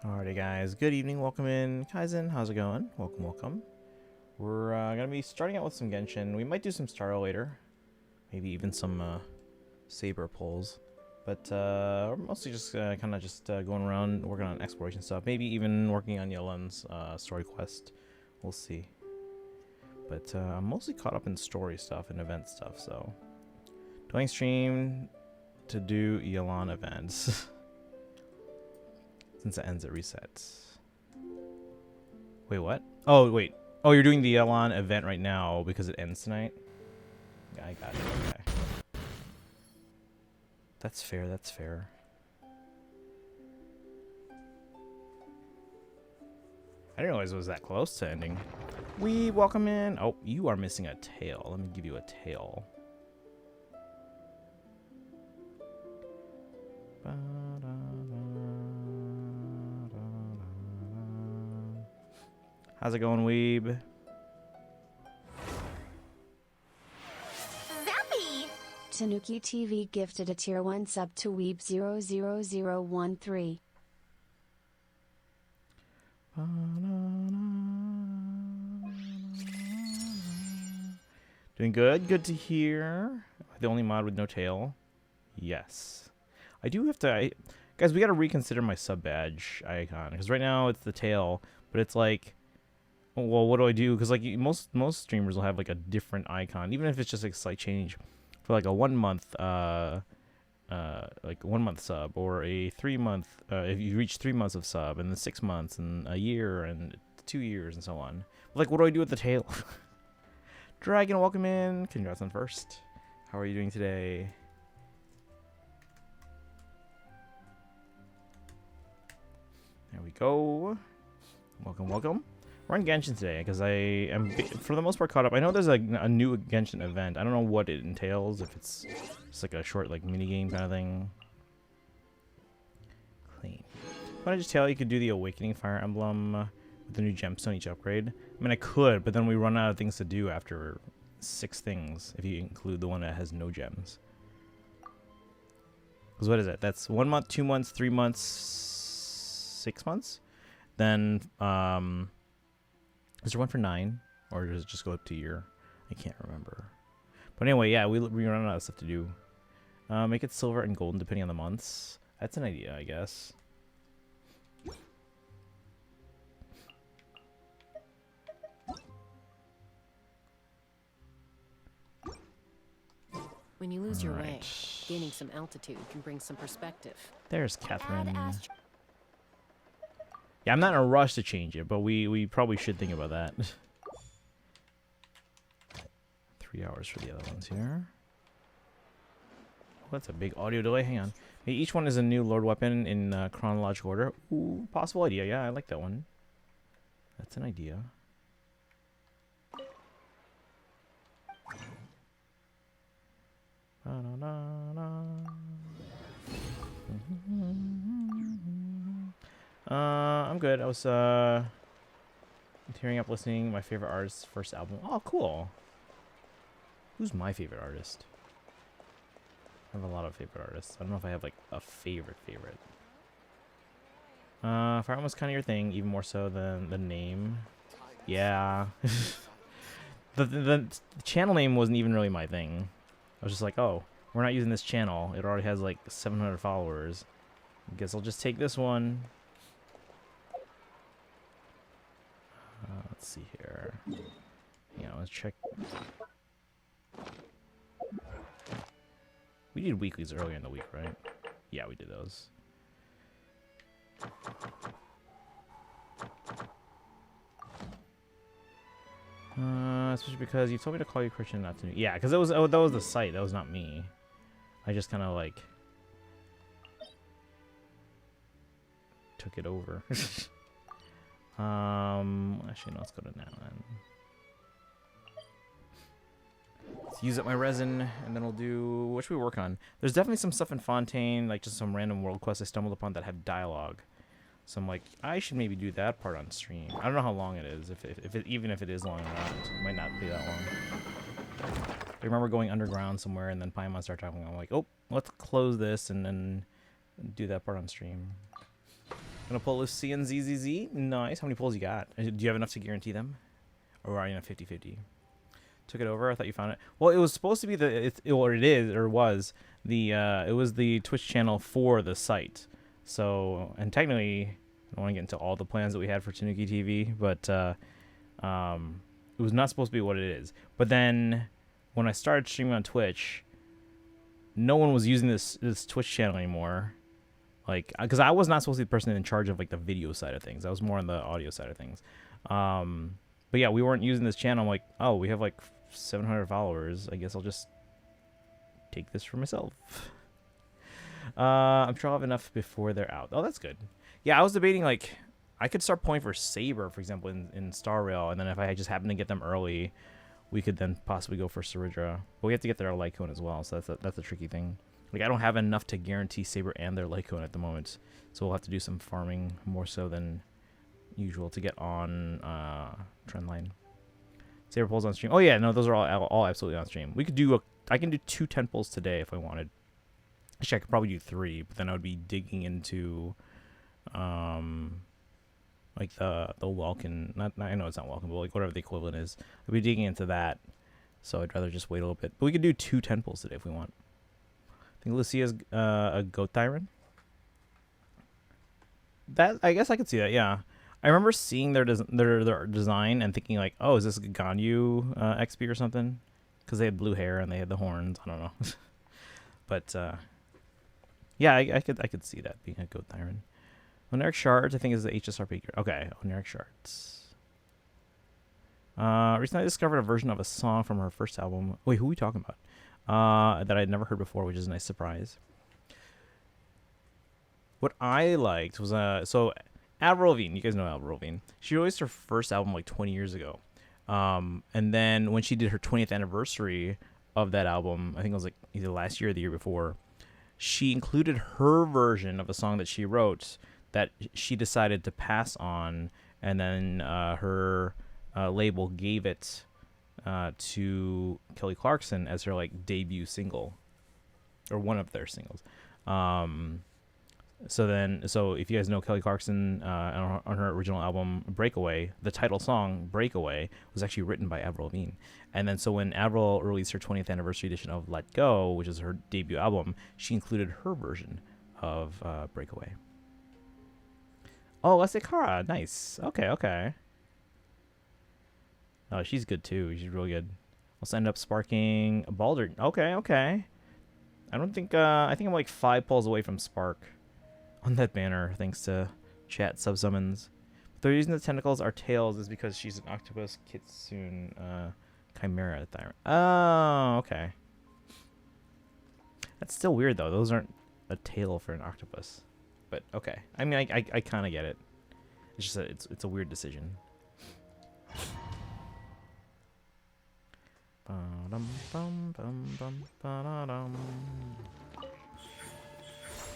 Alrighty guys, good evening, welcome in. Kaizen, how's it going? Welcome. We're gonna be starting out with some Genshin. We might do some Starro later. Maybe even some Saber pulls. But we're mostly just kind of just going around working on exploration stuff. Maybe even working on Yelan's story quest. We'll see. But I'm mostly caught up in story stuff and event stuff, so. Doing stream to do Yelan events. Since it ends, it resets. Wait, what? Oh, wait. Oh, you're doing the Elon event right now because it ends tonight? Yeah, I got it. Okay. That's fair, that's fair. I didn't realize it was that close to ending. We welcome in. Oh, you are missing a tail. Let me give you a tail. How's it going, Weeb? Zappy! Tanuki TV gifted a tier 1 sub to Weeb00013. Doing good. Good to hear. The only mod with no tail. Yes. I do have to... guys, we got to reconsider my sub badge icon. Because right now it's the tail. But it's like... Well, what do I do? Because like most streamers will have like a different icon. Even if it's just like a slight change. For like a 1 month... like 1 month sub. Or a 3 month... if you reach 3 months of sub. And then 6 months. And a year. And 2 years. And so on. But like, what do I do with the tail? Dragon, welcome in. Congrats on first. How are you doing today? There we go. Welcome. We're on Genshin today because I am, for the most part, caught up. I know there's a new Genshin event. I don't know what it entails. If it's just like a short like mini game kind of thing. Clean. Why don't I just tell you could do the Awakening Fire Emblem with the new gemstone each upgrade? I mean, I could, but then we run out of things to do after 6 things if you include the one that has no gems. Because what is it? That's 1 month, 2 months, 3 months, 6 months. Then is there one for 9, or does it just go up to a year? I can't remember. But anyway, yeah, we run out of stuff to do. Make it silver and golden depending on the months. That's an idea, I guess. When you lose your way, gaining some altitude can bring some perspective. There's Catherine. Yeah, I'm not in a rush to change it, but we probably should think about that. 3 hours for the other ones here. Oh, that's a big audio delay. Hang on. Hey, each one is a new Lord weapon in chronological order. Ooh, possible idea. Yeah, I like that one. That's an idea. I'm good. I was tearing up listening to my favorite artist's first album. Oh, cool. Who's my favorite artist? I have a lot of favorite artists. I don't know if I have like a favorite. Fire Emblem was kind of your thing, even more so than the name. Yeah. the channel name wasn't even really my thing. I was just like, oh, we're not using this channel. It already has like 700 followers. I guess I'll just take this one. Let's see here. Yeah, let's check. We did weeklies earlier in the week, right? Yeah, we did those. Especially because you told me to call you Christian, not to me. Yeah, because that was the site. That was not me. I just kind of like took it over. Actually, no, let's go to now then. Let's use up my resin, and then we'll do... What should we work on? There's definitely some stuff in Fontaine, like just some random world quests I stumbled upon that have dialogue. So I'm like, I should maybe do that part on stream. I don't know how long it is, even if it is long or not. It might not be that long. I remember going underground somewhere, and then Paimon started talking. I'm like, oh, let's close this, and then do that part on stream. Gonna pull Lucy and ZZZ. Nice. How many pulls you got? Do you have enough to guarantee them? Or are you in a 50-50? Took it over? I thought you found it. Well, it was supposed to be it was the Twitch channel for the site. So, and technically, I don't want to get into all the plans that we had for Tanuki TV, but it was not supposed to be what it is. But then, when I started streaming on Twitch, no one was using this Twitch channel anymore. Like, because I was not supposed to be the person in charge of like the video side of things. I was more on the audio side of things. But yeah, we weren't using this channel. I'm like, oh, we have like 700 followers. I guess I'll just take this for myself. I'm sure I'll have enough before they're out. Oh, that's good. Yeah, I was debating like I could start pulling for Saber, for example, in Star Rail, and then if I just happen to get them early, we could then possibly go for Saridra. But we have to get their Lycone as well, so that's a tricky thing. Like, I don't have enough to guarantee Saber and their Lycone at the moment, so we'll have to do some farming more so than usual to get on Trendline. Saber pulls on stream. Oh yeah, no, those are all absolutely on stream. We could do I can do 2 10 pulls today if I wanted. Actually, I could probably do 3, but then I would be digging into like the Welkin. Not I know it's not Welkin, but like whatever the equivalent is. I'd be digging into that. So I'd rather just wait a little bit. But we could do 2 10 pulls today if we want. I think Lucia's a Goat Tyrant. That I guess I could see that. Yeah, I remember seeing their design and thinking like, oh, is this Ganyu XP or something? Because they had blue hair and they had the horns. I don't know. But yeah, I could see that being a Goat Tyrant. Oneric Shards, I think, is the HSRP. Okay, Oneric Shards. Recently I discovered a version of a song from her first album. Wait, who are we talking about? That I'd never heard before, which is a nice surprise. What I liked was so Avril Lavigne. You guys know Avril Lavigne. She released her first album like 20 years ago, and then when she did her 20th anniversary of that album, I think it was like either last year or the year before, she included her version of a song that she wrote that she decided to pass on, and then her label gave it to Kelly Clarkson as her like debut single, or one of their singles. So if you guys know Kelly Clarkson, on her original album Breakaway, the title song Breakaway was actually written by Avril Lavigne. And then so when Avril released her 20th anniversary edition of Let Go, which is her debut album, she included her version of Breakaway. Oh, let's say Kara. Nice. Okay. Oh, she's good too. She's really good. I'll end up sparking Baldur. Okay. I don't think I think I'm like 5 pulls away from Spark on that banner, thanks to chat sub-summons. But they're using the tentacles. Our tails is because she's an octopus kitsune chimera tyrant. Oh, okay. That's still weird though. Those aren't a tail for an octopus. But okay. I mean, I kind of get it. It's just that it's a weird decision.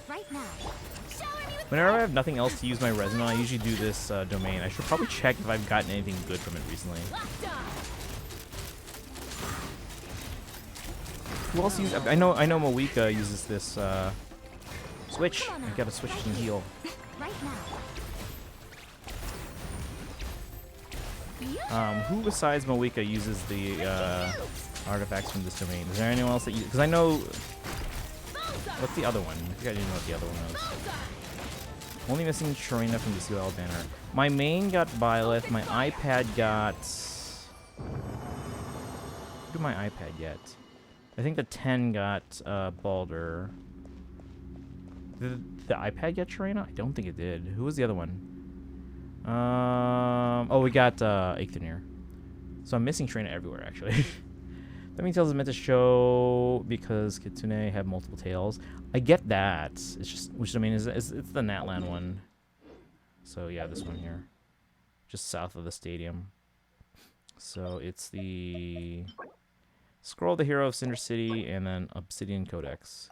Right now. Whenever I have nothing else to use my resin on, I usually do this domain. I should probably check if I've gotten anything good from it recently. Who else uses? I know Moika uses this switch. I gotta switch and heal. Right now. Who besides Moika uses the artifacts from this domain? Is there anyone else that uses? Because I know. What's the other one? I think I didn't know what the other one was. Only missing Sharina from the COL banner. My main got Byleth. My iPad got. Who did my iPad get? I think the 10 got Baldur. Did the iPad get Sharina? I don't think it did. Who was the other one? Oh, we got Eikthenir. So I'm missing Sharina everywhere, actually. That means tails is meant to show because Kitsune have multiple tails. I get that. It's just, which domain is it? It's the Natlan one. So yeah, this one here. Just south of the stadium. So it's the Scroll of the Hero of Cinder City and then Obsidian Codex.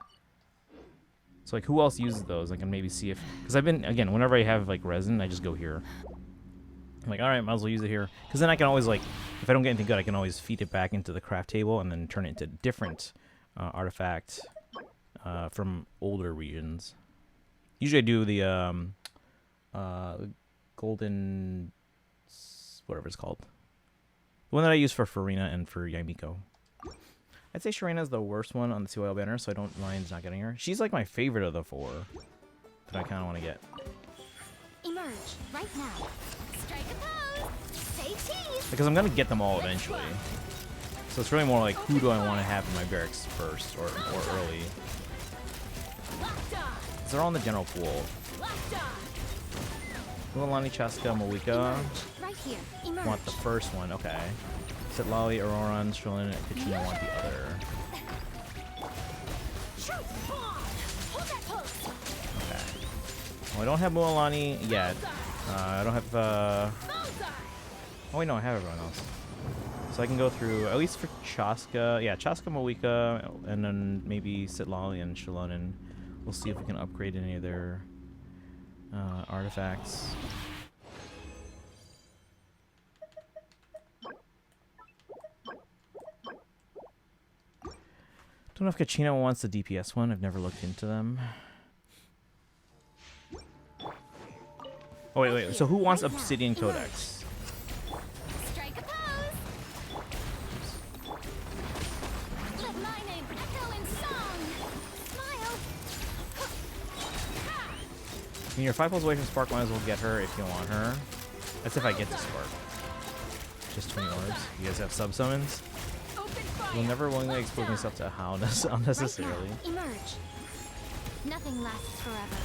So like who else uses those? I can maybe see if, because I've been, again, whenever I have like resin, I just go here. I'm like, all right, might as well use it here. Because then I can always, like, if I don't get anything good, I can always feed it back into the craft table and then turn it into different artifact from older regions. Usually I do the golden, whatever it's called. The one that I use for Farina and for Yamiko. I'd say Sharina's the worst one on the CYL banner, so I don't mind not getting her. She's like my favorite of the 4 that I kind of want to get. Emerge right now. Strike a pose. Say cheese. Because I'm going to get them all eventually. So it's really more like, who do I want to have in my barracks first or early? Because they're all in the general pool. Mualani, Chaska, Malika. Right here. Emerge. Want the first one, okay. Citlali, Auroran, Shrillin, and Kachina want the other. Okay. Well, I don't have Mualani yet. I don't have, oh wait, no, I have everyone else. So I can go through, at least for Chaska, yeah, Chaska, Malika, and then maybe Citlali and Shrillin, and we'll see if we can upgrade any of their artifacts. Don't know if Kachina wants the DPS one. I've never looked into them. Oh, wait. So who wants Obsidian Codex? Strike a pose. Let my name echo in song. Smile. When you're 5 pulls away from Spark, might as well get her if you want her. That's if I get to Spark. Just 20 orbs. You guys have sub-summons? Will never willingly expose myself to how unnecessarily. Right now, emerge. Nothing lasts forever.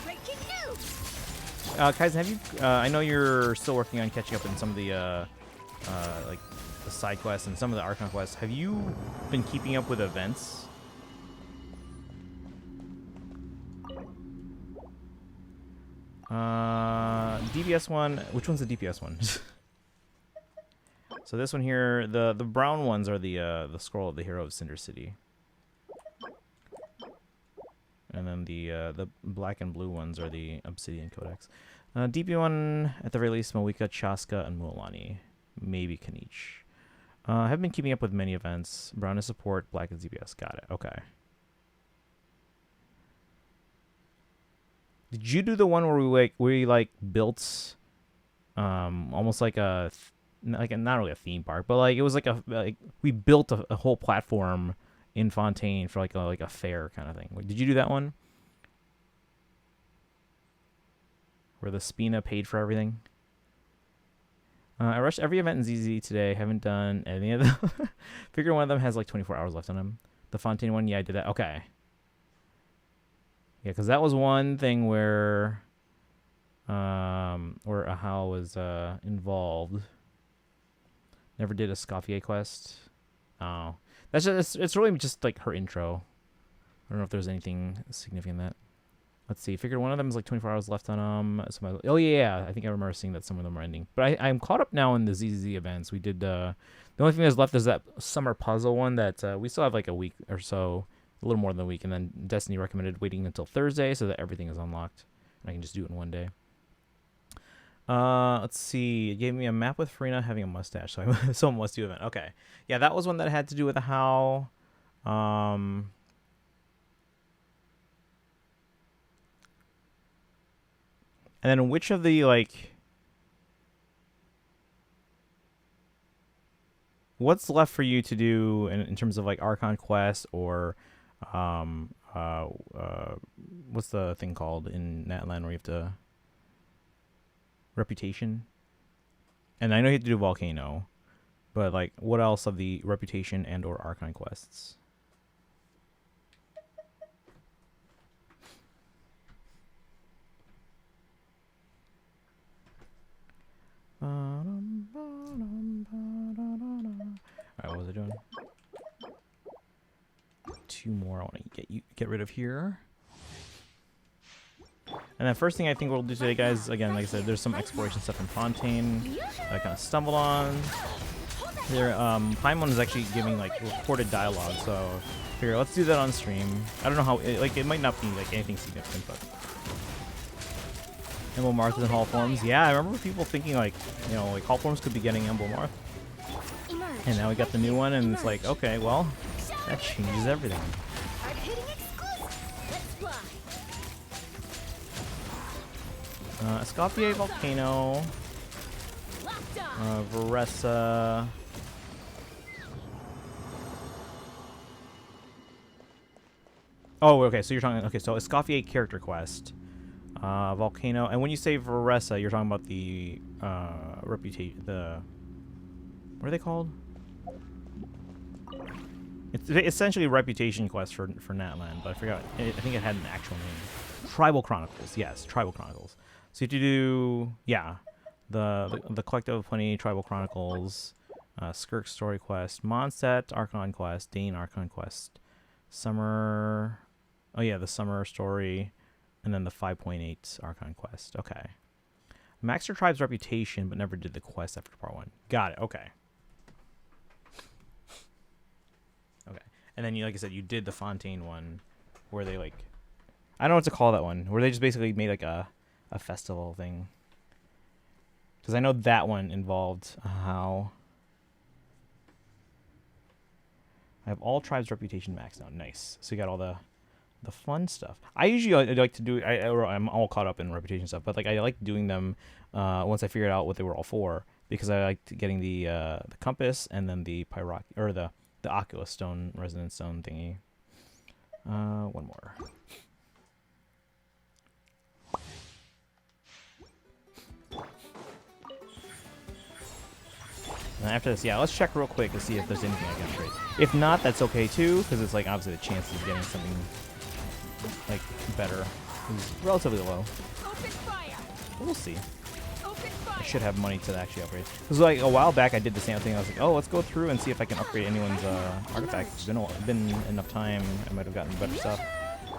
Breaking news. Kaizen, have you? I know you're still working on catching up in some of the like the side quests and some of the Archon quests. Have you been keeping up with events? DPS one. Which one's the DPS one? So this one here, the brown ones are the scroll of the hero of Cinder City, and then the black and blue ones are the Obsidian Codex. DP one at the very least, Malika, Chaska, and Mualani, maybe Kanich. I have been keeping up with many events. Brown is support, black is DPS. Got it. Okay. Did you do the one where we built almost like a not really a theme park, but like it was like we built a whole platform in Fontaine for like a fair kind of thing. Did you do that one? Where the Spina paid for everything? I rushed every event in ZZ today. Haven't done any of them. Figure one of them has like 24 hours left on them. The Fontaine one, yeah, I did that. Okay. Yeah, because that was one thing where Ahau was involved. Never did a Scoffier quest. Oh, that's just it's really just like her intro. I don't know if there's anything significant in that. Let's see. Figured one of them is like 24 hours left on them. Oh yeah, I think I remember seeing that some of them are ending. But I'm caught up now in the ZZ events. We did the only thing that's left is that summer puzzle one that we still have like a week or so. A little more than a week, and then Destiny recommended waiting until Thursday so that everything is unlocked and I can just do it in one day. Let's see. It gave me a map with Farina having a mustache, so must do event. Okay, yeah, that was one that had to do with a how. And then which of the what's left for you to do in terms of like Archon quest or what's the thing called in Natlan where you have to reputation? And I know you have to do Volcano, but like what else of the reputation and or Archon quests? Alright, what was I doing? 2 more I want to get rid of here. And then first thing I think we'll do today, guys, again, like I said, there's some exploration stuff in Fontaine that I kind of stumbled on. There, Paimon is actually giving like recorded dialogue, so figure let's do that on stream. I don't know how, it might not be like anything significant, but Emblem Marth in Hall Forms. Yeah, I remember people thinking like, like Hall Forms could be getting Emblem Marth. And now we got the new one, and it's like, okay, well, that changes everything. Escoffier Volcano. Varesa. Oh, okay. So you're talking. Okay, so Escoffier character quest, Volcano, and when you say Varesa, you're talking about the reputation. The what are they called? It's essentially a reputation quest for Natland, but I forgot. I think it had an actual name. Tribal Chronicles. Yes, Tribal Chronicles. So you have to do the Collective of Plenty, Tribal Chronicles, Skirk Story Quest, Mondstadt Archon Quest, Dane Archon Quest, Summer. Oh yeah, the Summer Story, and then the 5.8 Archon Quest. Okay. Maxed your tribe's reputation, but never did the quest after part 1. Got it. Okay. Okay. And then, like I said, you did the Fontaine one, where they, like... I don't know what to call that one. Where they just basically made, like, a festival thing. Because I know that one involved how... I have all tribes' reputation maxed out. Nice. So you got all the fun stuff. I usually like to do... I'm all caught up in reputation stuff, but, like, I like doing them once I figured out what they were all for. Because I liked getting the compass and then the the Oculus Stone, Resonance Stone thingy. One more. And after this, yeah, let's check real quick to see if there's anything I can upgrade. If not, that's okay too, because it's like obviously the chances of getting something like better is relatively low. We'll see. I should have money to actually upgrade. Because like a while back, I did the same thing. I was like, oh, let's go through and see if I can upgrade anyone's artifact. It's been enough time. I might have gotten better stuff.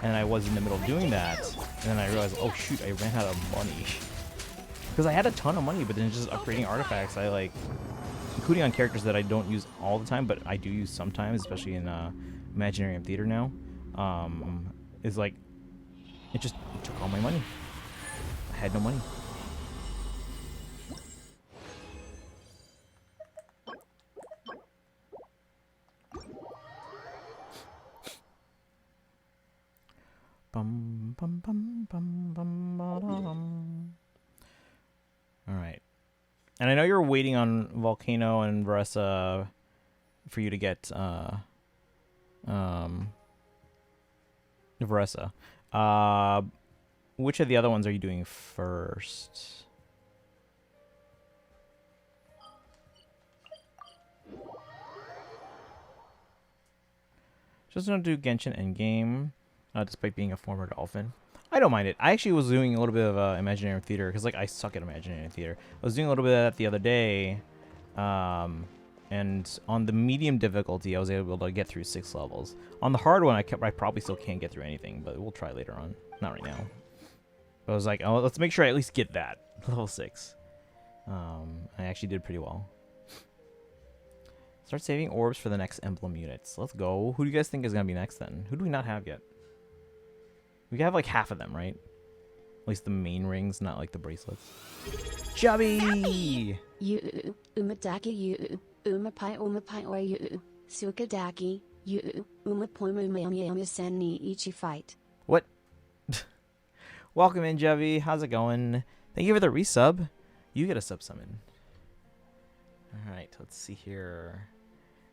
And I was in the middle of doing that, and then I realized, oh shoot, I ran out of money. Because I had a ton of money, but then just upgrading artifacts, I like, including on characters that I don't use all the time, but I do use sometimes, especially in Imaginarium Theater now, is like, it took all my money. I had no money. Bum, bum, bum, bum, bum, ba-da-dum. All right. And I know you're waiting on Volcano and Varesa for you to get Varesa. Which of the other ones are you doing first? Just don't do Genshin Endgame, despite being a former dolphin. I don't mind it. I actually was doing a little bit of Imaginarium Theater, because like I suck at Imaginarium Theater. I was doing a little bit of that the other day, and on the medium difficulty, I was able to get through 6 levels. On the hard one, I probably still can't get through anything, but we'll try later on. Not right now. But I was like, oh, let's make sure I at least get that level 6. I actually did pretty well. Start saving orbs for the next emblem units. Let's go. Who do you guys think is gonna be next then? Who do we not have yet? We have like half of them, right? At least the main rings, not like the bracelets. Chubby! You umadaki you umapai or you sukadaki you umapoimu ichi fight. What? Welcome in, Jubby. How's it going? Thank you for the resub. You get a sub summon. Alright, let's see here.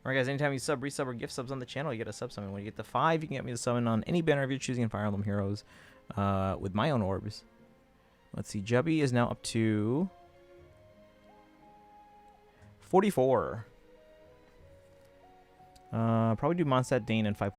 Alright guys, anytime you sub, resub, or gift subs on the channel, you get a sub summon. When you get to 5, you can get me to summon on any banner of your choosing in Fire Emblem Heroes with my own orbs. Let's see, Jubby is now up to 44. Probably do Mondstadt, Dane, and 5.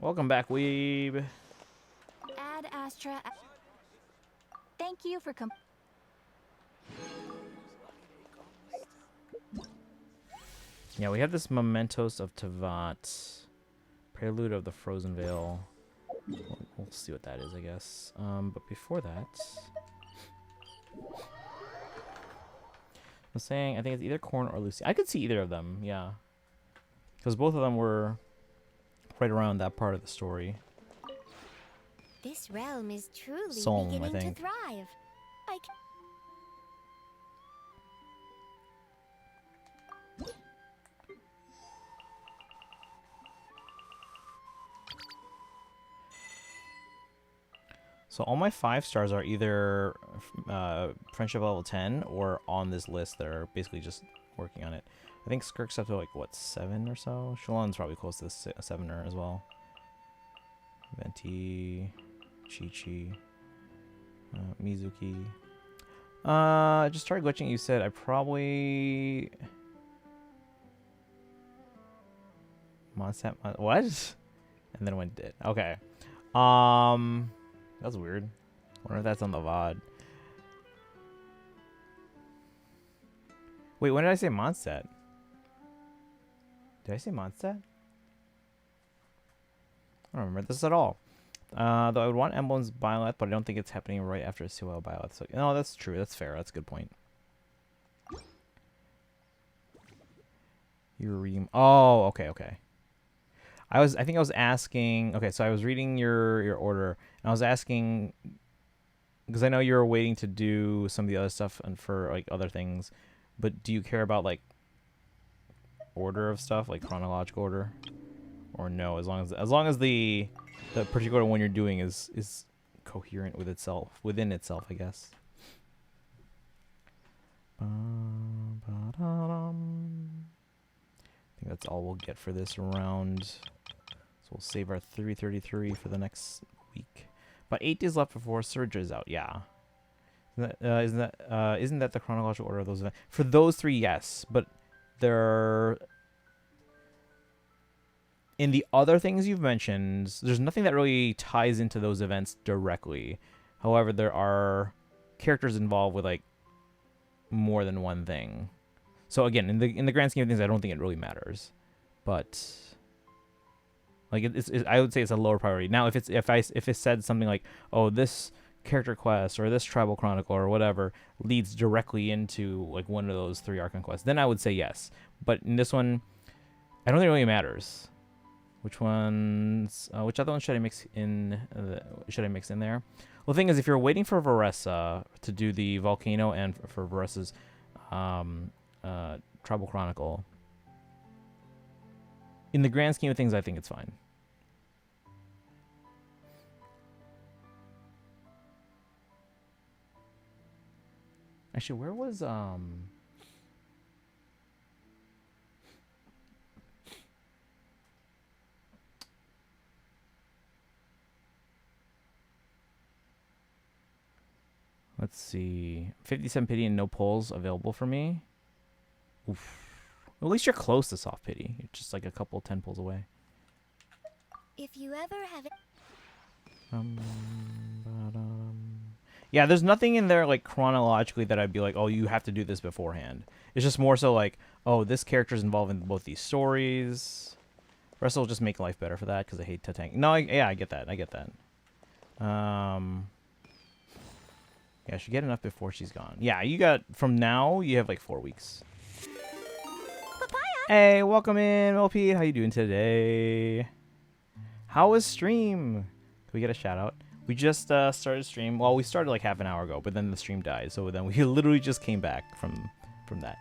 Welcome back, Weeb. Ad Astra. Thank you for Yeah, we have this Mementos of Teyvat, Prelude of the Frozen Veil. We'll see what that is, I guess. But before that, I'm saying I think it's either Corn or Lucy. I could see either of them, yeah, because both of them were right around that part of the story. This realm is truly Soulm, I beginning think. to thrive. I c- So all my 5 stars are either friendship level 10 or on this list that are basically just working on it. I think Skirk's up to like, what, 7 or so? Shalon's probably close to the 7er as well. Venti, Chi-Chi, Mizuki. I just started glitching. You said I probably... Mondstadt, what? And then it went dead. Okay. That's weird. Wonder if that's on the VOD. Wait, when did I say Mondstadt? Did I say Mondstadt? I don't remember this at all. Though I would want Emblem's Byleth, but I don't think it's happening right after COL Byleth. So, no, that's true. That's fair. That's a good point. You were reading... Oh, okay, okay. I think I was asking... Okay, so I was reading your order, and I was asking... Because I know you were waiting to do some of the other stuff and for, like, other things. But do you care about, like, order of stuff? Like, chronological order? Or no? As long as the particular one you're doing is coherent with itself, within itself, I guess. I think that's all we'll get for this round. So we'll save our 333 for the next week. But 8 days left before Surge is out. Yeah. Isn't that the chronological order of those events? For those 3, yes. But they're... In the other things you've mentioned, there's nothing that really ties into those events directly. However, there are characters involved with, like, more than one thing. So again, in the grand scheme of things, I don't think it really matters. But like I would say it's a lower priority. Now, if it said something like, oh, this character quest or this tribal chronicle or whatever leads directly into like one of those 3 Archon quests, then I would say yes. But in this one, I don't think it really matters. Which ones? Which other ones should I mix in? There? Well, the thing is, if you're waiting for Varessa to do the volcano and for Varessa's tribal chronicle, in the grand scheme of things, I think it's fine. Actually, where was let's see. 57 pity and no pulls available for me. Oof. At least you're close to soft pity. You're just like a couple 10 pulls away. If you ever have it. Yeah, there's nothing in there like chronologically that I'd be like, oh, you have to do this beforehand. It's just more so like, oh, this character's involved in both these stories. Rest will just make life better for that because I hate to tank. No, yeah, I get that. I get that. Yeah, she get enough before she's gone. Yeah, you got from now. You have like 4 weeks. Papaya. Hey, welcome in, LP. How you doing today? How was stream? Can we get a shout out? We just started stream. Well, we started like half an hour ago, but then the stream died. So then we literally just came back from that.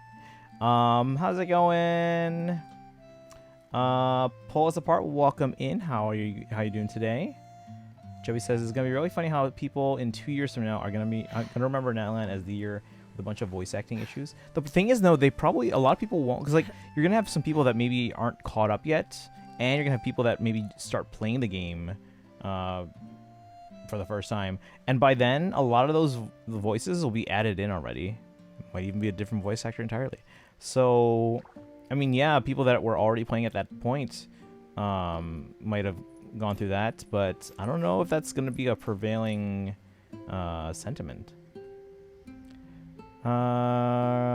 How's it going? Pull us apart. Welcome in. How are you? How you doing today? Joey says it's gonna be really funny how people in 2 years from now are gonna remember Natlan as the year with a bunch of voice acting issues. The thing is, though, a lot of people won't, because like you're gonna have some people that maybe aren't caught up yet, and you're gonna have people that maybe start playing the game for the first time, and by then a lot of those voices will be added in already. Might even be a different voice actor entirely. So, I mean, yeah, people that were already playing at that point might have gone through that, but I don't know if that's going to be a prevailing sentiment. Rikuo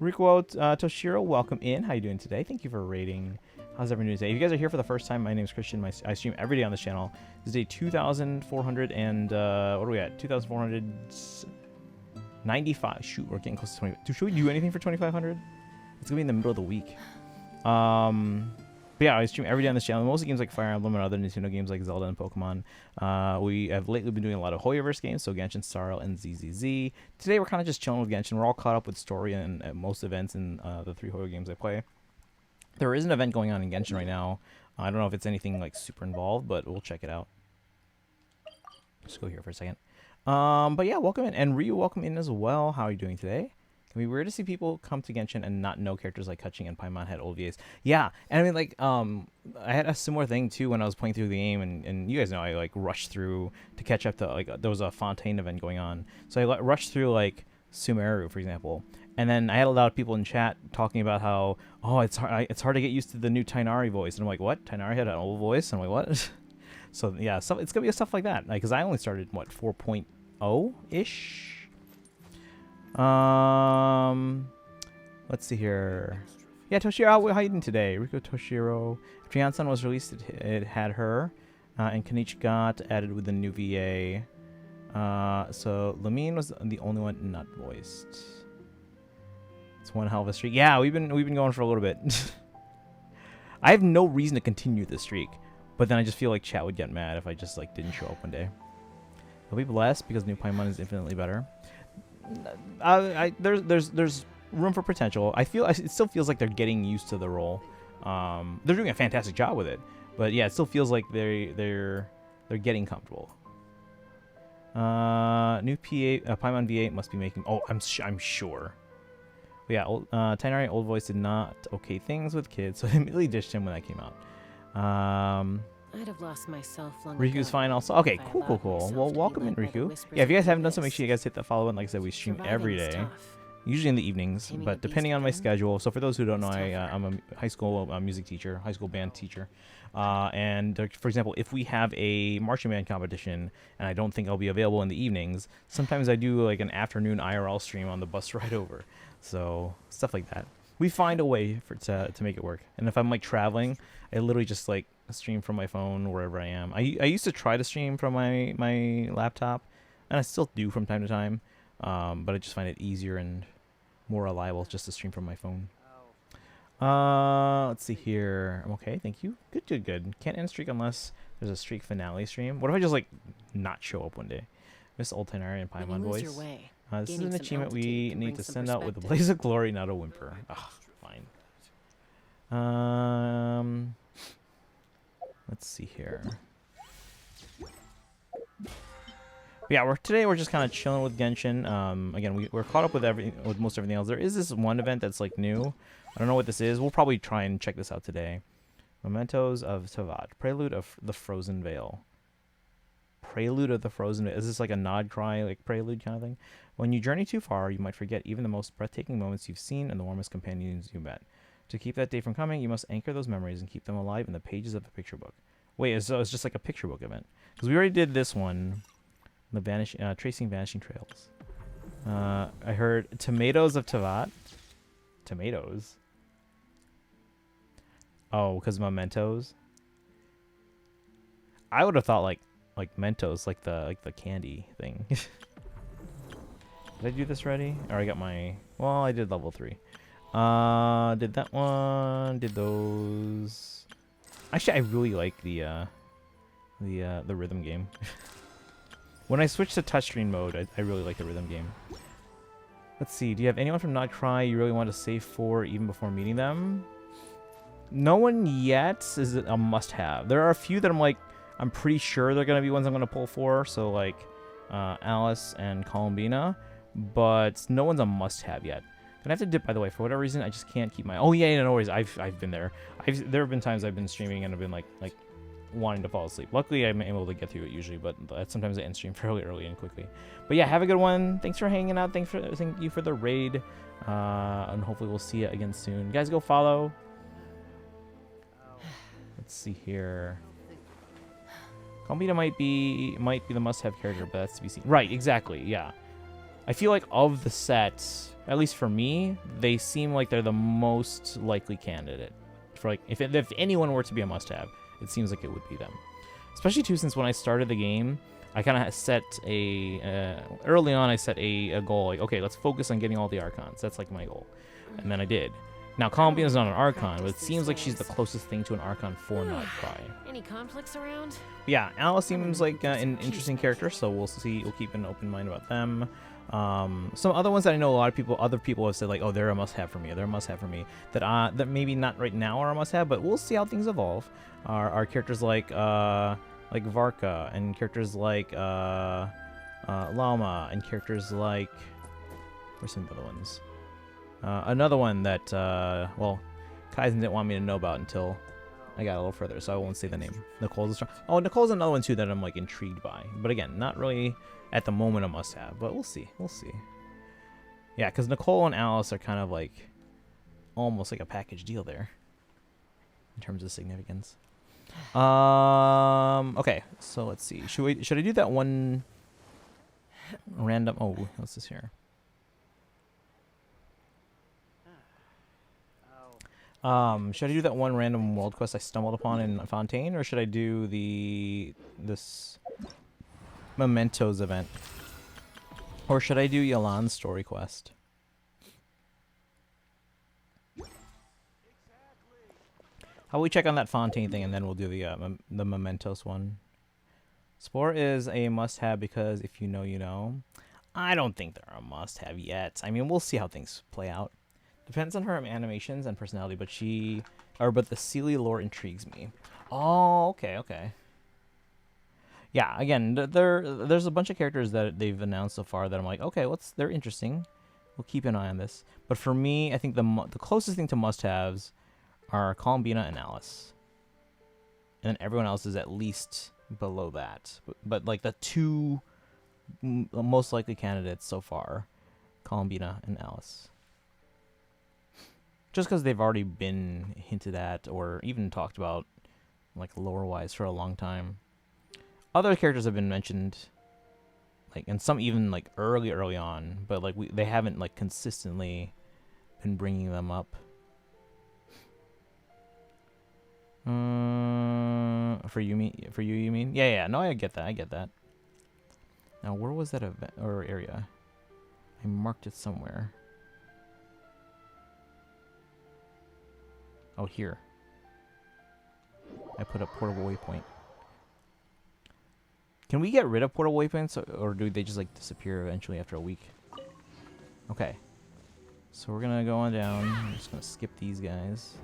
Toshiro, welcome in. How you doing today? Thank you for rating. How's everyone doing today? If you guys are here for the first time, my name is Christian. I stream every day on this channel. This is day 2,400 and, what are we at? 2,495. Shoot, we're getting close to 20. Should we do anything for 2,500? It's going to be in the middle of the week. But yeah, I stream every day on this channel. Mostly games like Fire Emblem and other Nintendo games like Zelda and Pokemon. We have lately been doing a lot of Hoyoverse games, so Genshin, Starl, and ZZZ. Today we're kind of just chilling with Genshin. We're all caught up with story and most events in the 3 Hoyo games I play. There is an event going on in Genshin right now. I don't know if it's anything like super involved, but we'll check it out. Let's go here for a second. But yeah, welcome in. And Ryu, welcome in as well. How are you doing today? It can be weird to see people come to Genshin and not know characters like Kaching and Paimon had old VAs. Yeah, and I mean, like, I had a similar thing, too, when I was playing through the game, and you guys know I, like, rushed through to catch up to, like, there was a Fontaine event going on. So I rushed through, like, Sumeru, for example. And then I had a lot of people in chat talking about how, oh, it's hard to get used to the new Tainari voice. And I'm like, what? Tainari had an old voice? And I'm like, what? So, yeah, it's going to be stuff like that. Because I only started, what, 4.0-ish? Let's see here. Yeah, Toshiro, how you doing today? Riko Toshiro. Triansan was released, it had her. And Kanich got added with the new VA. So Lamine was the only one not voiced. It's one hell of a streak. Yeah, we've been going for a little bit. I have no reason to continue this streak, but then I just feel like chat would get mad if I just like didn't show up one day. I'll be blessed because new Paimon is infinitely better. There's room for potential. It still feels like they're getting used to the role. They're doing a fantastic job with it, but yeah, it still feels like they're getting comfortable. New Paimon V8 must be making. Oh, I'm sure. But yeah, Tainari old voice did not okay things with kids, so they immediately dished him when that came out. I'd have lost myself long Riku's ago fine also. Okay, if I cool. allowed myself Well, to be welcome in, led by the Riku. whispers Yeah, if you guys of haven't done so, the make sure you guys hit that follow button. Like I said, we stream every Surviving's day. tough. Usually in the evenings, Taming a but beast depending on my again? schedule. So for those who don't know, It's I'm a high school music teacher, high school band teacher. And for example, if we have a marching band competition and I don't think I'll be available in the evenings, sometimes I do like an afternoon IRL stream on the bus ride over. So stuff like that. We find a way to make it work. And if I'm like traveling, I literally just like stream from my phone wherever I am. I used to try to stream from my laptop, and I still do from time to time. But I just find it easier and more reliable just to stream from my phone. Let's see here. I'm okay, thank you. Good. Can't end streak unless there's a streak finale stream. What if I just like not show up one day? Miss Old Tainari and When you Paimon lose voice. your way, This is gaining an some achievement we altitude can need bring to some send out with a perspective. blaze of glory, not a whimper. Fine. Let's see here. Yeah, today we're just kind of chilling with Genshin. Again, we're caught up with most everything else. There is this one event that's like new. I don't know what this is. We'll probably try and check this out today. Mementos of Teyvat, Prelude of the Frozen Veil. Prelude of the Frozen Veil. Is this like a nod cry, like prelude kind of thing? When you journey too far, you might forget even the most breathtaking moments you've seen and the warmest companions you met. To keep that day from coming, you must anchor those memories and keep them alive in the pages of a picture book. Wait, so it's just like a picture book event? Because we already did this one. The tracing vanishing trails. I heard tomatoes of Teyvat. Tomatoes. Oh, because mementos. I would have thought like Mentos, like the candy thing. Did I do this already? Or I got my. Well, I did level 3. Did that one. Did those. Actually, I really like the rhythm game. When I switch to touchscreen mode, I really like the rhythm game. Let's see. Do you have anyone from Not Cry you really want to save for even before meeting them? No one yet is a must-have. There are a few that I'm pretty sure they're going to be ones I'm going to pull for. So, like, Alice and Columbina. But no one's a must-have yet. Gonna have to dip, by the way. For whatever reason, I just can't keep my... Oh, yeah, no worries. I've been there. There have been times I've been streaming and I've been, like wanting to fall asleep. Luckily, I'm able to get through it usually, but sometimes I end stream fairly early and quickly. But yeah, have a good one. Thanks for hanging out. Thank you for the raid. And hopefully we'll see you again soon. You guys go follow. Let's see here. Columbina might be the must-have character, but that's to be seen. Right, exactly, yeah. I feel like of the sets, at least for me, they seem like they're the most likely candidate for like if anyone were to be a must-have, it seems like it would be them. Especially too, since when I started the game, I kind of set early on. I set a goal like, okay, let's focus on getting all the Archons. That's like my goal, and then I did. Now, Columbina's not an Archon, but it seems like she's the closest thing to an Archon for Nightcry. Any conflicts around? Yeah, Alice seems like an interesting character, so we'll see. We'll keep an open mind about them. Some other ones that I know other people have said like, oh, they're a must-have for me. They're a must-have for me. That maybe not right now are a must-have, but we'll see how things evolve. Are characters like Varka and characters like Llama and characters like where's some other ones? Another one that well, Kaizen didn't want me to know about until I got a little further, so I won't say the name. Nicole's strong. Oh, Nicole's another one too that I'm like intrigued by, but again, not really at the moment a must-have. But we'll see. We'll see. Yeah, because Nicole and Alice are kind of like almost like a package deal there in terms of significance. Okay, so let's see. Should I do that one random? Oh, what's this here? Should I do that one random world quest I stumbled upon in Fontaine, or should I do this Mementos event, or should I do Yolan's story quest? How about we check on that Fontaine thing, and then we'll do the Mementos one. Spore is a must-have because if you know, you know. I don't think they're a must-have yet. I mean, we'll see how things play out. Depends on her animations and personality, but the Sealy lore intrigues me. Oh, okay. Yeah, again, there's a bunch of characters that they've announced so far that I'm like, okay, they're interesting. We'll keep an eye on this. But for me, I think the closest thing to must-haves are Columbina and Alice. And then everyone else is at least below that. But like the two most likely candidates so far, Columbina and Alice. Just because they've already been hinted at or even talked about, like, lore-wise for a long time. Other characters have been mentioned, like, and some even, like, early on, but, like, they haven't, like, consistently been bringing them up. For you, you mean? Yeah, no, I get that. Now, where was that event, or area? I marked it somewhere. Oh, here. I put a portable waypoint. Can we get rid of portable waypoints, or do they just like disappear eventually after a week? Okay. So we're gonna go on down. I'm just gonna skip these guys.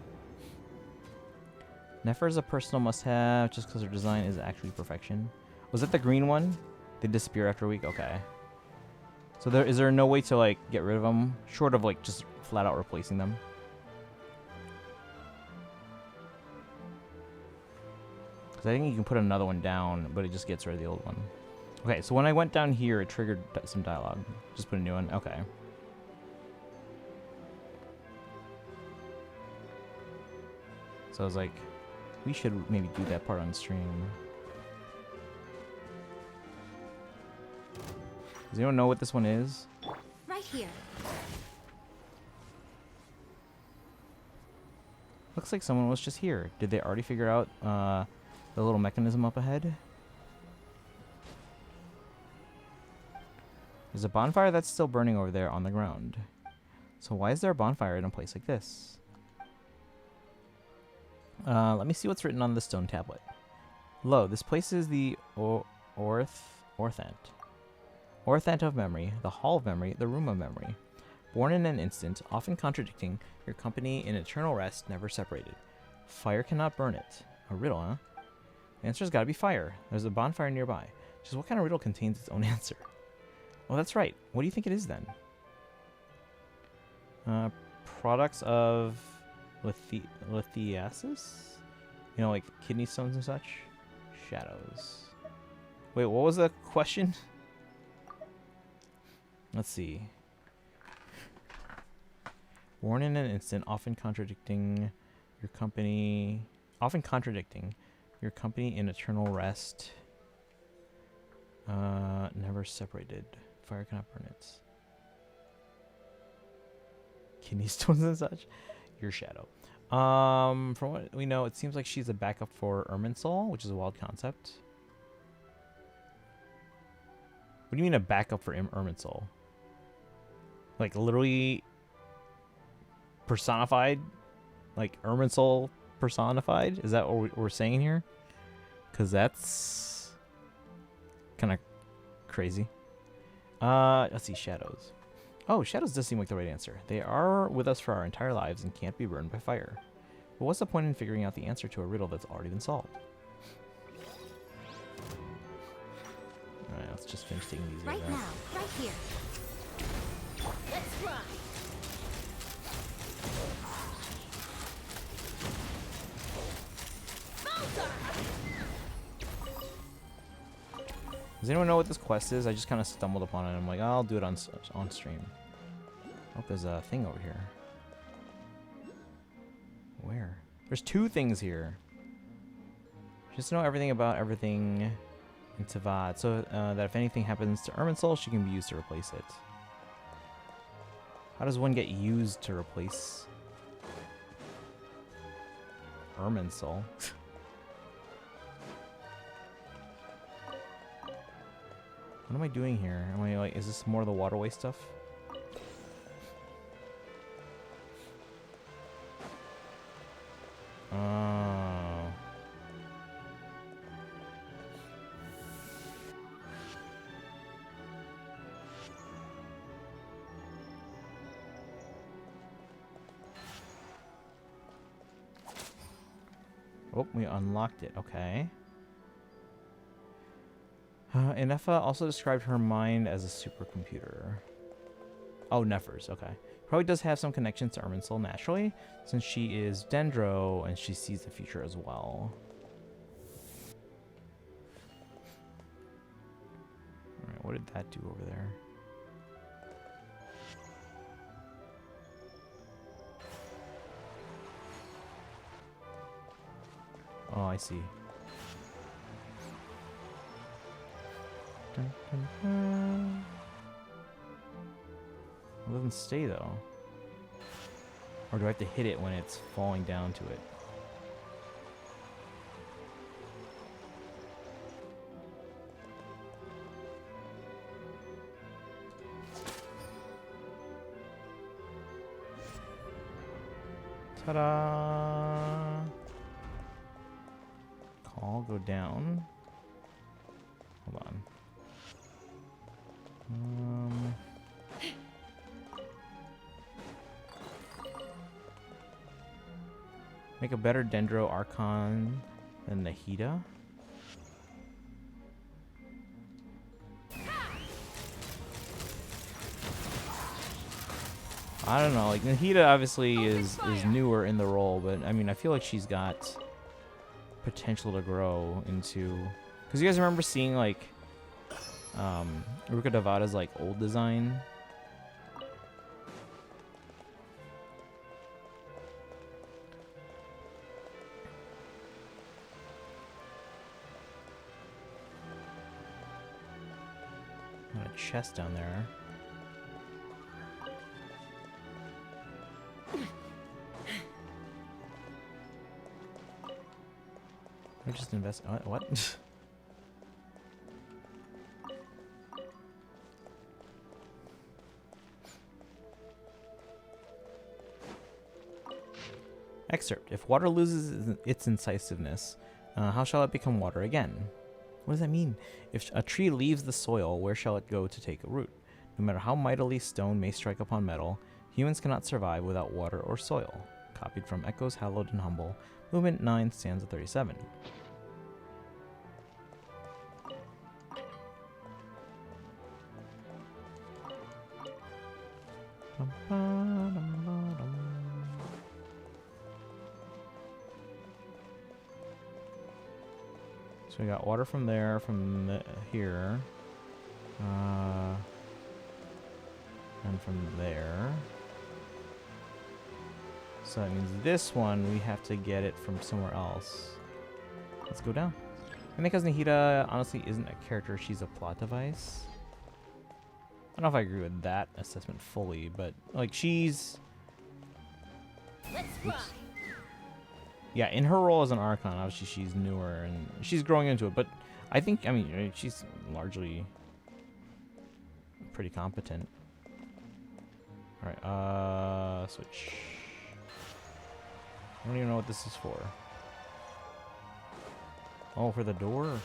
Nefer is a personal must-have just because her design is actually perfection. Was that the green one? They disappear after a week? Okay. So is there no way to like get rid of them, short of like just flat out replacing them? I think you can put another one down, but it just gets rid of the old one. Okay, so when I went down here, it triggered some dialogue. Just put a new one. Okay. So I was like, we should maybe do that part on stream. Does anyone know what this one is? Right here. Looks like someone was just here. Did they already figure out the little mechanism up ahead? There's a bonfire that's still burning over there on the ground. So why is there a bonfire in a place like this? Let me see what's written on the stone tablet. Lo, this place is the Orthant. Orthant of memory, the hall of memory, the room of memory. Born in an instant, often contradicting, your company in eternal rest, never separated. Fire cannot burn it. A riddle, huh? The answer's gotta be fire. There's a bonfire nearby. Just what kind of riddle contains its own answer? Well, that's right. What do you think it is then? Products of lithiasis? You know, like kidney stones and such? Shadows. Wait, what was the question? Let's see. Born in an instant, often contradicting your company in eternal rest. Never separated. Fire cannot burn it. Kidney stones and such. Your shadow. From what we know, it seems like she's a backup for Irminsul, which is a wild concept. What do you mean a backup for Irminsul? Like literally personified? Like Irminsul personified? Is that what we're saying here? Because that's kind of crazy. Let's see, shadows. Oh, shadows does seem like the right answer. They are with us for our entire lives and can't be burned by fire. But what's the point in figuring out the answer to a riddle that's already been solved? Alright, let's just finish taking these Right now, right here. Let's ride. Does anyone know what this quest is? I just kind of stumbled upon it. I'm like, oh, I'll do it on stream. Oh, there's a thing over here. Where? There's two things here. Just know everything about everything in Teyvat, so that if anything happens to Irminsul, she can be used to replace it. How does one get used to replace Irminsul? What am I doing here? Am I like, is this more of the waterway stuff? Oh. Oh, we unlocked it. Okay. Inefa also described her mind as a supercomputer. Oh, Nefers, okay. Probably does have some connections to Irminsul naturally, since she is Dendro and she sees the future as well. Alright, what did that do over there? Oh, I see. Dun, dun, dun. It doesn't stay though. Or do I have to hit it when it's falling down to it? Ta-da! Call, go down. Hold on. Make a better Dendro Archon than Nahida. I don't know, like Nahida obviously is newer in the role, but I mean I feel like she's got potential to grow into, because you guys remember seeing like Ruka Devada's like old design. Got a chest down there. I just invest. What? Excerpt. If water loses its incisiveness, how shall it become water again? What does that mean? If a tree leaves the soil, where shall it go to take a root? No matter how mightily stone may strike upon metal, humans cannot survive without water or soil. Copied from Echoes Hallowed and Humble, Movement 9, stanza 37. So we got water from there, from here, and from there. So that means this one, we have to get it from somewhere else. Let's go down. I think because Nahida honestly isn't a character, she's a plot device. I don't know if I agree with that assessment fully, but like she's... Let's Oops. ride. Yeah, in her role as an Archon, obviously she's newer and she's growing into it. But I think, I mean, she's largely pretty competent. All right, switch. I don't even know what this is for. Oh, for the door.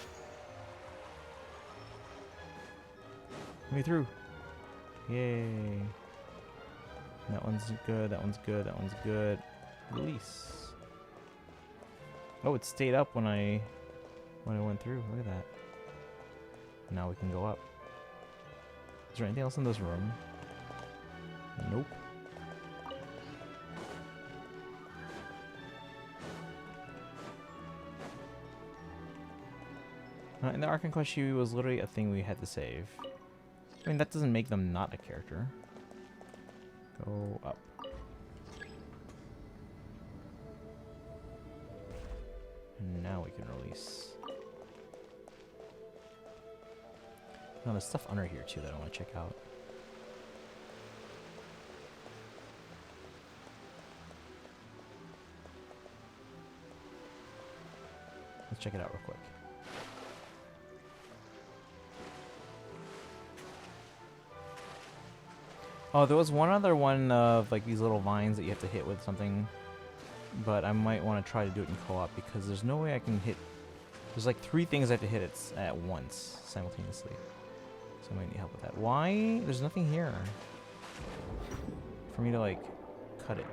Let me through. Yay. That one's good, that one's good, that one's good. Release. Oh, it stayed up when I went through. Look at that. Now we can go up. Is there anything else in this room? Nope. In the Archon Quest, she was literally a thing we had to save. I mean, that doesn't make them not a character. Go up. And now we can release. Now, there's stuff under here, too, that I want to check out. Let's check it out real quick. Oh, there was one other one of like these little vines that you have to hit with something, but I might want to try to do it in co-op because there's no way I can hit. There's like 3 things I have to hit at once simultaneously, so I might need help with that. Why? There's nothing here for me to like cut it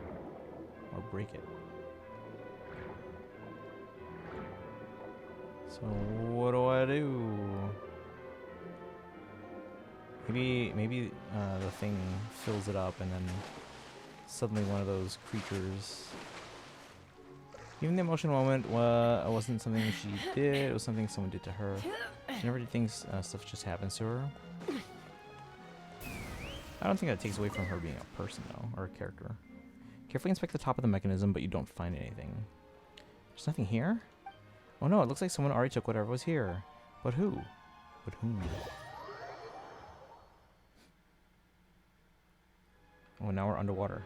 or break it. So what do I do? Maybe the thing fills it up and then suddenly one of those creatures. Even the emotional moment wasn't something she did, it was something someone did to her. She never did things, stuff just happens to her. I don't think that takes away from her being a person though, or a character. Carefully inspect the top of the mechanism, but you don't find anything. There's nothing here? Oh no, it looks like someone already took whatever was here. But who? But whom? Oh, now we're underwater.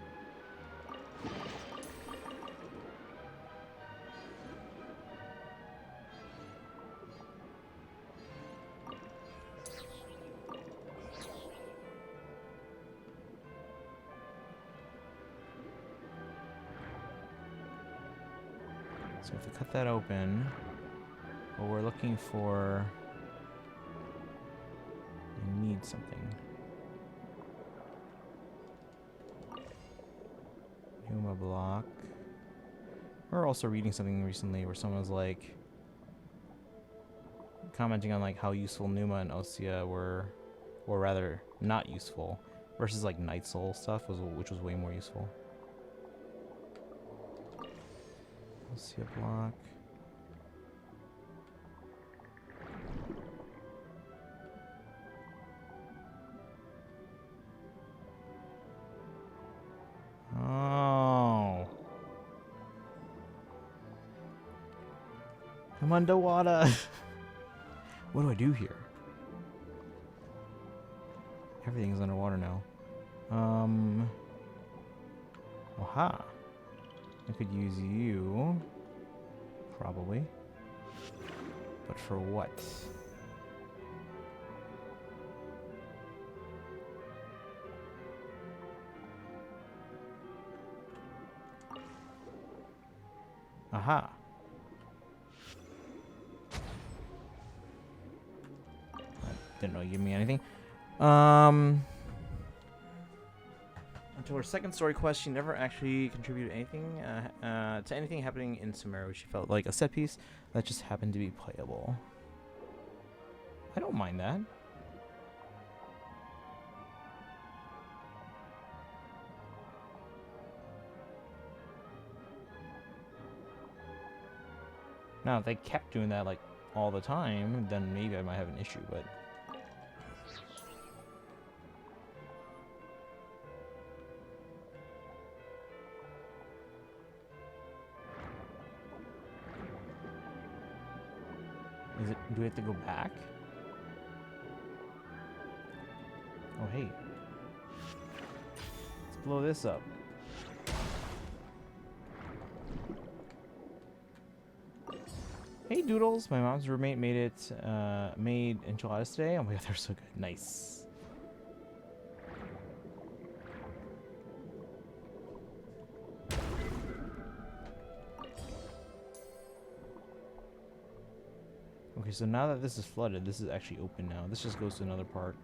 So if we cut that open, what we're looking for, I need something. Numa block. We're also reading something recently where someone was like commenting on like how useful Numa and Osea were, or rather not useful, versus like Night Soul stuff which was way more useful. Osea block. Oh. I'm underwater. What do I do here? Everything's underwater now. Aha. I could use you. Probably. But for what? Aha. Didn't really give me anything. Until her second story quest, she never actually contributed anything to anything happening in Sumeru. She felt like a set piece that just happened to be playable. I don't mind that. Now, if they kept doing that like all the time, then maybe I might have an issue, but do we have to go back? Oh, hey. Let's blow this up. Hey Doodles, my mom's roommate made enchiladas today. Oh my god, they're so good. Nice. Okay, so now that this is flooded, this is actually open now. This just goes to another part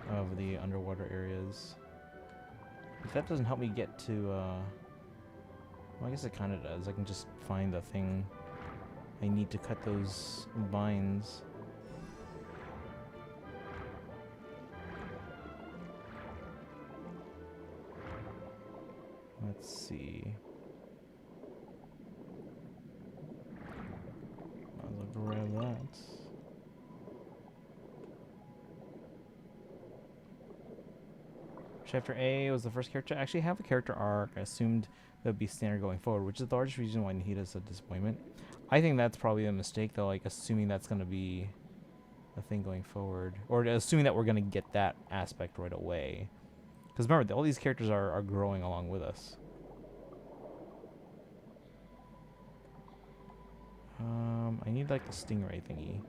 of the underwater areas. If that doesn't help me get to, well, I guess it kind of does. I can just find the thing I need to cut those vines. Let's see. I'll grab that. Chapter A was the first character. I actually have a character arc. I assumed that would be standard going forward, which is the largest reason why Nahida's a disappointment. I think that's probably a mistake, though, like assuming that's going to be a thing going forward. Or assuming that we're going to get that aspect right away. Because remember, all these characters are growing along with us. I need like the stingray thingy.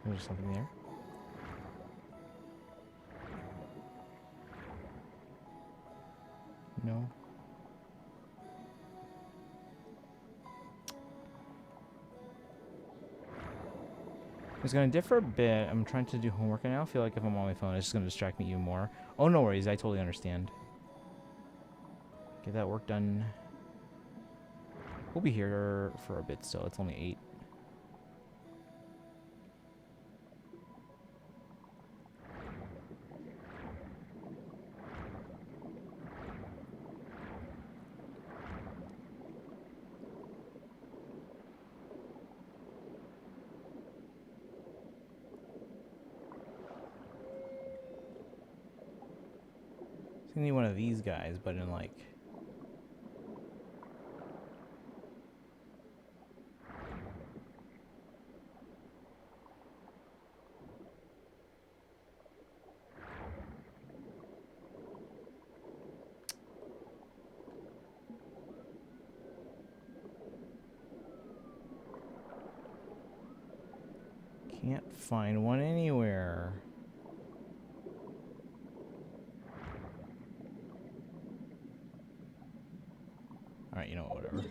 There's something there. No. It's going to differ a bit. I'm trying to do homework and I don't feel like if I'm on my phone, it's just going to distract me even more. Oh, no worries. I totally understand. Get that work done. We'll be here for a bit still. It's only 8. It's gonna need one of these guys, but in like... Can't find one anywhere. Alright, you know what, whatever.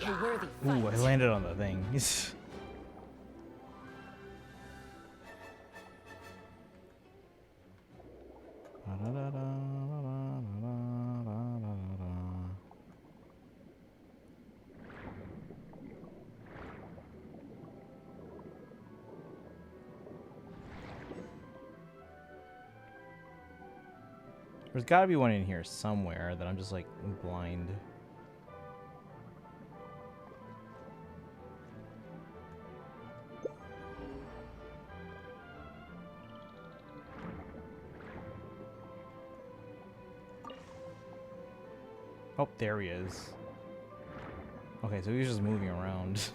A worthy Ooh, I fight. landed on the thing. There's got to be one in here somewhere that I'm just like blind. Oh, there he is. Okay, so he's just moving around.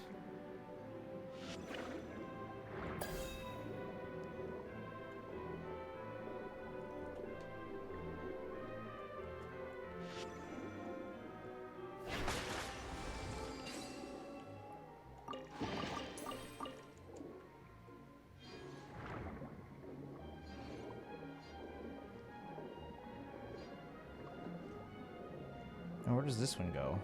Now, where does this one go?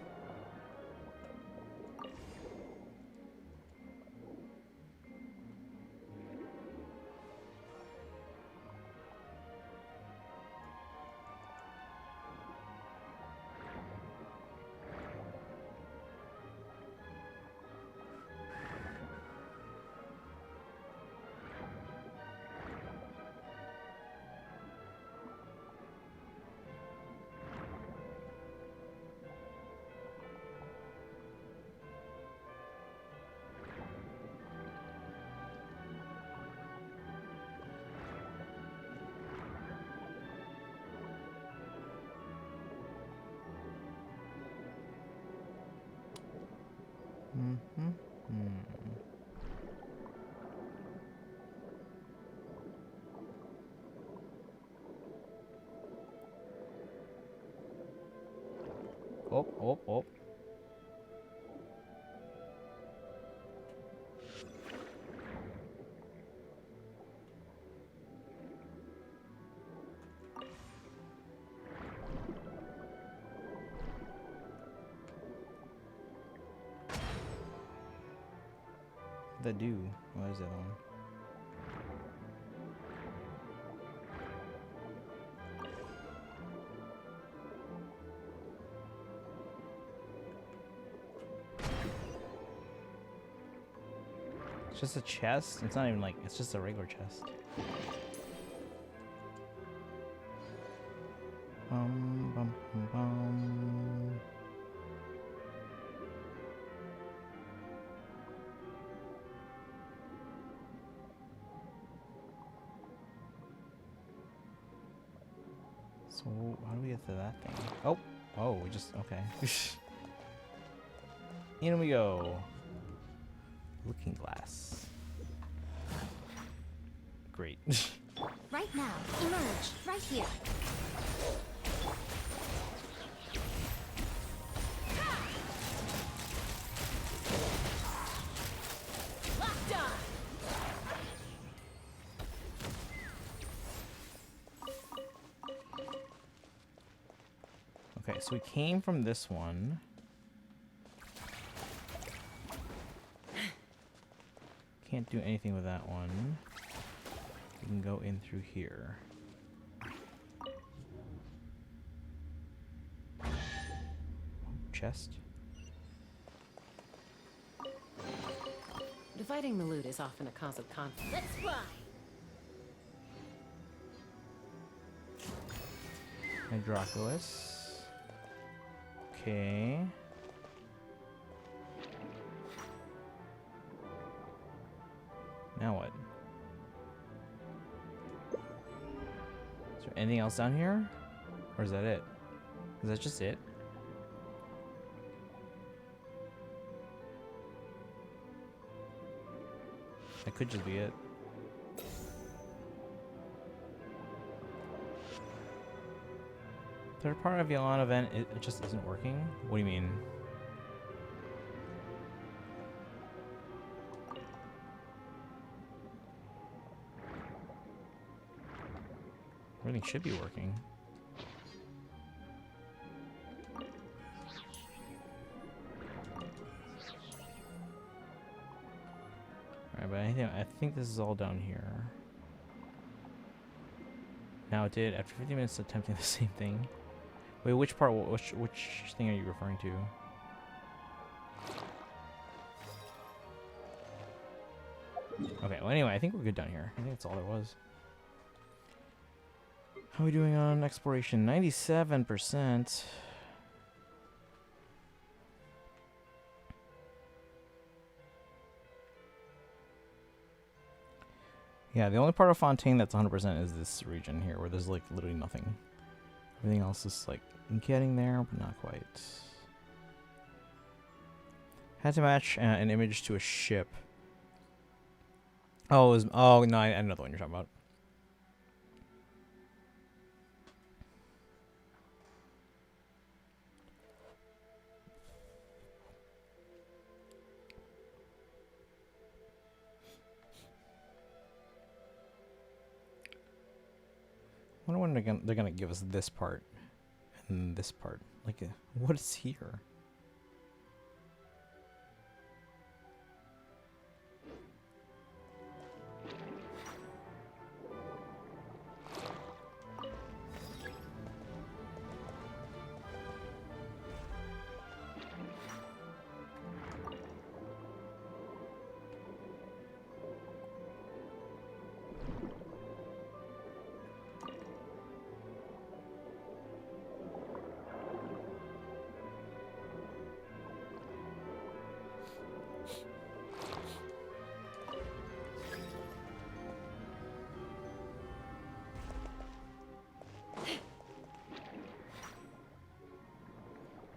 oh, oh, oh. That do? What is that one? It's just a chest? It's not even like, it's just a regular chest. Bum, bum, bum, bum. So, how do we get to that thing? Oh! Oh, we just, okay. In we go. Looking glass. Great. Right now, emerge. Right here. Locked on. Okay, so we came from this one. Can't do anything with that one. We can go in through here. Chest. Dividing the loot is often a cause of conflict. Let's fly. Hydroculus. Okay. Now what? Is there anything else down here? Or is that it? Is that just it? That could just be it. Third part of the Yolanda event, it just isn't working? What do you mean? Everything should be working. Alright, but I think this is all down here. Now it did, after 50 minutes attempting the same thing. Wait, which part, which thing are you referring to? Okay, well anyway, I think we're good down here. I think that's all there was. How are we doing on exploration? 97%. Yeah, the only part of Fontaine that's 100% is this region here, where there's like literally nothing. Everything else is like getting there, but not quite. Had to match an image to a ship. Oh, oh no, I know the one you're talking about. I wonder when they're gonna give us this part and this part. Like, what is here?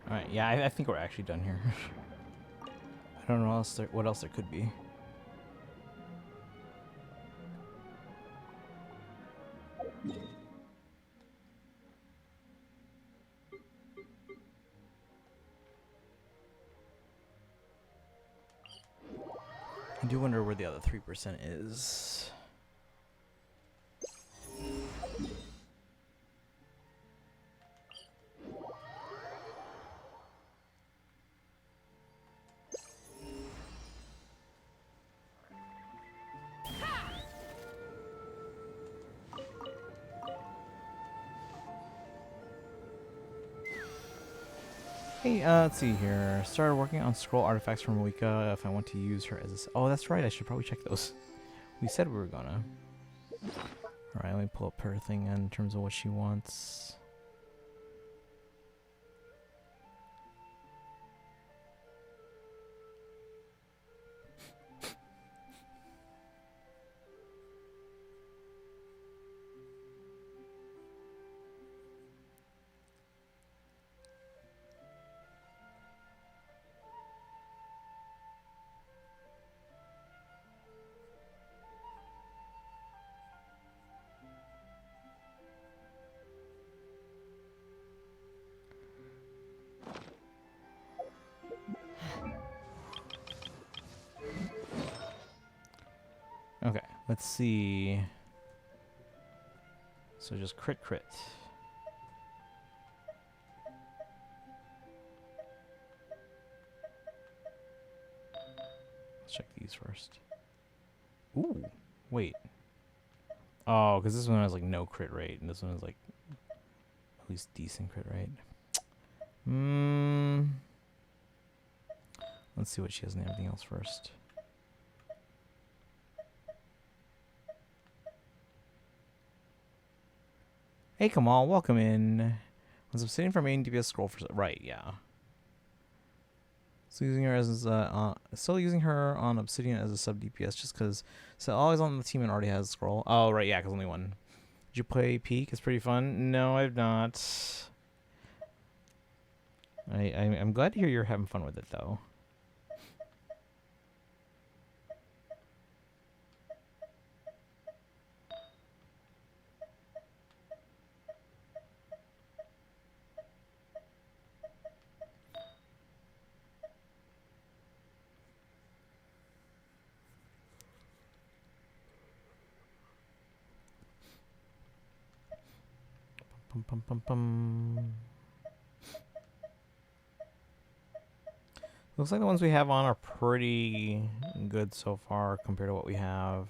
Alright, yeah, I think we're actually done here. I don't know what else there could be. do wonder where the other 3% is. Hey, let's see here. Started working on scroll artifacts from Moika if I want to use her as a... Oh, that's right. I should probably check those. We said we were gonna. Alright, let me pull up her thing in terms of what she wants. Okay, let's see. So just crit. Let's check these first. Ooh, wait. Oh, because this one has like no crit rate, and this one has like at least decent crit rate. Let's see what she has and everything else first. Hey, Kamal, welcome in. Was Obsidian for main DPS scroll for... Right, yeah. So using her as still using her on Obsidian as a sub DPS just because so always on the team and already has scroll. Oh right, yeah, because only one. Did you play Peak? It's pretty fun. No, I've not. I'm glad to hear you're having fun with it though. Looks like the ones we have on are pretty good so far compared to what we have.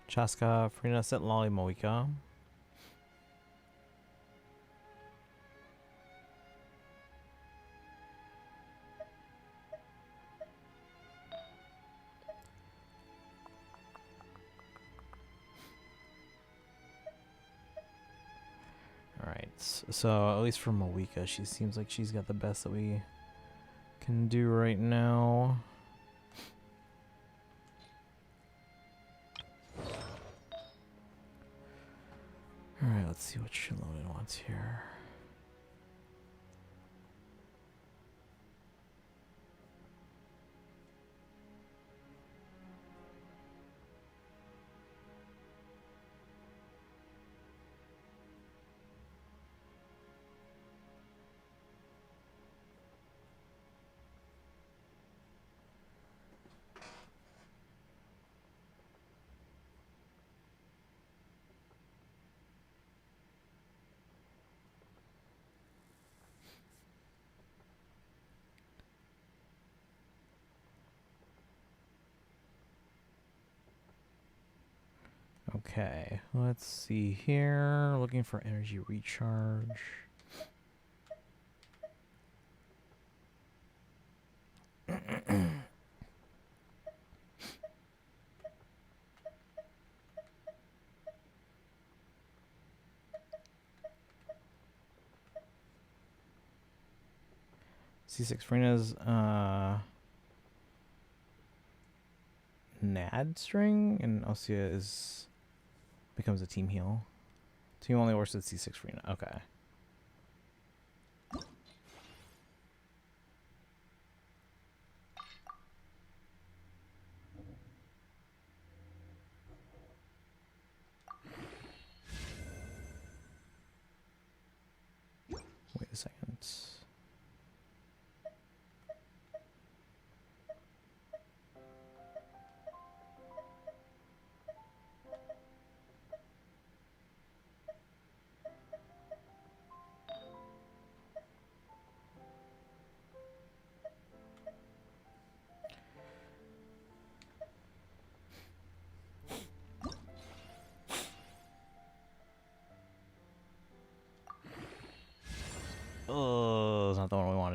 Chaska, Frina, Citlali, Moika. Alright, so at least for Moika, she seems like she's got the best that we can do right now. Alright, let's see what Shalodin wants here. Okay, let's see here. Looking for energy recharge. C6 Freena's Nad string and Ossia is becomes a team heal. Team only works with C6 Freena. Okay.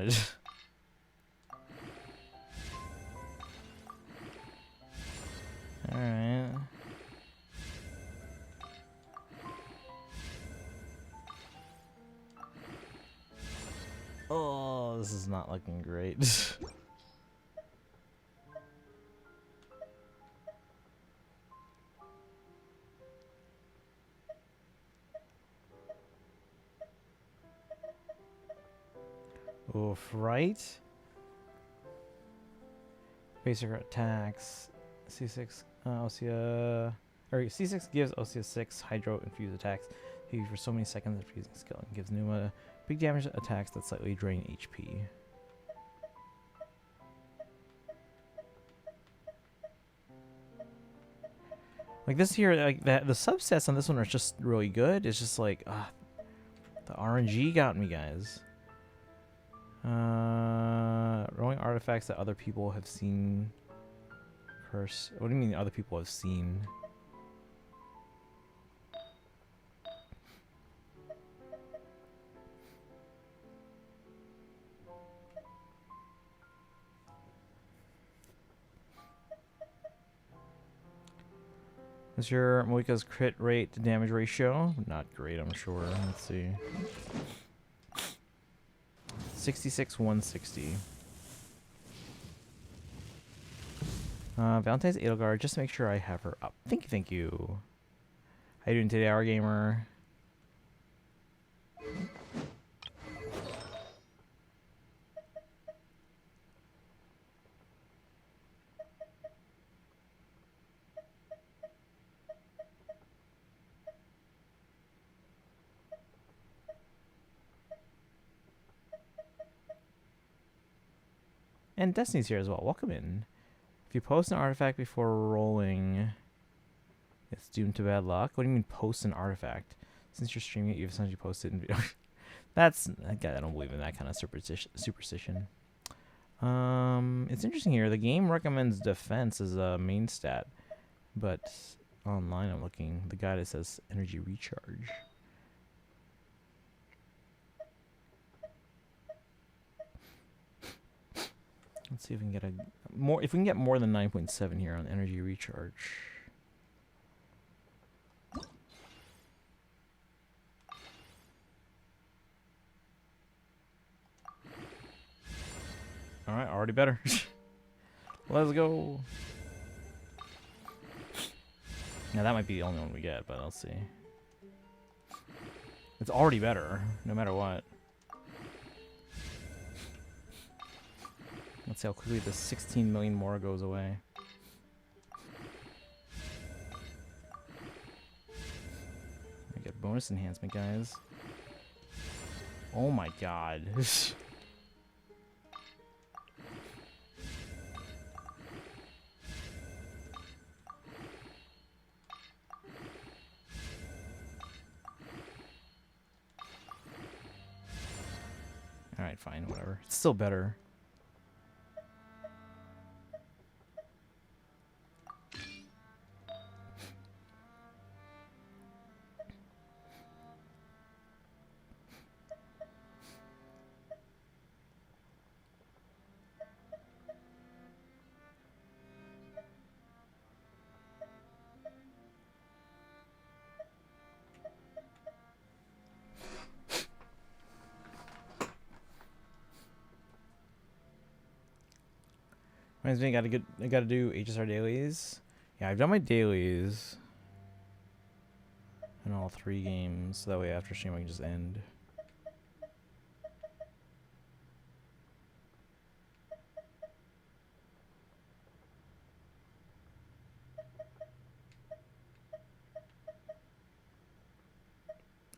wanted. Alright. Oh, this is not looking great. Oof, right? Basic attacks. C6, Osea. Or C6 gives Osea 6 Hydro infused attacks. He for so many seconds of fusing skill and gives Numa big damage attacks that slightly drain HP. Like this here, like that the subsets on this one are just really good. It's just like the RNG got me, guys. Rolling artifacts that other people have seen. Curse. What do you mean other people have seen? Is your Moika's crit rate to damage ratio? Not great, I'm sure. Let's see. 66, 160. Valentine's Edelgard, just to make sure I have her up. Thank you, thank you. How you doing today, Our Gamer? And Destiny's here as well. Welcome in. If you post an artifact before rolling, it's doomed to bad luck. What do you mean post an artifact? Since you're streaming it, you've essentially posted in That's, I don't believe in that kind of superstition. It's interesting here. The game recommends defense as a main stat, but online I'm looking. The guide says energy recharge. Let's see if we can get if we can get more than 9.7 here on energy recharge. All right, already better. Let's go. Now that might be the only one we get, but let's see. It's already better, no matter what. Let's see how quickly the 16 million more goes away. I get bonus enhancement, guys. Oh my god. Alright, fine, whatever. It's still better. Reminds me, I gotta do HSR dailies. Yeah, I've done my dailies in all 3 games, so that way after stream I can just end.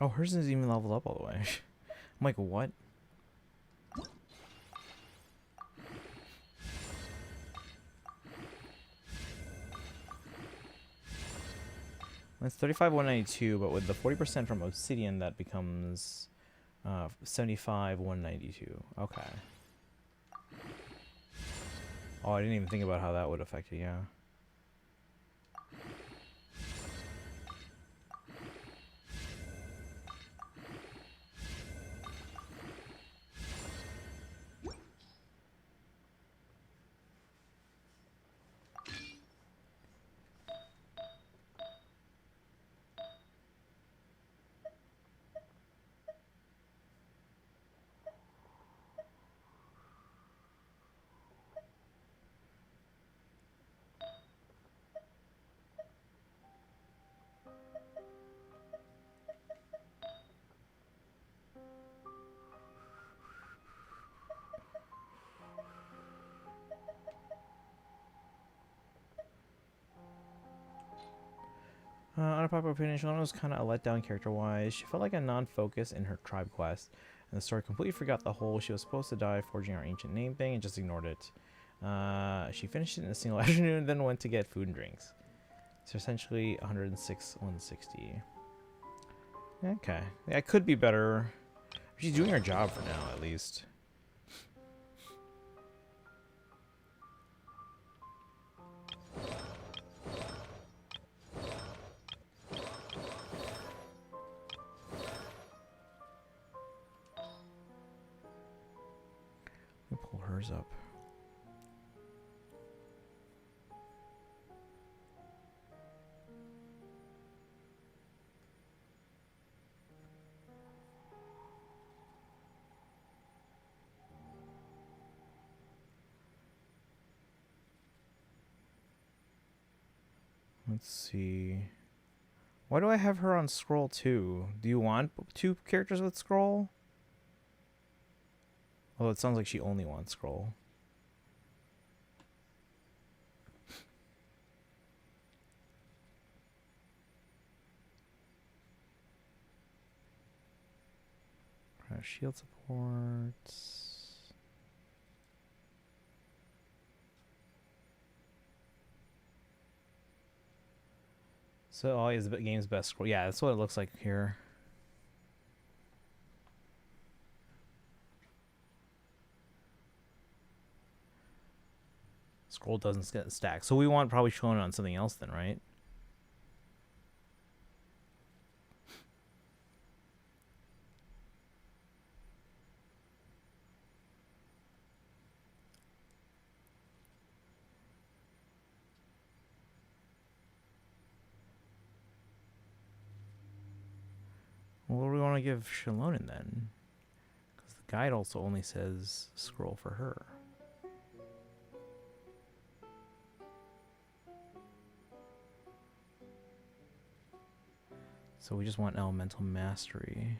Oh, hers isn't even leveled up all the way. I'm like, what? It's 35,192, but with the 40% from Obsidian, that becomes 75,192. Okay. Oh, I didn't even think about how that would affect it, yeah. Unpopular opinion, Shalana was kind of a letdown character-wise. She felt like a non-focus in her tribe quest, and the story completely forgot the whole she was supposed to die forging our ancient name thing and just ignored it. She finished it in a single afternoon and then went to get food and drinks. So essentially 106, 160. Okay. Yeah, it could be better. She's doing her job for now, at least. Let me pull hers up. Let's see. Why do I have her on scroll 2? Do you want 2 characters with scroll? Well, it sounds like she only wants scroll. Shield supports. So always the game's best scroll. Yeah, that's what it looks like here. Scroll doesn't get stacked. So we want probably showing it on something else then, right? What do we want to give Shalonin then? Because the guide also only says scroll for her. So we just want elemental mastery.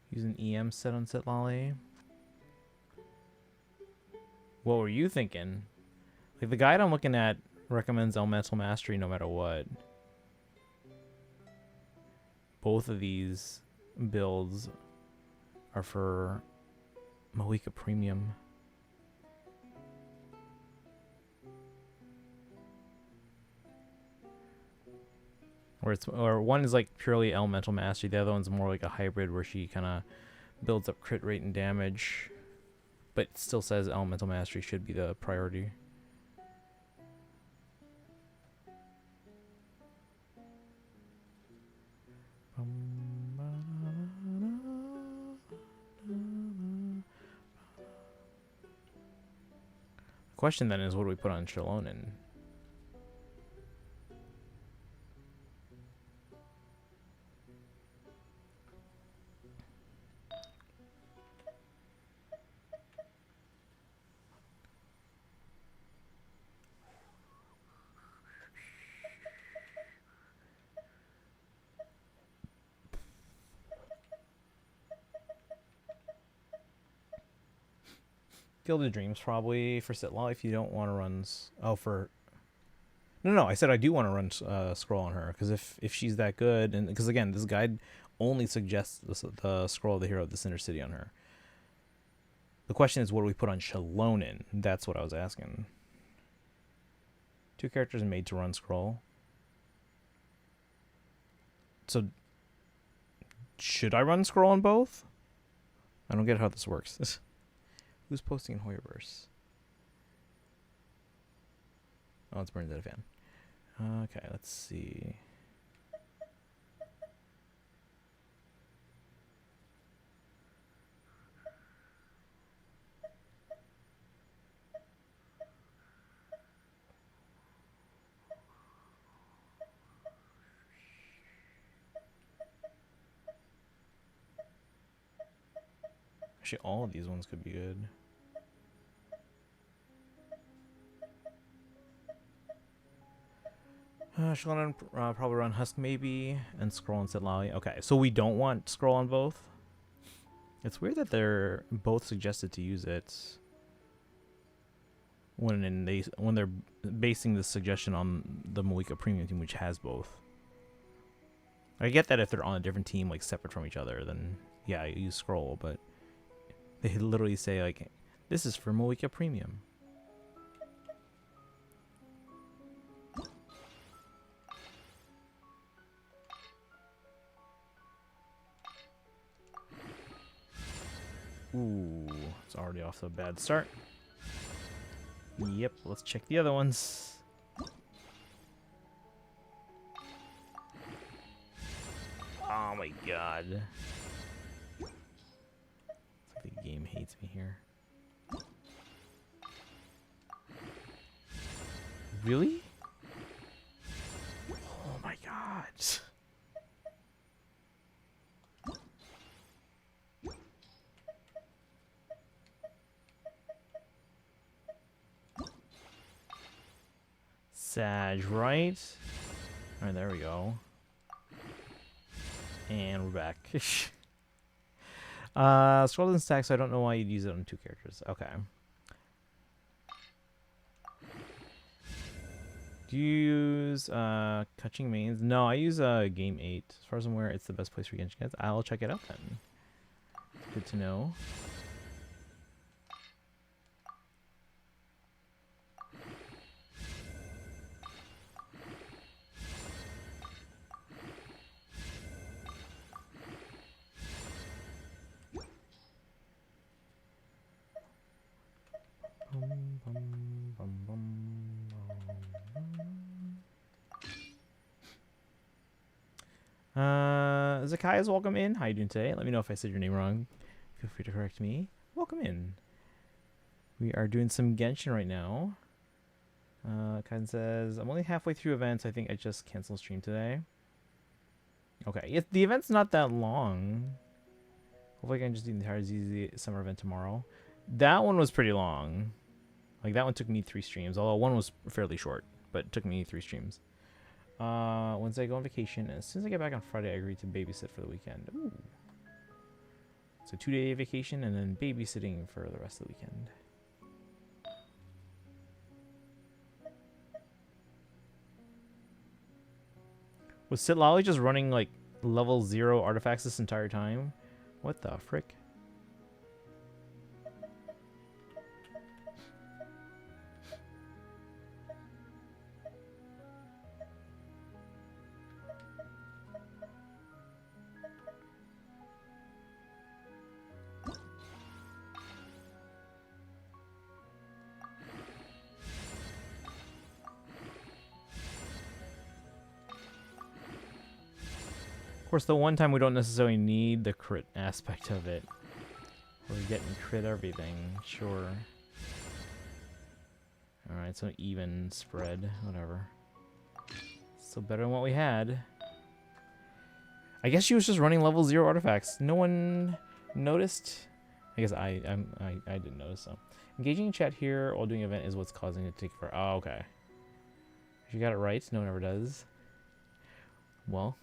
Use an EM set on Citlali. What were you thinking? Like, the guide I'm looking at recommends elemental mastery no matter what. Both of these builds are for Moeka Premium. Or one is like purely elemental mastery, the other one's more like a hybrid where she kind of builds up crit rate and damage, but still says elemental mastery should be the priority. The question then is, what do we put on Shalonin? Guild of Dreams probably for Citlali if you don't want to run. No, I said I do want to run scroll on her because if she's that good, and because again this guide only suggests the scroll of the hero of the Cinder City on her. The question is, what do we put on Shalonin? That's what I was asking. 2 characters made to run scroll. So should I run scroll on both? I don't get how this works. Who's posting in Hoyoverse? Oh, it's Burns out of fan. Okay, let's see. Actually, all of these ones could be good. Shalon probably run Husk maybe, and Scroll and Citlali. Okay, so we don't want Scroll on both. It's weird that they're both suggested to use it when they're basing this suggestion on the Moika Premium team, which has both. I get that if they're on a different team, like separate from each other, then yeah, you use Scroll, but they literally say like, this is for Moika Premium. Ooh, it's already off to a bad start. Yep, let's check the other ones. Oh my god. It's like the game hates me here. Really? Oh my god. Sag, right? Alright, there we go. And we're back. Scroll doesn't stack, so I don't know why you'd use it on 2 characters. Okay. Do you use Catching Mains? No, I use Game 8. As far as I'm aware, it's the best place for Genshin guys. I'll check it out then. Good to know. Zakaya's welcome in. How you doing today? Let me know if I said your name wrong. Feel free to correct me. Welcome in. We are doing some Genshin right now. Kaiden says, I'm only halfway through events. I think I just canceled stream today. Okay, the event's not that long. Hopefully I can just do the entire ZZ summer event tomorrow. That one was pretty long. Like, that one took me 3 streams, although one was fairly short, but it took me 3 streams. Wednesday I go on vacation, and as soon as I get back on Friday, I agree to babysit for the weekend. Ooh. So 2-day vacation, and then babysitting for the rest of the weekend. Was Citlali just running, like, level 0 artifacts this entire time? What the frick? Of course, the one time we don't necessarily need the crit aspect of it. We're getting crit everything, sure. Alright, so even spread, whatever. Still better than what we had. I guess she was just running level 0 artifacts. No one noticed. I guess I didn't notice, so. Engaging in chat here while doing event is what's causing it to take forever. Oh, okay. If you got it right, no one ever does. Well.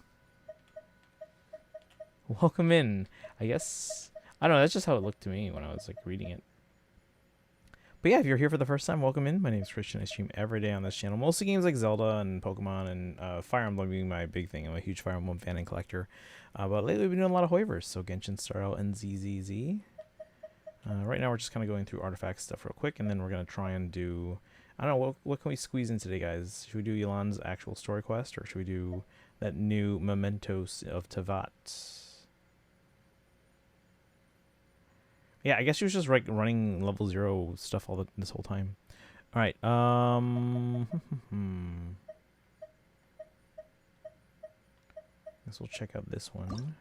Welcome in. I guess, I don't know, that's just how it looked to me when I was like reading it. But yeah, if you're here for the first time, welcome in. My name is Christian. I stream every day on this channel. Mostly games like Zelda and Pokemon and Fire Emblem being my big thing. I'm a huge Fire Emblem fan and collector. But lately we've been doing a lot of hoivers. So Genshin, Starro, and ZZZ. Right now we're just kind of going through artifact stuff real quick. And then we're going to try and do, I don't know, what can we squeeze in today, guys? Should we do Yelan's actual story quest? Or should we do that new Mementos of Teyvat? Yeah, I guess she was just like running level 0 stuff this whole time. All right. Guess we'll check out this one.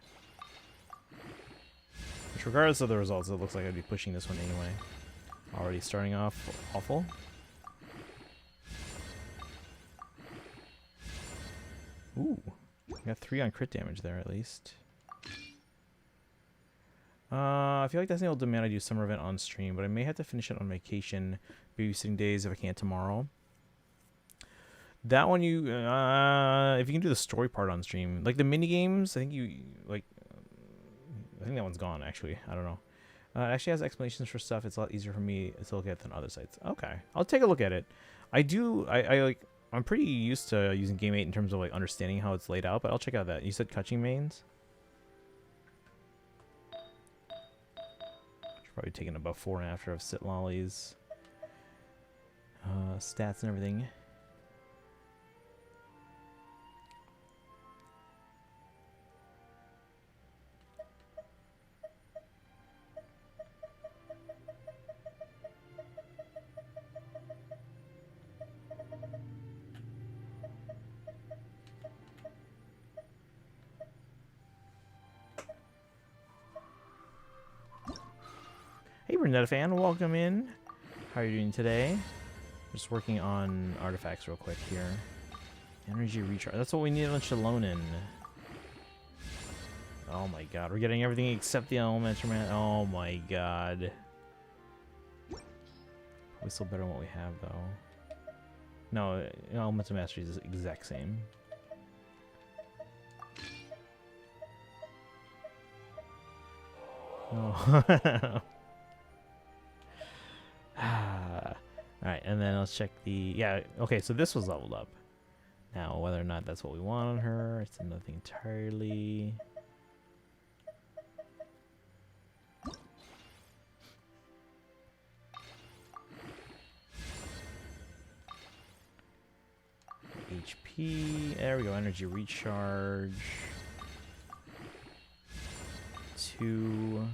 Which, regardless of the results, it looks like I'd be pushing this one anyway. Already starting off awful. Ooh, got 3 on crit damage there at least. I feel like that's the old demand I do summer event on stream, but I may have to finish it on vacation, babysitting days if I can't tomorrow. That one you if you can do the story part on stream, like the mini games, I think you like. I think that one's gone actually. I don't know. It actually has explanations for stuff. It's a lot easier for me to look at than other sites. Okay, I'll take a look at it. I do. I like. I'm pretty used to using Game 8 in terms of like understanding how it's laid out, but I'll check out that. You said Kaching mains. Should probably taking a before and after of Citlali's stats and everything. Hey, Brunetta fan, welcome in. How are you doing today? Just working on artifacts real quick here. Energy recharge. That's what we need on Shalonin. Oh my god, we're getting everything except the elemental man. Oh my god. Probably still better than what we have though. No, elemental mastery is the exact same. Oh. Alright, and then let's check the... Yeah, okay, so this was leveled up. Now, whether or not that's what we want on her, it's another thing entirely. HP, there we go, energy recharge. 2.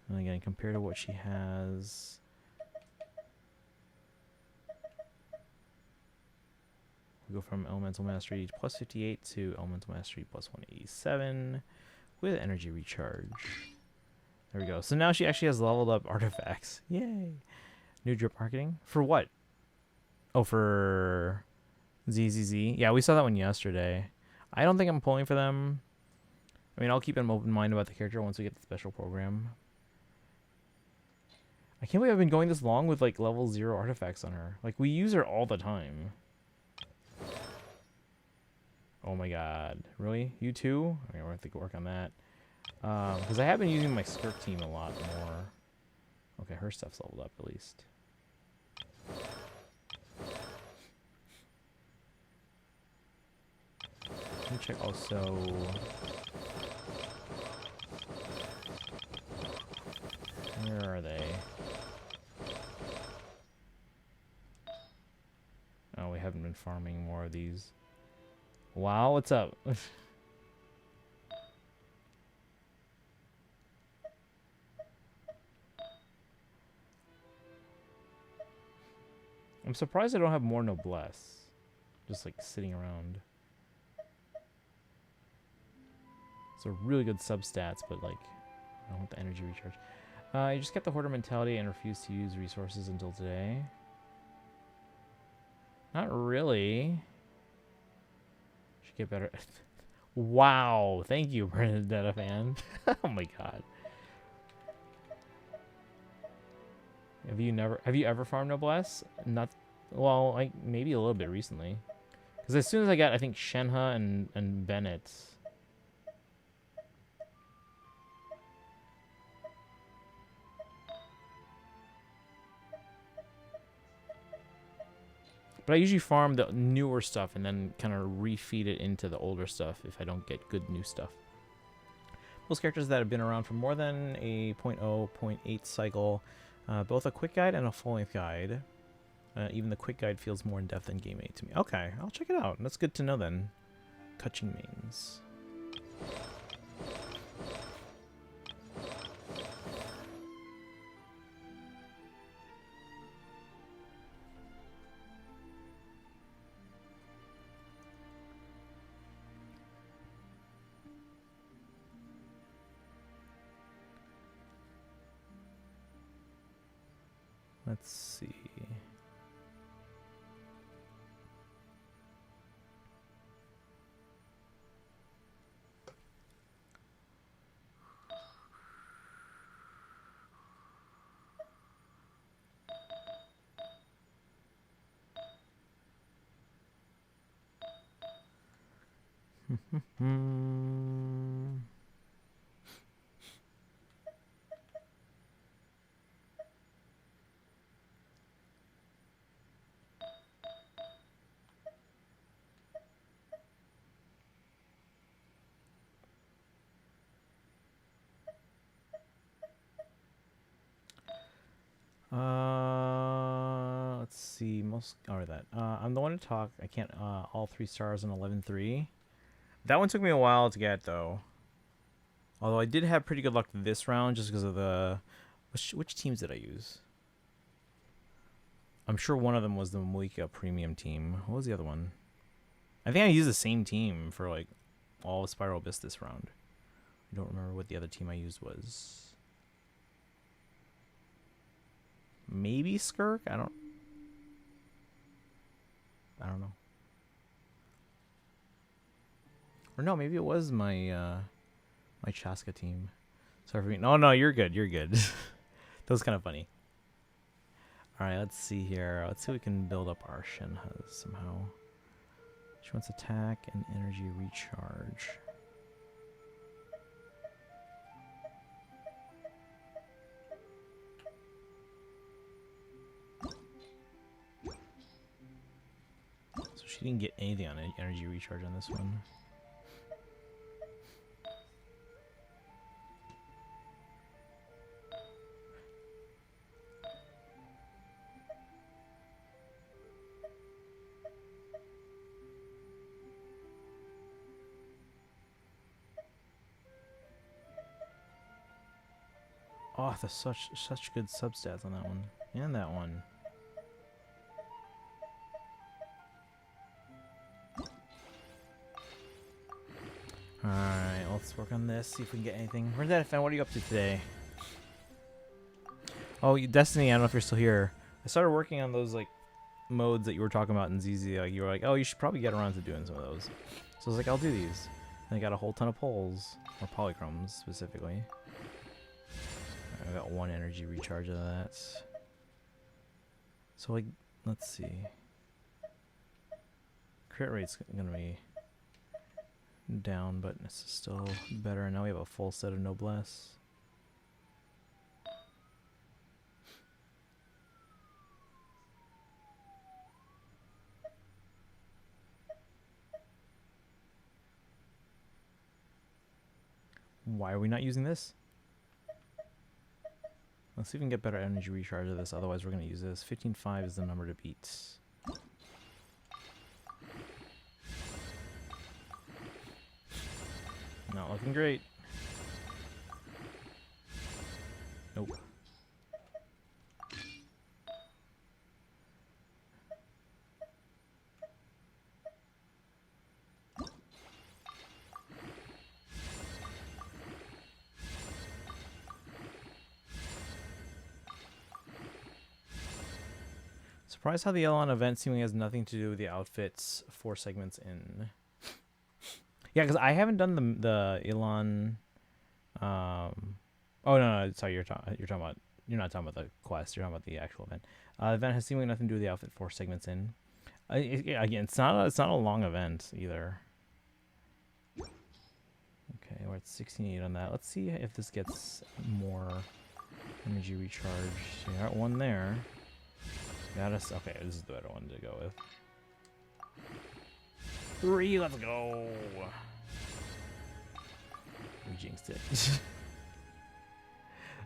And again, compared to what she has... We go from Elemental Mastery plus 58 to Elemental Mastery plus 187 with energy recharge. There we go. So now she actually has leveled up artifacts. Yay! New drip marketing? For what? Oh, for ZZZ? Yeah, we saw that one yesterday. I don't think I'm pulling for them. I mean, I'll keep an open mind about the character once we get the special program. I can't believe I've been going this long with like level 0 artifacts on her. Like, we use her all the time. Oh my god. Really? You too? Okay, we're going to have to work on that. Because I have been using my Skirk team a lot more. Okay, her stuff's leveled up at least. Let me check also... Where are they? Oh, we haven't been farming more of these. Wow, what's up? I'm surprised I don't have more noblesse. Just like sitting around. It's a really good substats, but like, I don't want the energy recharge. You just kept the hoarder mentality and refused to use resources until today. Not really. Should get better. Wow, thank you, Bernadetta fan. Oh my god. Have you ever farmed noblesse? Not, well, like maybe a little bit recently. Because as soon as I got, I think Shenhe and Bennett. But I usually farm the newer stuff and then kind of refeed it into the older stuff if I don't get good new stuff. Most characters that have been around for more than a 0.0, 0.8 cycle, both a quick guide and a full-length guide. Even the quick guide feels more in-depth than Game 8 to me. Okay, I'll check it out. That's good to know then. Kaching mains. Let's see. Hmm. Let's see. Most or that. I'm the one to talk. I can't. All 3 stars and 11-3. That one took me a while to get though. Although I did have pretty good luck this round just because of the. Which teams did I use? I'm sure one of them was the Moika Premium team. What was the other one? I think I used the same team for like all of Spiral Abyss this round. I don't remember what the other team I used was. Maybe Skirk? I don't know. Or no, maybe it was my my Chaska team. Sorry for me. No, you're good. You're good. That was kind of funny. All right, let's see here. Let's see if we can build up our Shenhe somehow. She wants attack and energy recharge. So she didn't get anything on energy recharge on this one. Oh, there's such good substats on that one. And that one. Alright, let's work on this, see if we can get anything. Bernadette, what are you up to today? Oh, Destiny, I don't know if you're still here. I started working on those, like, modes that you were talking about in ZZ. Like, you were like, oh, you should probably get around to doing some of those. So I was like, I'll do these. And I got a whole ton of poles. Or polychromes, specifically. I got 1 energy recharge of that. So, like, let's see. Crit rate's gonna be down, but this is still better. And now we have a full set of Noblesse. Why are we not using this? Let's see if we can get better energy recharge of this. Otherwise, we're going to use this. 15.5 is the number to beat. Not looking great. Nope. Surprised how the Elon event seemingly has nothing to do with the outfits 4 segments in. Yeah, because I haven't done the Elon. Oh no, sorry, you're talking about. You're not talking about the quest. You're talking about the actual event. The event has seemingly nothing to do with the outfit 4 segments in. Again, it's not a long event either. Okay, we're at 16.8 on that. Let's see if this gets more energy recharge. You got 1 there. Got us. Okay, this is the better one to go with. 3, let's go. We jinxed it.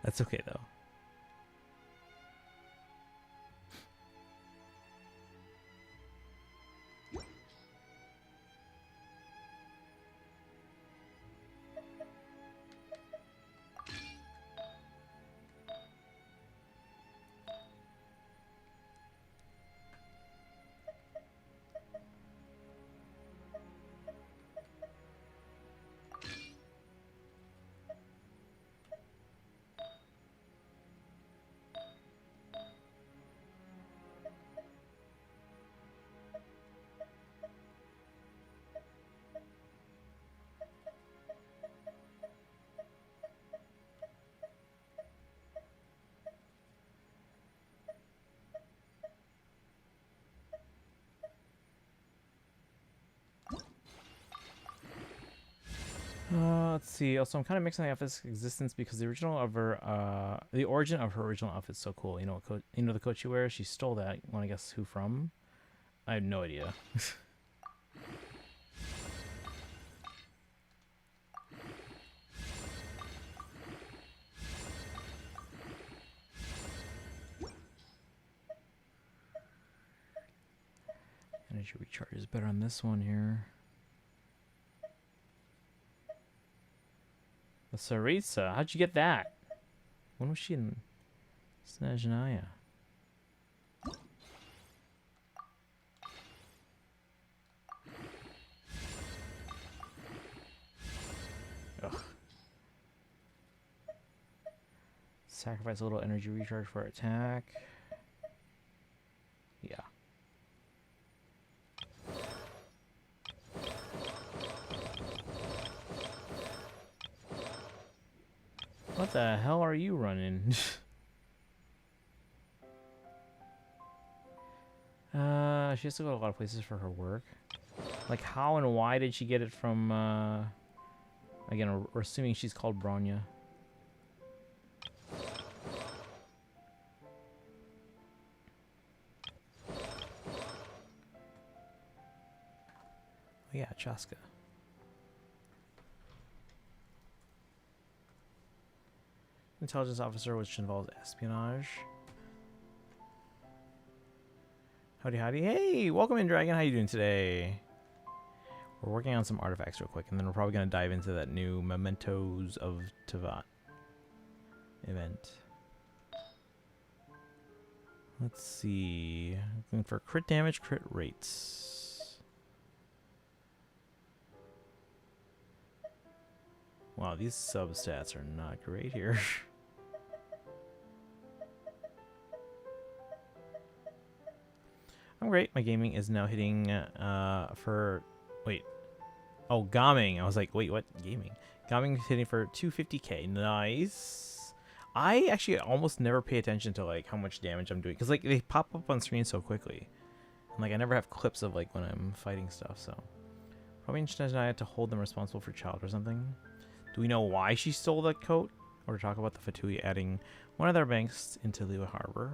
That's okay though. Let's see. Also, I'm kind of mixing the outfit's existence because the origin of her original outfit's so cool. You know what the coat she wears? She stole that. Want to guess who from? I have no idea. Energy recharge is better on this one here. The Saritsa, how'd you get that? When was she in Snezhnaya? Ugh. Sacrifice a little energy recharge for attack. Yeah. What the hell are you running? She has to go to a lot of places for her work. Like, how and why did she get it from, again, we're assuming she's called Bronya. Oh yeah, Chaska. Intelligence officer, which involves espionage. Howdy, howdy. Hey, welcome in, Dragon. How you doing today? We're working on some artifacts real quick, and then we're probably going to dive into that new Mementos of Teyvat event. Let's see. Looking for crit damage, crit rates. Wow, these substats are not great here. I'm great. My gaming is now hitting wait. Oh, Gaming. I was like, wait, what? Gaming. Gaming is hitting for 250k. Nice. I actually almost never pay attention to like how much damage I'm doing because like they pop up on screen so quickly. And like I never have clips of like when I'm fighting stuff, so probably interested I had to hold them responsible for child or something. Do we know why she stole that coat? Or talk about the Fatui adding one of their banks into Liyue Harbor?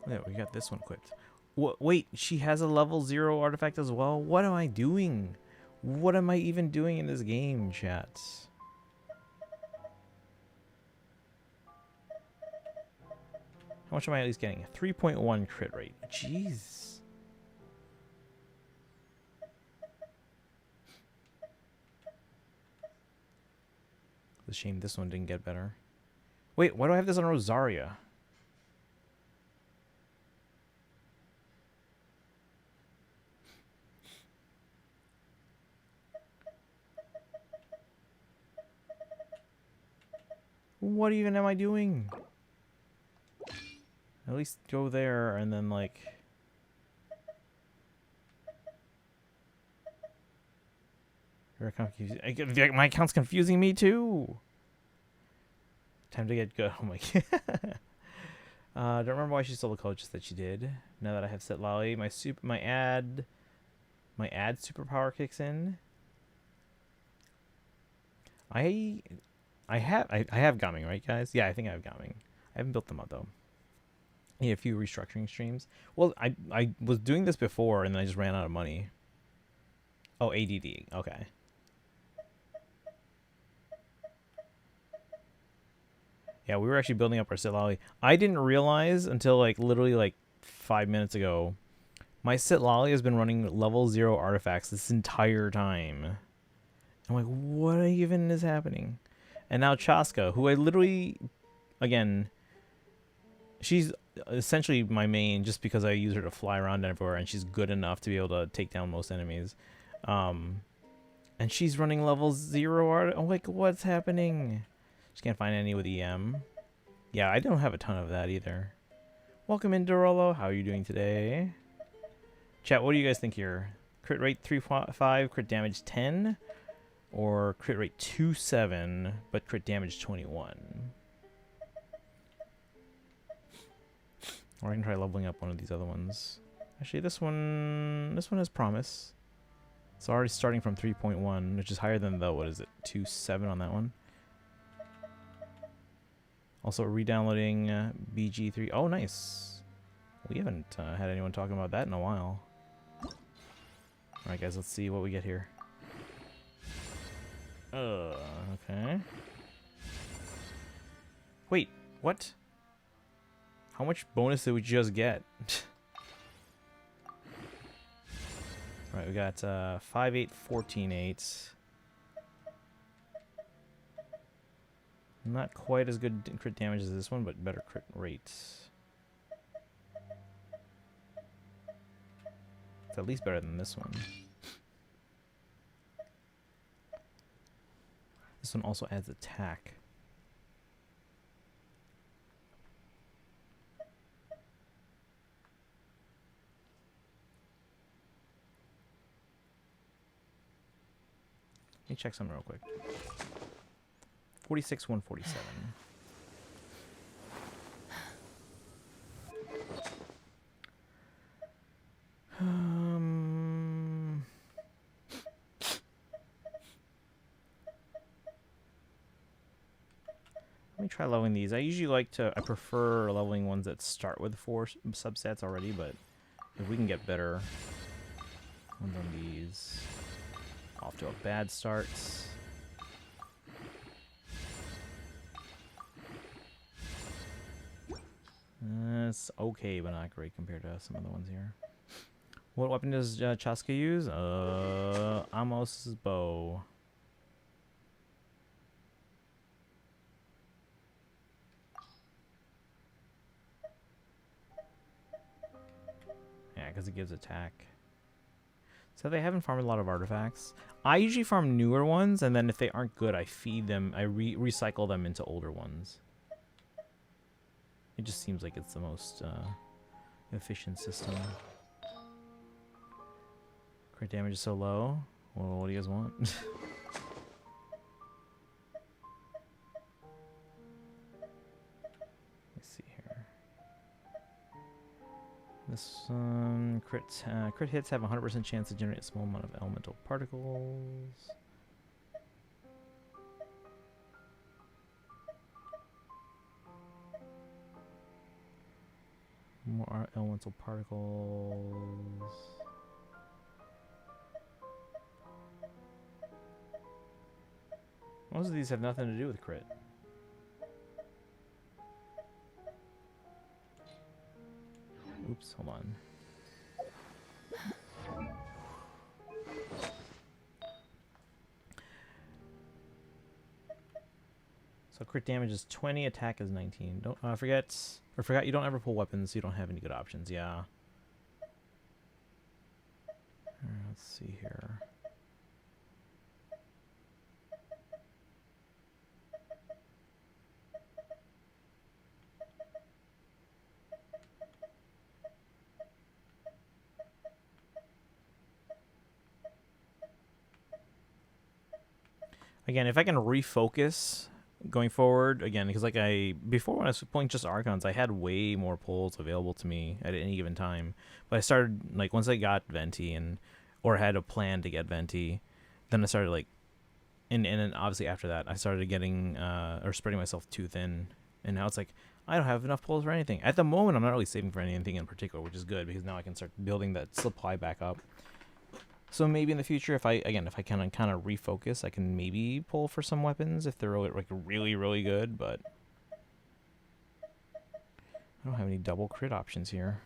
Yeah, we got this one equipped. Wait, she has a level 0 artifact as well? What am I doing? What am I even doing in this game, chat? How much am I at least getting? 3.1 crit rate. Jeez. It's a shame this one didn't get better. Wait, why do I have this on Rosaria? What even am I doing? At least go there and then like... My account's confusing me too. Time to get good. Oh my god. Don't remember why she stole the code, just that she did. Now that I have Citlali, my ad superpower kicks in. I have Gaming, right, guys? Yeah, I think I have Gaming. I haven't built them up though. I need a few restructuring streams. Well, I was doing this before and then I just ran out of money. Oh, ADD. Okay. Yeah, we were actually building up our Citlali. I didn't realize until like literally like 5 minutes ago. My Citlali has been running level 0 artifacts this entire time. I'm like, what even is happening? And now Chaska, who I literally, again, she's essentially my main just because I use her to fly around everywhere and she's good enough to be able to take down most enemies. And she's running level 0 art. I'm like, what's happening? Just can't find any with EM. Yeah, I don't have a ton of that either. Welcome in, Dorolo. How are you doing today? Chat, what do you guys think here? Crit rate 3.5, crit damage 10, or crit rate 2.7, but crit damage 21? Or I can try leveling up one of these other ones. Actually, this one has promise. It's already starting from 3.1, which is higher than the, what is it, 2.7 on that one. Also re-downloading BG3. Oh, nice. We haven't had anyone talking about that in a while. Alright, guys, let's see what we get here. Okay. Wait, what? How much bonus did we just get? Right, we got 5, 8, 14, 8. Not quite as good crit damage as this one, but better crit rate. It's at least better than this one. This one also adds attack. Let me check something real quick. 46, 147. Let me try leveling these. I usually like to, I prefer leveling ones that start with 4 substats already, but if we can get better ones on these. Off to a bad start. It's okay, but not great compared to some of the ones here. What weapon does Chaska use? Amos's bow. Yeah, because it gives attack. So they haven't farmed a lot of artifacts. I usually farm newer ones, and then if they aren't good, I feed them. I recycle them into older ones. It just seems like it's the most efficient system. Crit damage is so low. Well, what do you guys want? Let's see here. This crit hits have a 100% chance to generate a small amount of elemental particles. More elemental particles. Most of these have nothing to do with crit. Oops, hold on. So crit damage is 20, attack is 19. Don't forgot you don't ever pull weapons, so you don't have any good options. Yeah. Let's see here. Again, if I can refocus going forward, again, because like before when I was pulling just Archons, I had way more pulls available to me at any given time. But I started, like, once I got Venti or had a plan to get Venti, then I started, like, and then obviously after that, I started getting, or spreading myself too thin. And now it's like, I don't have enough pulls for anything. At the moment, I'm not really saving for anything in particular, which is good, because now I can start building that supply back up. So maybe in the future, if I can kind of refocus, I can maybe pull for some weapons if they're really, like, really good. But I don't have any double crit options here.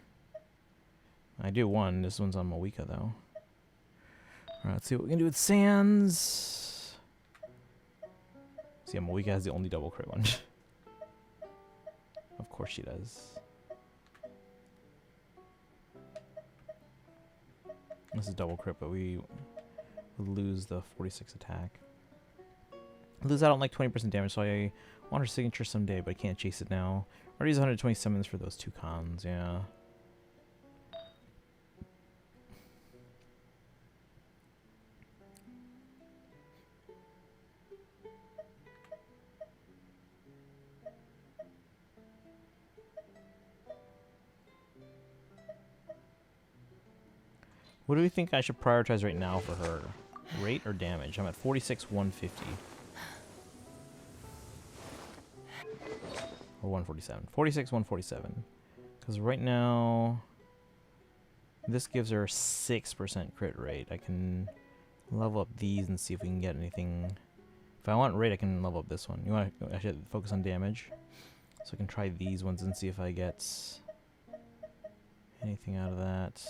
I do one. This one's on Moika though. All right, let's see what we can do with Sands. See, Moika has the only double crit one. Of course she does. This is double crit, but we lose the 46 attack. I lose out on like 20% damage, so I want her signature someday, but I can't chase it now. I already use 120 summons for those 2 cons, yeah. What do we think I should prioritize right now for her? Rate or damage? I'm at 46, 150. Or 147. 46, 147. Because right now, this gives her 6% crit rate. I can level up these and see if we can get anything. If I want rate, I can level up this one. You want to actually focus on damage? So I can try these ones and see if I get anything out of that.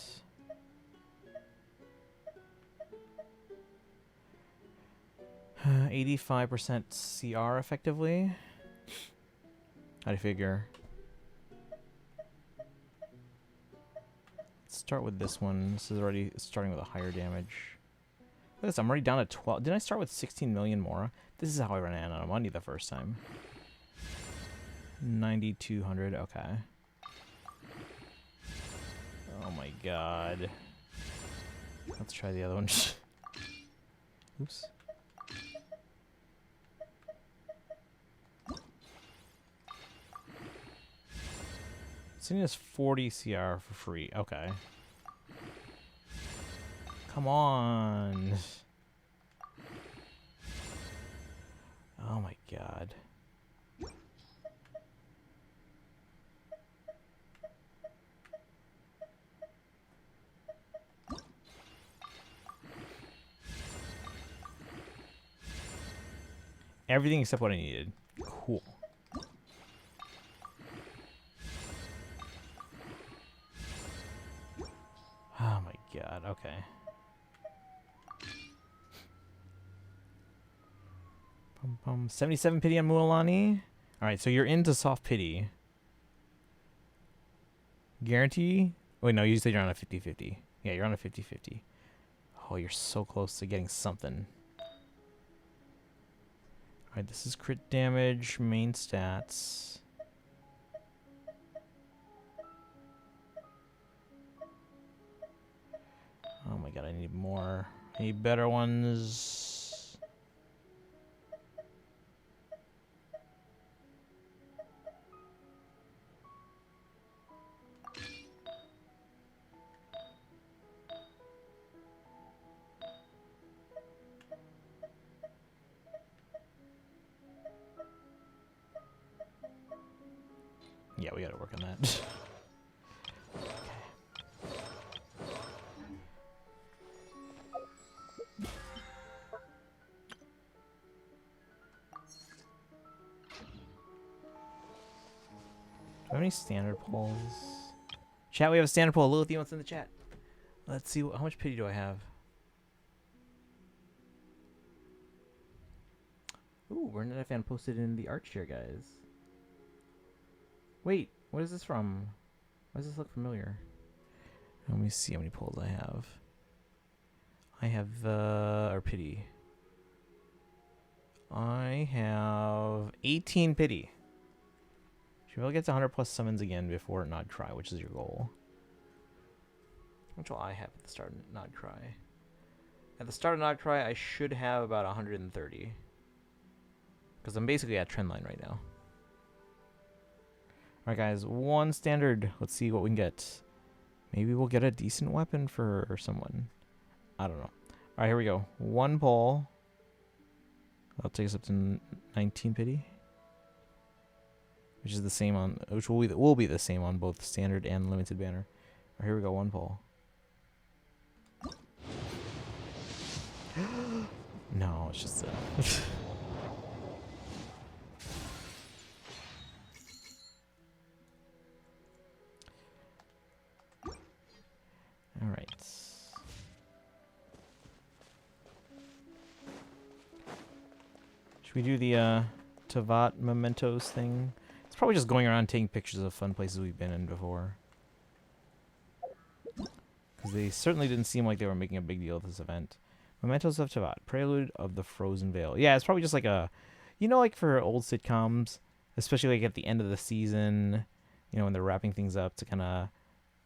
Uh, 85% CR effectively. How do you figure? Let's start with this one. This is already starting with a higher damage. Look at this, I'm already down to 12. Didn't I start with 16 million more? This is how I ran out of money the first time. 9,200, okay. Oh my god. Let's try the other one. Oops. Sending us 40 CR for free. Okay. Come on. Oh my god. Everything except what I needed. Cool. Oh my god, okay. Bum, bum. 77 pity on Mualani. Alright, so you're into soft pity. Guarantee? Wait, no, you said you're on a 50-50. Yeah, you're on a 50-50. Oh, you're so close to getting something. Alright, this is crit damage, main stats. Oh my god, I need more. I need better ones. Yeah, we gotta work on that. Do I have any standard pulls? Chat, we have a standard pull. Lilith, what's in the chat? Let's see, how much pity do I have? Ooh, Bernadette fan posted in the art share, guys. Wait, what is this from? Why does this look familiar? Let me see how many pulls I have. I have, or pity. I have 18 pity. Should we get to 100 plus summons again before Nod Cry, which is your goal? Which will I have at the start of Nod Cry? At the start of Nod Cry, I should have about 130. Because I'm basically at trend line right now. Alright guys, one standard. Let's see what we can get. Maybe we'll get a decent weapon for someone. I don't know. Alright, here we go. One pull. That'll take us up to 19 pity. Which is the same on, which will be the same on both standard and limited banner. Alright, here we go, one pull. No, it's just Alright. Should we do the Teyvat Mementos thing? It's probably just going around taking pictures of fun places we've been in before. Because they certainly didn't seem like they were making a big deal of this event. Mementos of Teyvat, Prelude of the Frozen Veil. Yeah, it's probably just like a, you know, like for old sitcoms, especially like at the end of the season, you know, when they're wrapping things up to kind of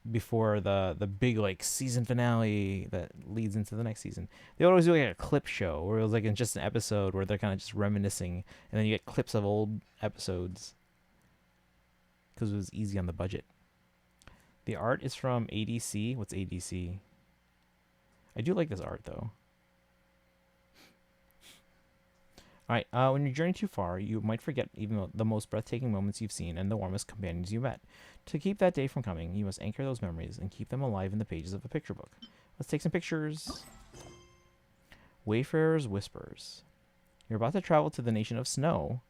before the big like season finale that leads into the next season. They always do like a clip show where it was like in just an episode where they're kind of just reminiscing, and then you get clips of old episodes because it was easy on the budget. The art is from ADC. What's ADC? I do like this art, though. Alright, when you journey too far, you might forget even the most breathtaking moments you've seen and the warmest companions you met. To keep that day from coming, you must anchor those memories and keep them alive in the pages of a picture book. Let's take some pictures. Wayfarer's Whispers. You're about to travel to the Nation of Snow.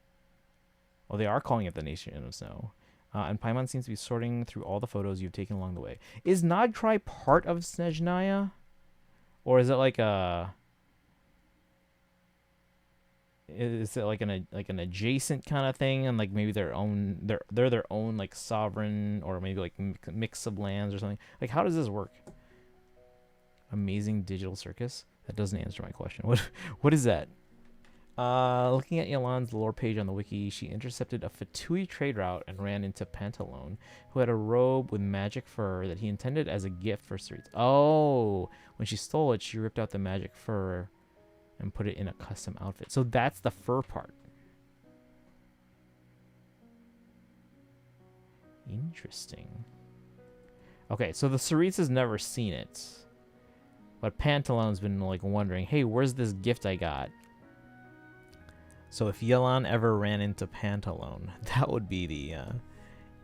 Well, they are calling it the Nation of Snow. And Paimon seems to be sorting through all the photos you've taken along the way. Is Nodcry part of Snezhnaya? Or is it like a... Is it like an adjacent kind of thing, and like maybe their own they're their own like sovereign, or maybe like mix of lands or something? Like, how does this work? Amazing digital circus? That doesn't answer my question. What is that? Looking at Yelan's lore page on the wiki, she intercepted a Fatui trade route and ran into Pantalone, who had a robe with magic fur that he intended as a gift for Cerise. Oh, when she stole it, she ripped out the magic fur and put it in a custom outfit. So that's the fur part. Interesting. Okay, so the Cerise has never seen it. But Pantalone's been like wondering, hey, where's this gift I got? So if Yelan ever ran into Pantalone, that would be the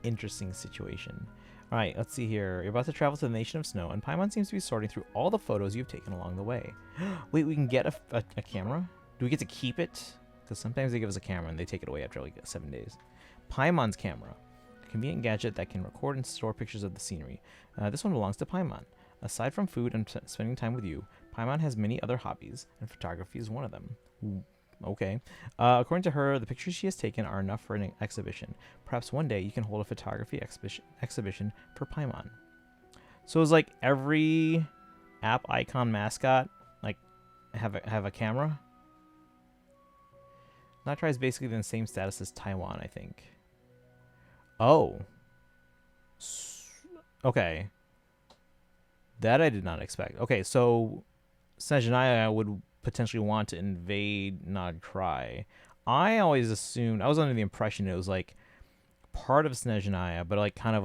interesting situation. All right, let's see here. You're about to travel to the Nation of Snow, and Paimon seems to be sorting through all the photos you've taken along the way. Wait, we can get a camera? Do we get to keep it? Because sometimes they give us a camera and they take it away after like 7 days. Paimon's camera. A convenient gadget that can record and store pictures of the scenery. This one belongs to Paimon. Aside from food and spending time with you, Paimon has many other hobbies, and photography is one of them. Ooh. Okay. According to her, the pictures she has taken are enough for an exhibition. Perhaps one day you can hold a photography exhibition for Paimon. So it's like every app icon mascot like have a camera. Notry is basically in the same status as Taiwan, I think. Oh. Okay. That I did not expect. Okay, so Snezhnaya would potentially want to invade Nodcry. I always assumed, I was under the impression it was like part of Snezhnaya, but like kind of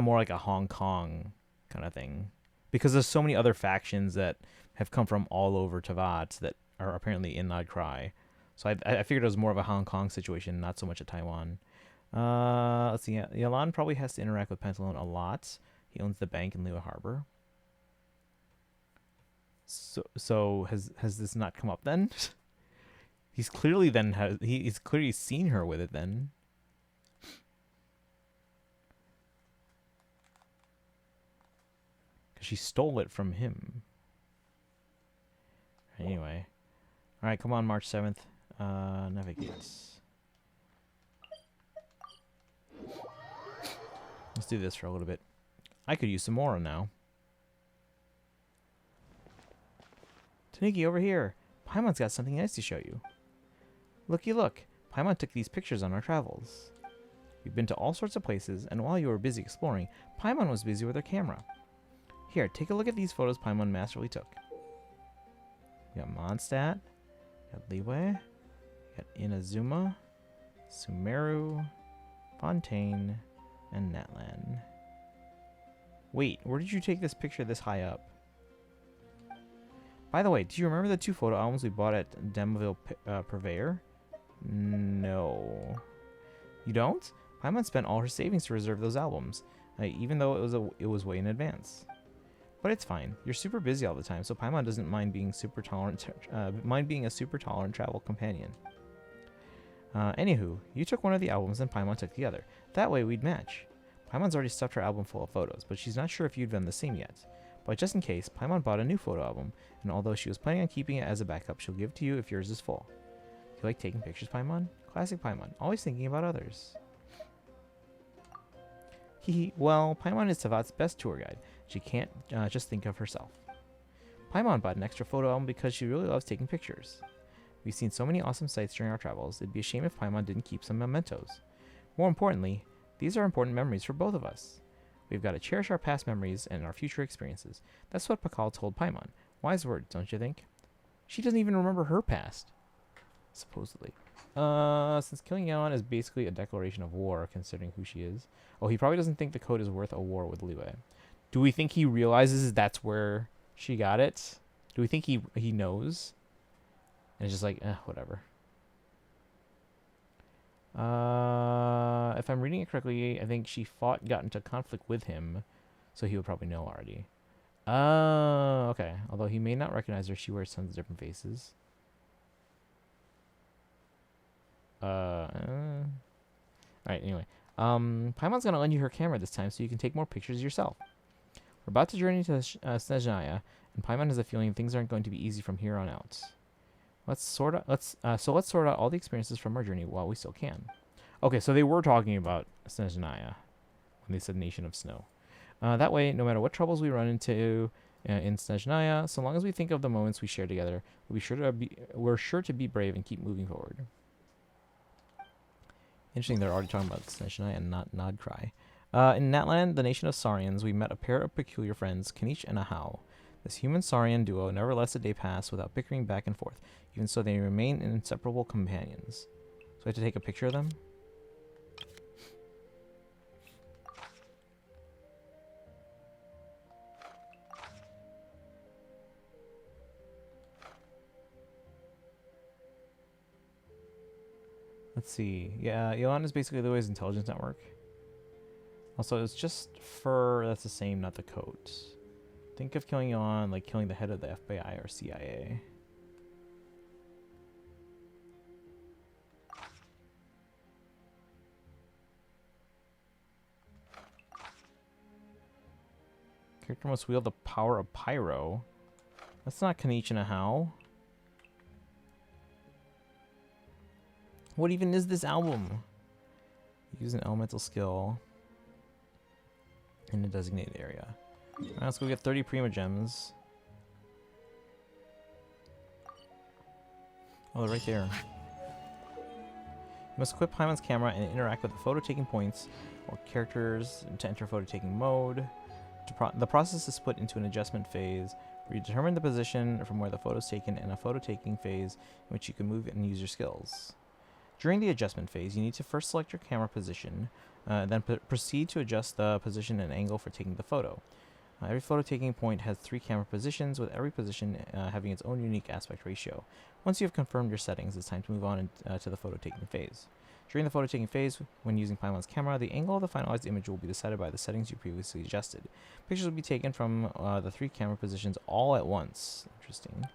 more like a Hong Kong kind of thing, because there's so many other factions that have come from all over Teyvat that are apparently in Nodcry. So I figured it was more of a Hong Kong situation, not so much a Taiwan. Let's see. Yelan probably has to interact with Pantalone a lot. He owns the bank in Liyue Harbor. So has this not come up then? He's clearly seen her with it then. Because she stole it from him. Anyway. Alright, come on, March 7th. Navigate. Let's do this for a little bit. I could use some more now. Taniki, over here. Paimon's got something nice to show you. Looky look. Paimon took these pictures on our travels. We've been to all sorts of places, and while you were busy exploring, Paimon was busy with her camera. Here, take a look at these photos Paimon masterfully took. You got Mondstadt, you got Liyue, you got Inazuma, Sumeru, Fontaine, and Natlan. Wait, where did you take this picture this high up? By the way, do you remember the 2 photo albums we bought at Demaville Purveyor? No. You don't? Paimon spent all her savings to reserve those albums, even though it was way in advance. But it's fine. You're super busy all the time, so Paimon doesn't mind being a super tolerant travel companion. Anywho, you took one of the albums and Paimon took the other. That way we'd match. Paimon's already stuffed her album full of photos, but she's not sure if you've done the same yet. But just in case, Paimon bought a new photo album, and although she was planning on keeping it as a backup, she'll give it to you if yours is full. You like taking pictures, Paimon? Classic Paimon, always thinking about others. Hehe, well, Paimon is Teyvat's best tour guide. She can't just think of herself. Paimon bought an extra photo album because she really loves taking pictures. We've seen so many awesome sights during our travels, it'd be a shame if Paimon didn't keep some mementos. More importantly, these are important memories for both of us. We've got to cherish our past memories and our future experiences. That's what Pakal told Paimon. Wise words, don't you think? She doesn't even remember her past. Supposedly. Since killing Yelan is basically a declaration of war, considering who she is. Oh, he probably doesn't think the code is worth a war with Liyue. Do we think he realizes that's where She got it. Do we think he knows? And it's just like, whatever. If I'm reading it correctly, I think she got into conflict with him, so he would probably know already. Okay. Although he may not recognize her, she wears tons of different faces. Alright, anyway. Paimon's gonna lend you her camera this time so you can take more pictures yourself. We're about to journey to Snezhnaya, and Paimon has a feeling things aren't going to be easy from here on out. Let's sort out all the experiences from our journey while we still can. Okay, so they were talking about Snezhnaya when they said Nation of Snow. That way, no matter what troubles we run into in Snezhnaya, so long as we think of the moments we share together, we're sure to be brave and keep moving forward. Interesting, they're already talking about Snezhnaya and not Nodcry. In Natland, the nation of Saurians, we met a pair of peculiar friends, Kanich and Ahau. This human-Saurian duo never lets a day pass without bickering back and forth. Even so, they remain inseparable companions. So I have to take a picture of them? Let's see. Yeah, Elon is basically the Ways intelligence network. Also, it's just fur. That's the same, not the coat. Think of killing Elon like killing the head of the FBI or CIA. Character must wield the power of pyro. That's not Kanich and Ahau. What even is this album? Use an elemental skill in a designated area. Alright, let's go get 30 Prima Gems. Oh, they're right there. You must equip Paimon's camera and interact with the photo taking points or characters to enter photo taking mode. The process is split into an adjustment phase where you determine the position from where the photo is taken and a photo taking phase in which you can move and use your skills. During the adjustment phase, you need to first select your camera position, then proceed to adjust the position and angle for taking the photo. Every photo taking point has 3 camera positions, with every position having its own unique aspect ratio. Once you have confirmed your settings, it's time to move on to the photo taking phase. During the photo taking phase, when using Paimon's camera, the angle of the finalized image will be decided by the settings you previously adjusted. Pictures will be taken from the 3 camera positions all at once. Interesting.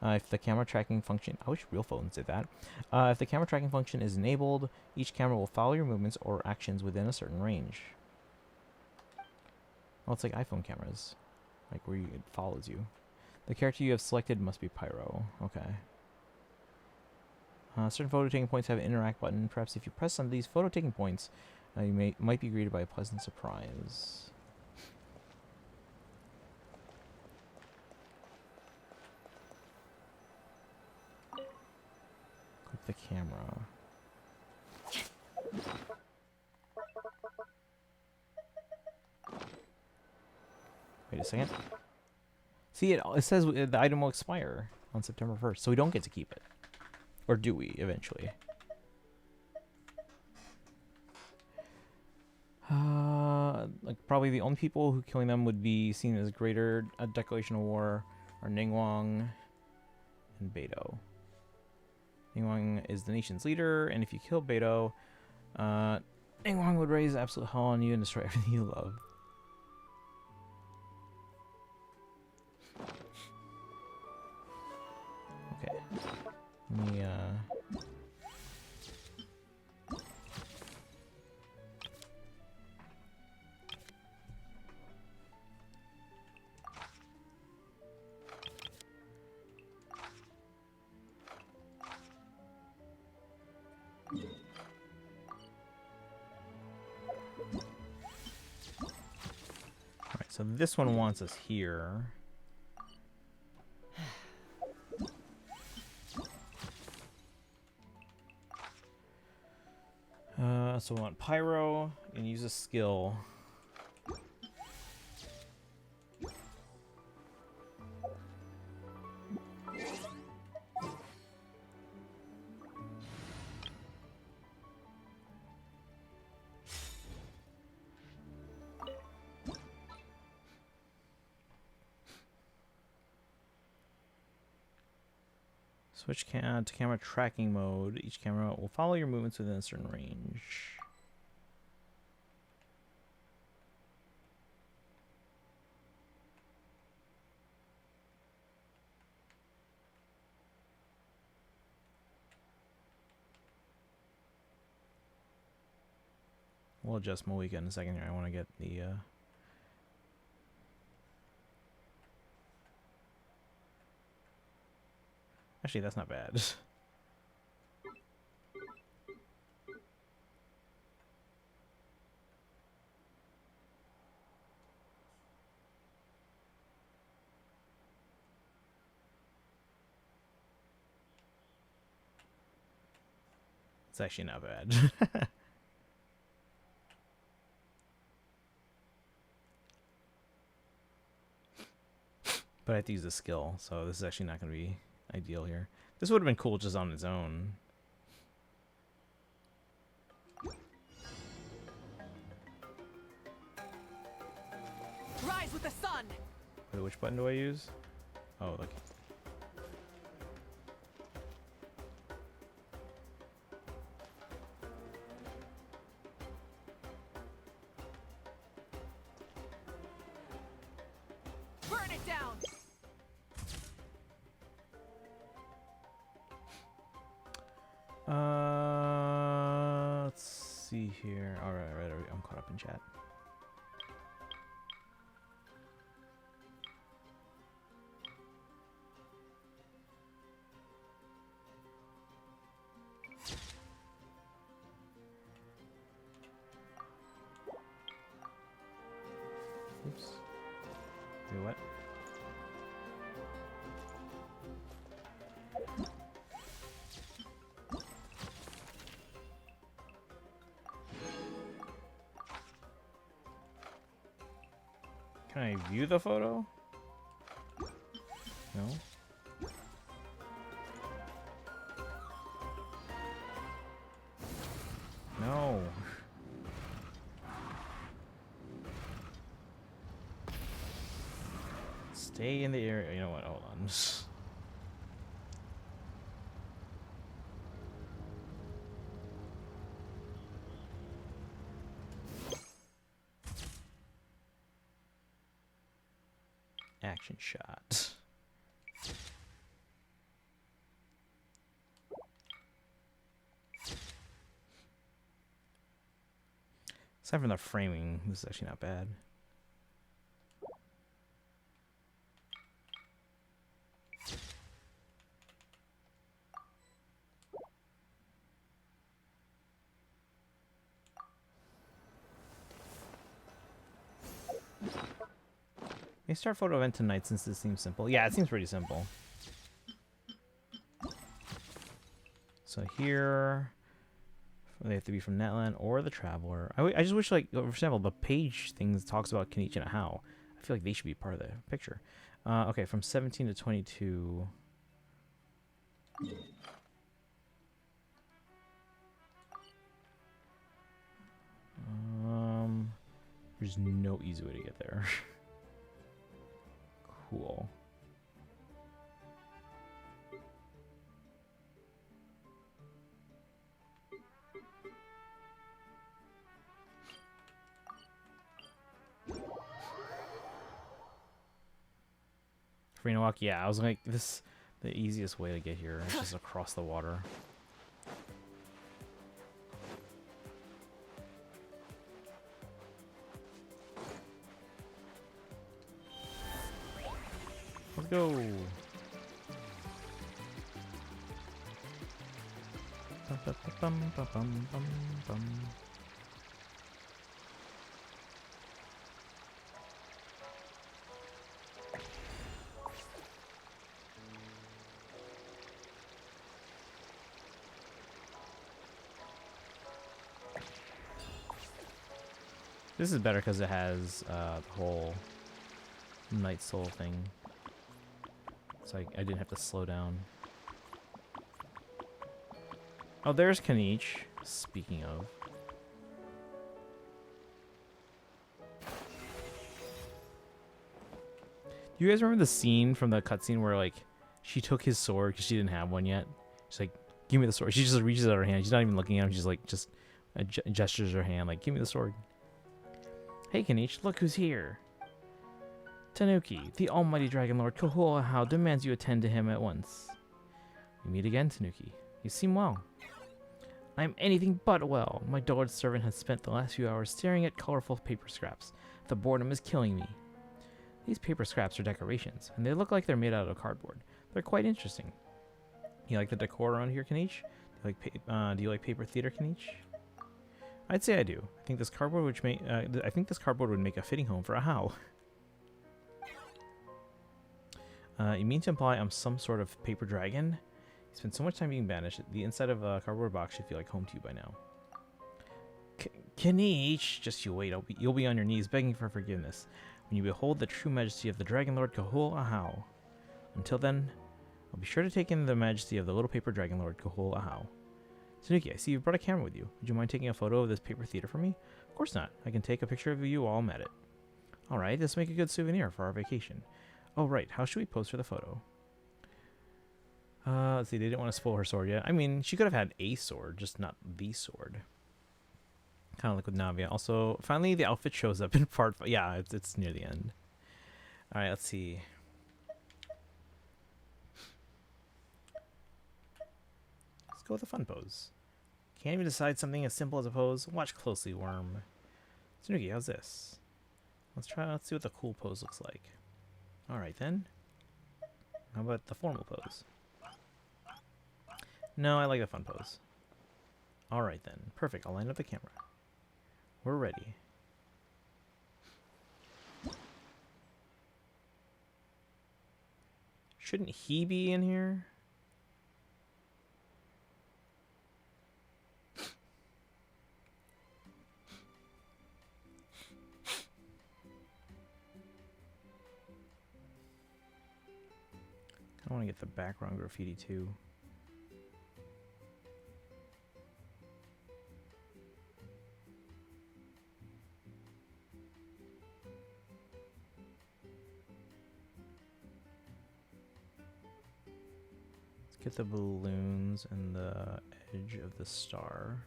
If the camera tracking function, I wish real phones did that. If the camera tracking function is enabled, each camera will follow your movements or actions within a certain range. Well, it's like iPhone cameras, like where it follows you. The character you have selected must be Pyro. Okay. Certain photo taking points have an interact button. Perhaps if you press on these photo taking points, you might be greeted by a pleasant surprise. Click the camera. Wait a second. See, it says the item will expire on September 1st, so we don't get to keep it. Or do we, eventually? Like, probably the only people who killing them would be seen as greater declaration of war are Ningguang and Beidou. Ningguang is the nation's leader, and if you kill Beidou, Ningguang would raise absolute hell on you and destroy everything you love. Okay. Let me, Alright, so this one wants us here. So we want Pyro and use a skill. Switch to camera tracking mode. Each camera will follow your movements within a certain range. We'll adjust my weekend in a second here. I want to get the actually, that's not bad. It's actually not bad. But I have to use a skill, so this is actually not going to be ideal here. This would have been cool just on its own. Rise with the sun. Wait, which button do I use? Oh, look. Burn it down. Let's see here. All right, I'm caught up in chat. Oops. Wait, what? Can I view the photo? No. No. Stay in the area. You know what? Hold on. Action shot. Aside from the framing, this is actually not bad. May start photo event tonight since this seems simple. Yeah, it seems pretty simple. So here, they have to be from Netland or the Traveler. I just wish, like, for example, the page things talks about Kenichi and How. I feel like they should be part of the picture. Okay, from 17 to 22. There's no easy way to get there. Cool. Free walk, yeah. I was like, this the easiest way to get here is just across the water. Let's go. This is better because it has the whole Night Soul thing. So I didn't have to slow down. Oh, there's Kenichi. Speaking of. Do you guys remember the scene from the cutscene where, like, She took his sword because she didn't have one yet. She's like, give me the sword. She just reaches out her hand. She's not even looking at him. She's like, just gestures her hand like, give me the sword. Hey, Kanish, look who's here. Tanuki, the almighty Dragon Lord Kohoahao demands you attend to him at once. We meet again, Tanuki. You seem well. I am anything but well. My dogged servant has spent the last few hours staring at colorful paper scraps. The boredom is killing me. These paper scraps are decorations, and they look like they're made out of cardboard. They're quite interesting. You like the decor around here, Kanish? Do you like paper theater, Kanish? I'd say I do. I think this cardboard would make a fitting home for a How. You mean to imply I'm some sort of paper dragon? You spent so much time being banished. The inside of a cardboard box should feel like home to you by now. Kanish, just you wait. You'll be on your knees begging for forgiveness when you behold the true majesty of the Dragon Lord Kohoahao. Until then, I'll be sure to take in the majesty of the little paper Dragon Lord Kohoahao. Tanuki, I see you brought a camera with you. Would you mind taking a photo of this paper theater for me? Of course not. I can take a picture of you while I'm at it. Alright, this will make a good souvenir for our vacation. Oh, right. How should we pose for the photo? Let's see. They didn't want to spoil her sword yet. I mean, she could have had a sword, just not the sword. Kind of like with Navia. Also, finally, the outfit shows up in part 5. Yeah, it's near the end. Alright, let's see. Let's go with a fun pose. Can't even decide something as simple as a pose. Watch closely, Worm. Tanuki, how's this? Let's see what the cool pose looks like. Alright then. How about the formal pose? No, I like the fun pose. Alright then. Perfect. I'll line up the camera. We're ready. Shouldn't he be in here? I want to get the background graffiti too. Let's get the balloons and the edge of the star.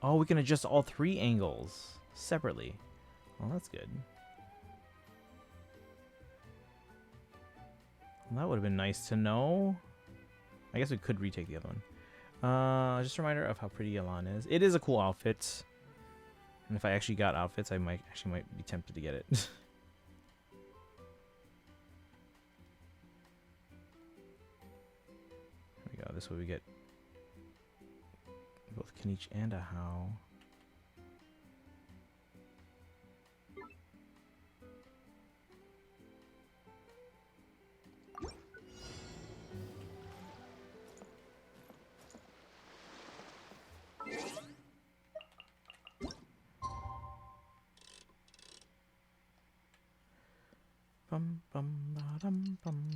Oh, we can adjust all 3 angles separately. Well, that's good. Well, that would have been nice to know. I guess we could retake the other one. Just a reminder of how pretty Elan is. It is a cool outfit. And if I actually got outfits, I might be tempted to get it. There we go. This way we get both Kanish and a How. Bum bum ba dum bum.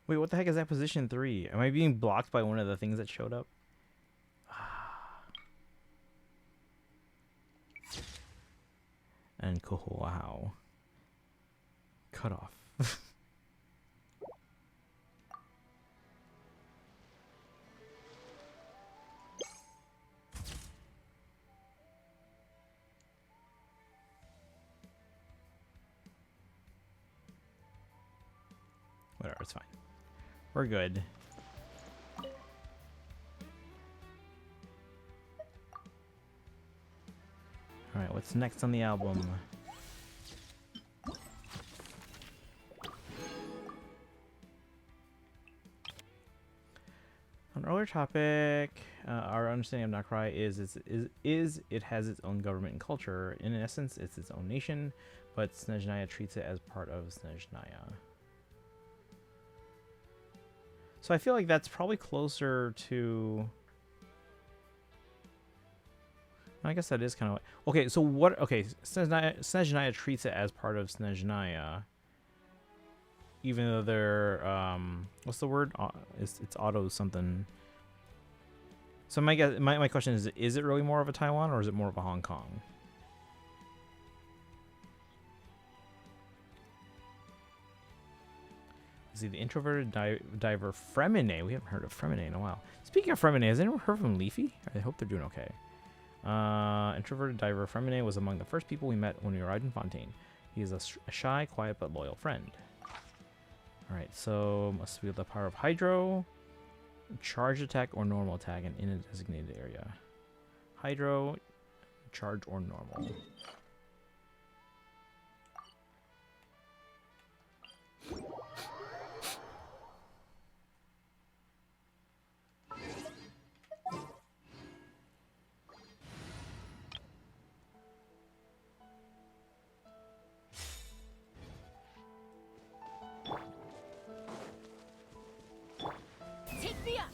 Wait, what the heck is that position 3? Am I being blocked by one of the things that showed up? And Kohoahao. Cut off. Whatever, it's fine. We're good. Alright, what's next on the album? An earlier topic, our understanding of Nokrai is it has its own government and culture. In essence, it's its own nation, but Snezhnaya treats it as part of Snezhnaya. So I feel like that's probably closer to... I guess that is kind of... Okay, so what... Okay, Snezhnaya treats it as part of Snezhnaya. Even though they're... what's the word? It's auto something. So my question is it really more of a Taiwan or is it more of a Hong Kong? See, the introverted diver Fremine. We haven't heard of Fremine in a while. Speaking of Fremine, has anyone heard from Leafy? I hope they're doing okay. Introverted diver Fremine was among the first people we met when we arrived in Fontaine. He is a shy, quiet, but loyal friend. Alright, so must wield the power of Hydro, charge attack, or normal attack in a designated area. Hydro, charge, or normal. Take me up.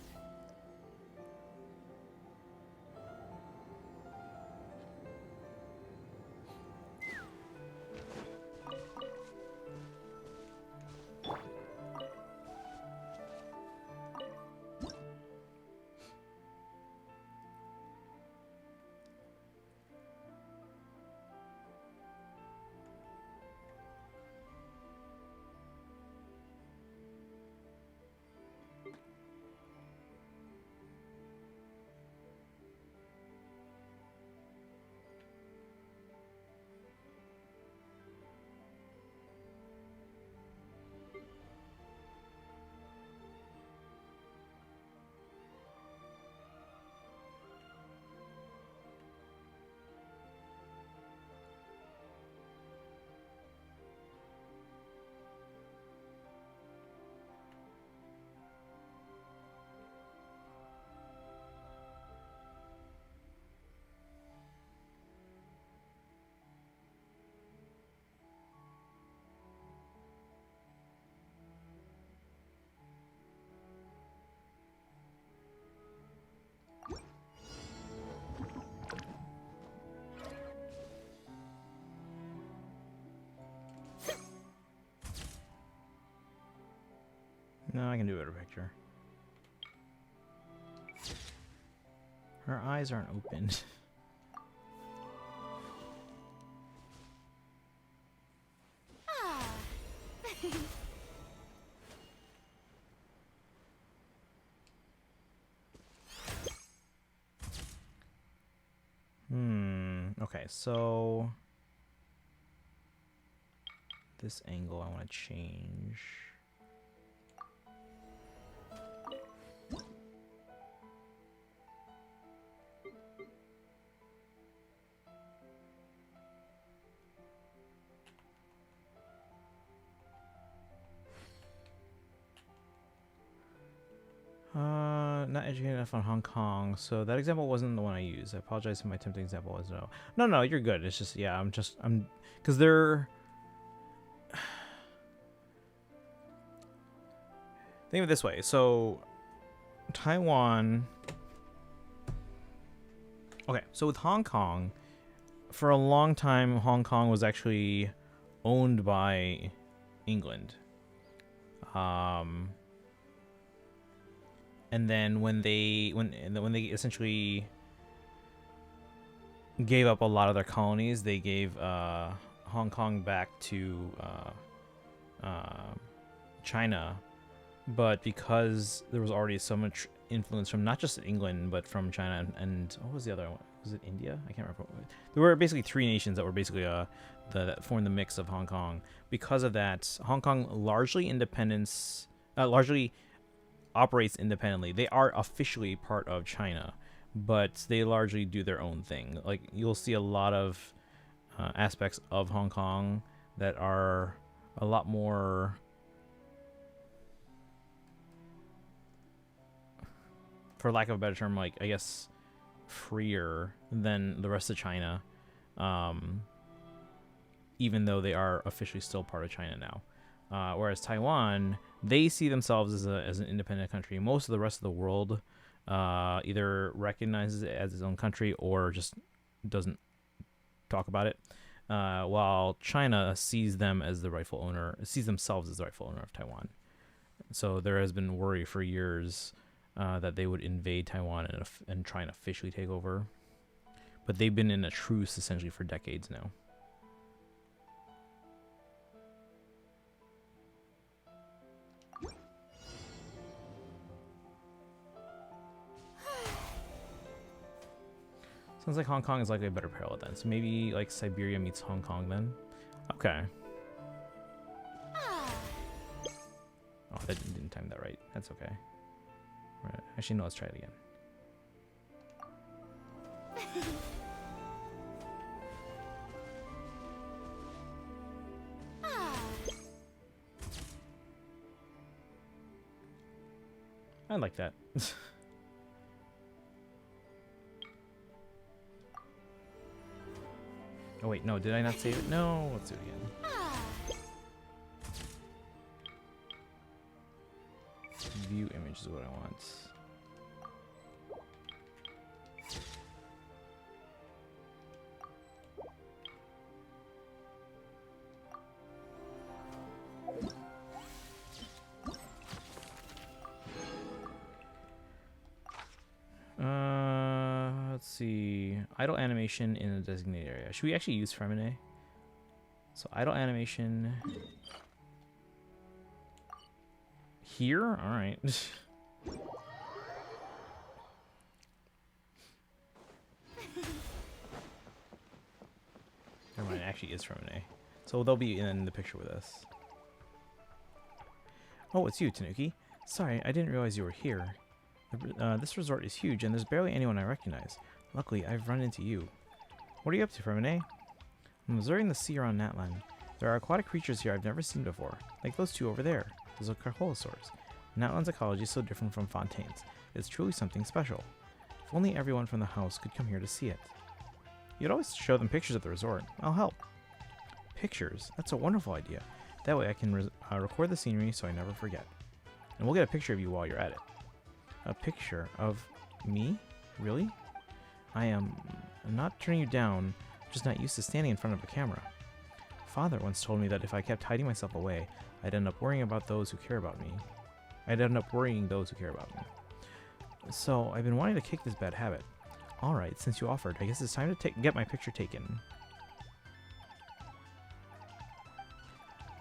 No, I can do a better picture. Her eyes aren't opened. Ah. Okay, so this angle I want to change. Not educated enough on Hong Kong, so that example wasn't the one I used. I apologize if my tempting example was no. No, you're good. It's just, yeah, because they're... Think of it this way. So, Taiwan... Okay, so with Hong Kong, for a long time, Hong Kong was actually owned by England. And then when they essentially gave up a lot of their colonies, they gave Hong Kong back to China. But because there was already so much influence from not just England but from China and what was the other one? Was it India? I can't remember. There were basically three nations that were basically that formed the mix of Hong Kong. Because of that, Hong Kong largely operates independently. They are officially part of China, but they largely do their own thing. Like, you'll see a lot of aspects of Hong Kong that are a lot more, for lack of a better term, like, I guess, freer than the rest of China. even though they are officially still part of China now. Whereas Taiwan, they see themselves as an independent country. Most of the rest of the world either recognizes it as its own country or just doesn't talk about it. While China sees themselves as the rightful owner of Taiwan. So there has been worry for years that they would invade Taiwan and try and officially take over. But they've been in a truce essentially for decades now. Sounds like Hong Kong is likely a better parallel then. So maybe like Siberia meets Hong Kong then. Okay. Oh, that didn't time that right. That's okay. Right. Actually, no, let's try it again. I like that. Oh wait, no, did I not save it? No, let's do it again. View image is what I want. Let's see. Idle animation in a designated area. Should we actually use Femine? So idle animation here. All right. Never mind. It actually is Femine. So they'll be in the picture with us. Oh, it's you, Tanuki. Sorry, I didn't realize you were here. This resort is huge, and there's barely anyone I recognize. Luckily, I've run into you. What are you up to, Femine? I'm observing the sea around Natlan. There are aquatic creatures here I've never seen before, like those two over there. Those are carholosaurs. Natlan's ecology is so different from Fontaine's. It's truly something special. If only everyone from the house could come here to see it. You'd always show them pictures at the resort. I'll help. Pictures? That's a wonderful idea. That way I can record the scenery so I never forget. And we'll get a picture of you while you're at it. A picture of me? Really? I'm not turning you down, just not used to standing in front of a camera. Father once told me that if I kept hiding myself away, I'd end up worrying about those who care about me. So I've been wanting to kick this bad habit. Alright, since you offered, I guess it's time to get my picture taken.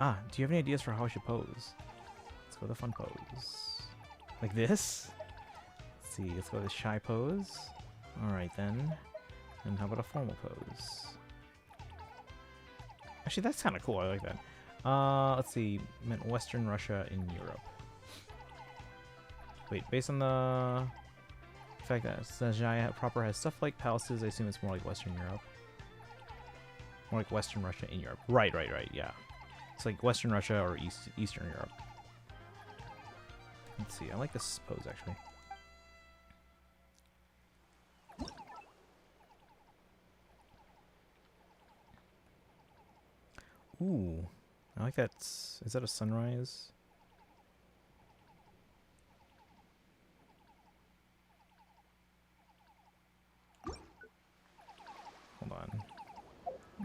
Ah, do you have any ideas for how I should pose? Let's go with a fun pose. Like this? Let's see, let's go with a shy pose. Alright then. And how about a formal pose? Actually, that's kind of cool. I like that. Let's see. Meant Western Russia in Europe. Wait, based on the fact that Sajaya proper has stuff like palaces, I assume it's more like Western Europe. More like Western Russia in Europe. Right, yeah. It's like Western Russia or Eastern Europe. Let's see. I like this pose, actually. Ooh, I like that. Is that a sunrise? Hold on.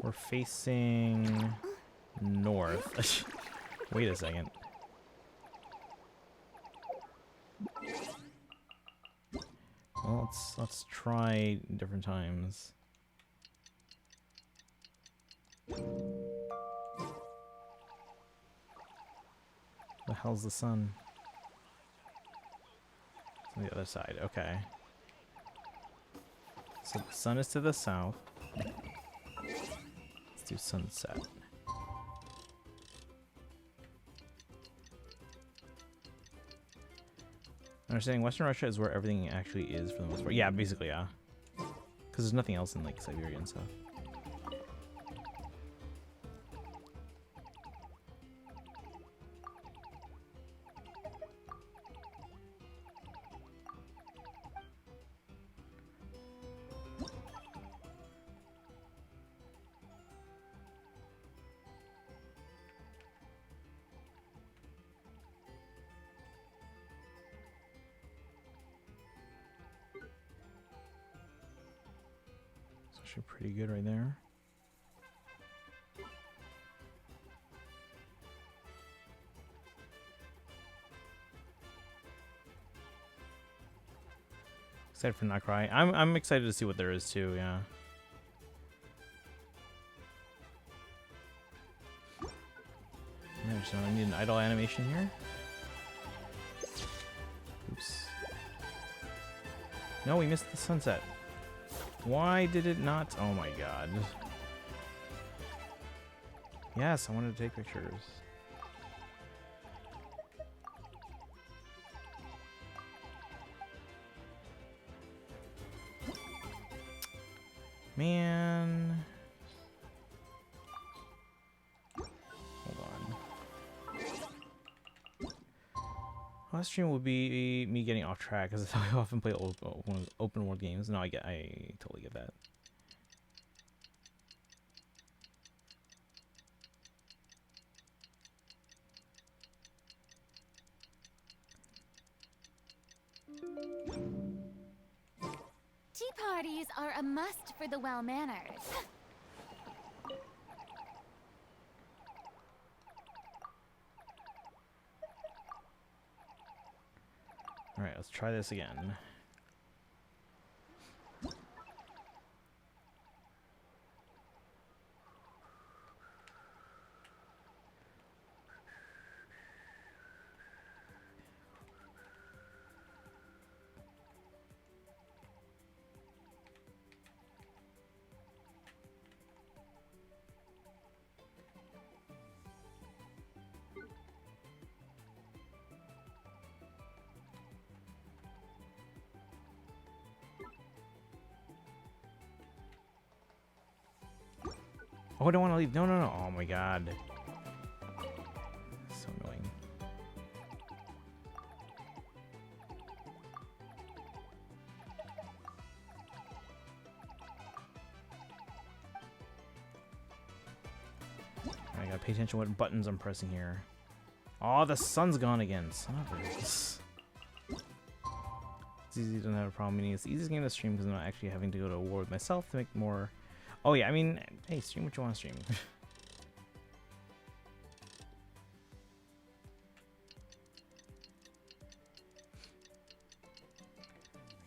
We're facing north. Wait a second. Well, let's try different times. The hell's the sun? It's on the other side. Okay. So the sun is to the south. Let's do sunset. Understanding Western Russia is where everything actually is for the most part. Yeah, basically, yeah. Because there's nothing else in like Siberia and stuff. Actually pretty good right there. Excited for not cry. I'm excited to see what there is too, yeah. So I need an idle animation here. Oops. No, we missed the sunset. Why did it not? Oh my god. Yes, I wanted to take pictures. Man. Hold on. Last stream will be me getting off track because I often play open world games. No, I totally get that. Tea parties are a must for the well-mannered. Alright, let's try this again. Oh, I don't want to leave. No, no, no. Oh my god. So annoying. I gotta pay attention to what buttons I'm pressing here. Oh, the sun's gone again. Son of a bitch. It's easy, doesn't have a problem. Meaning it's the easiest game to stream because I'm not actually having to go to a war with myself to make more. Oh yeah, I mean, hey, stream what you want to stream.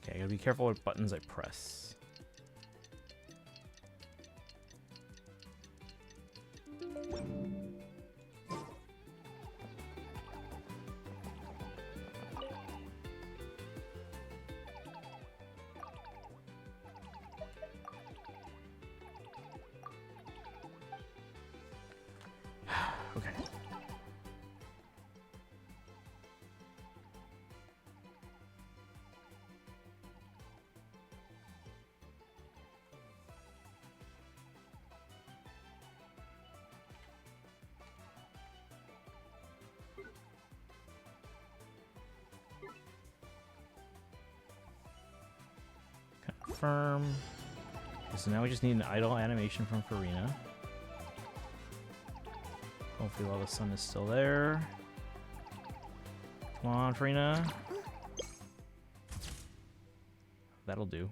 Okay, I gotta be careful what buttons I press. Okay. Confirm. So now we just need an idle animation from Farina. Hopefully while the sun is still there. Come on, Farina. That'll do.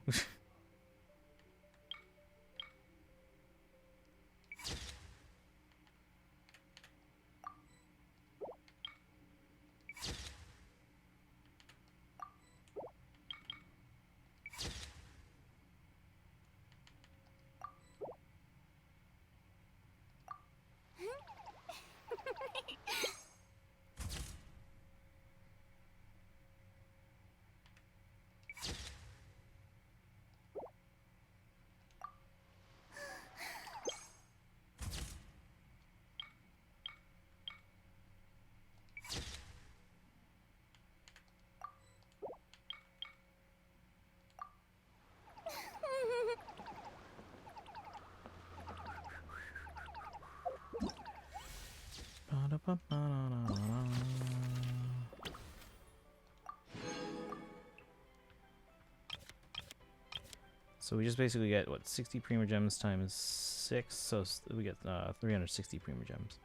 So we just basically get, what, 60 Prima Gems times 6, so we get 360 Prima Gems.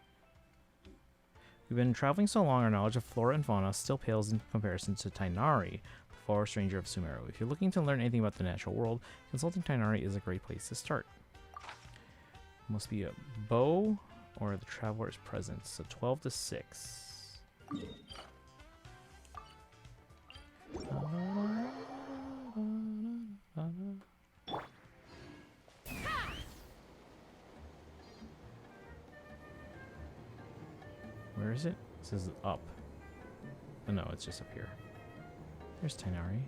We've been traveling so long, our knowledge of flora and fauna still pales in comparison to Tainari. forest ranger of Sumeru. If you're looking to learn anything about the natural world, consulting Tainari is a great place to start. Must be a bow or the traveler's presence. So 12 to 6. Where is it? It says up. Oh no, it's just up here. There's Tainari.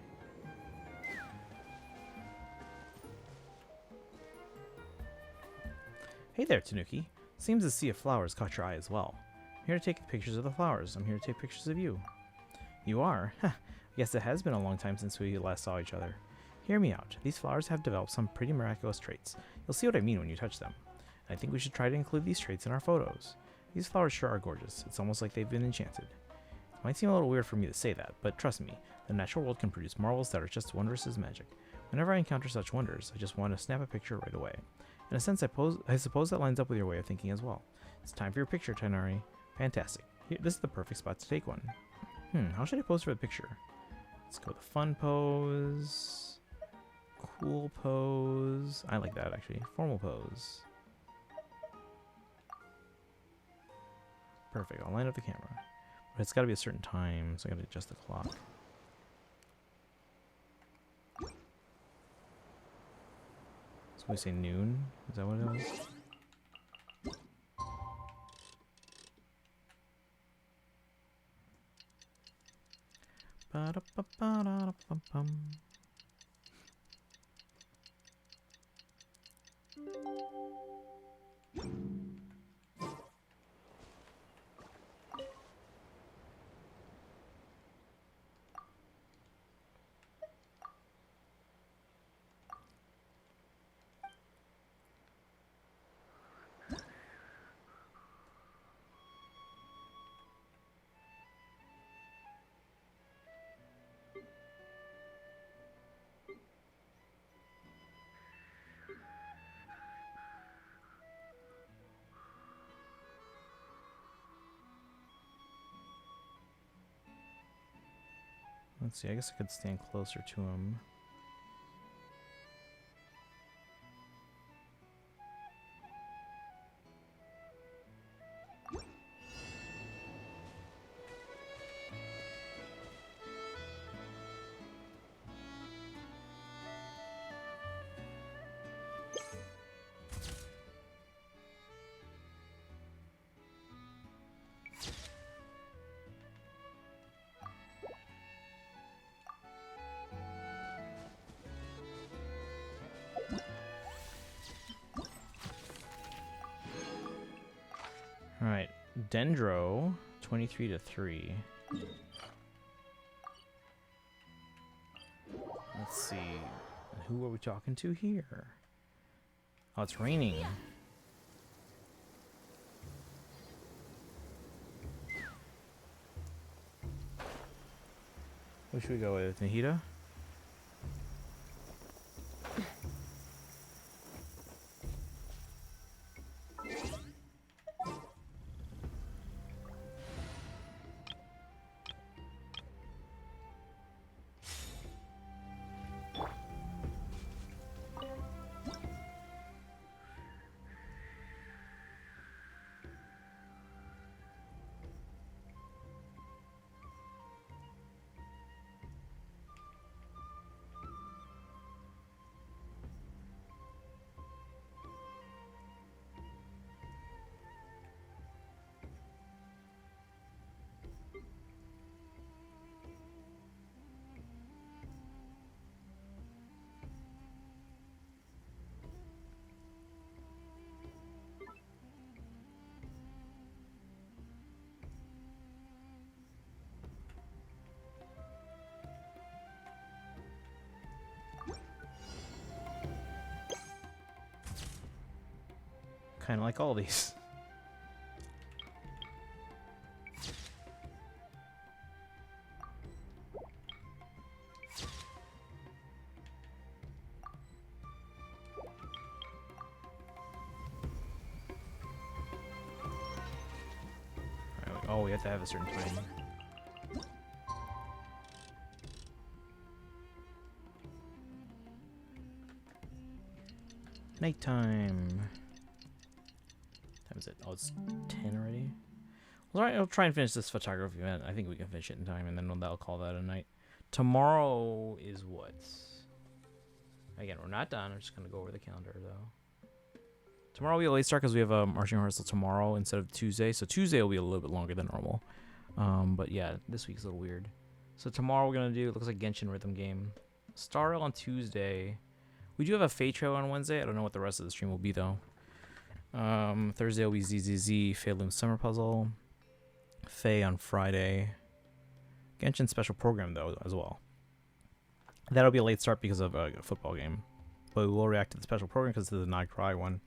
Hey there, Tanuki. Seems the sea of flowers caught your eye as well. I'm here to take pictures of the flowers. I'm here to take pictures of you. You are? I guess it has been a long time since we last saw each other. Hear me out. These flowers have developed some pretty miraculous traits. You'll see what I mean when you touch them. I think we should try to include these traits in our photos. These flowers sure are gorgeous. It's almost like they've been enchanted. It might seem a little weird for me to say that, but trust me, the natural world can produce marvels that are just wondrous as magic. Whenever I encounter such wonders, I just want to snap a picture right away. In a sense, I suppose that lines up with your way of thinking as well. It's time for your picture, Tainari. Fantastic. Here, this is the perfect spot to take one. How should I pose for the picture? Let's go with the fun pose. Cool pose. I like that, actually. Formal pose. Perfect. I'll line up the camera. But it's got to be a certain time, so I got to adjust the clock. So we say noon? Is that what it was? Ba-da-ba-ba-da-da-bum-bum. Let's see, I guess I could stand closer to him. Alright, Dendro, 23 to 3. Let's see. Who are we talking to here? Oh, it's raining. Who should we go with? Nahida? Kind of like all these. Oh, we have to have a certain time. Nighttime. What time is it? Oh, it's 10 already. Well, alright, I'll try and finish this photography event. I think we can finish it in time, and then that'll call that a night. Tomorrow is what? Again, we're not done. I'm just gonna go over the calendar though. Tomorrow will be a late start because we have a marching rehearsal tomorrow instead of Tuesday. So Tuesday will be a little bit longer than normal. But yeah, this week's a little weird. So tomorrow we're gonna do, it looks like Genshin rhythm game. Star Rail on Tuesday. We do have a Fey trail on Wednesday. I don't know what the rest of the stream will be though. Thursday will be ZZZ, Fey Loom Summer Puzzle. Fey on Friday. Genshin special program though as well. That'll be a late start because of a football game. But we will react to the special program because it's the Not Cry one.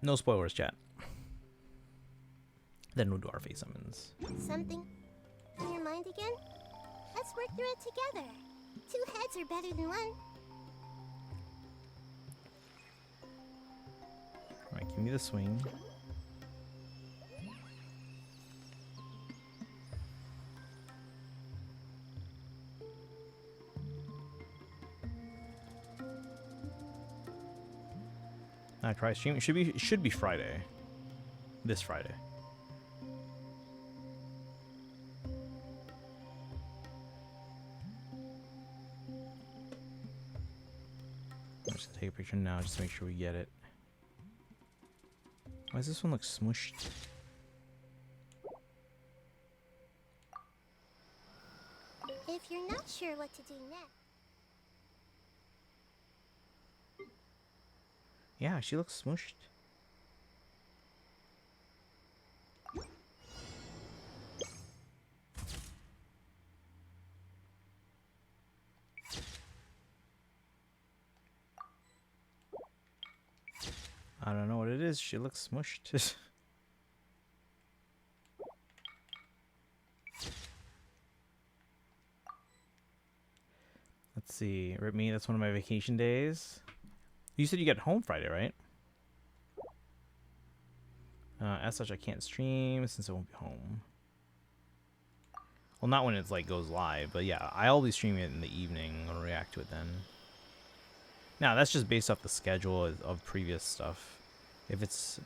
No spoilers, chat. Then we'll do our face summons. Something in your mind again? Let's work through it together. Two heads are better than one. Alright, give me the swing. Not Cry stream. It should be Friday. This Friday. I'm just gonna take a picture now just to make sure we get it. Why does this one look smushed? If you're not sure what to do next. Yeah, she looks smushed. I don't know what it is. She looks smushed. Let's see. Rip me. That's one of my vacation days. You said you get home Friday, right? As such, I can't stream since I won't be home. Well, not when it's like goes live, but yeah, I'll be streaming it in the evening. I'll react to it then. Now that's just based off the schedule of previous stuff. If it's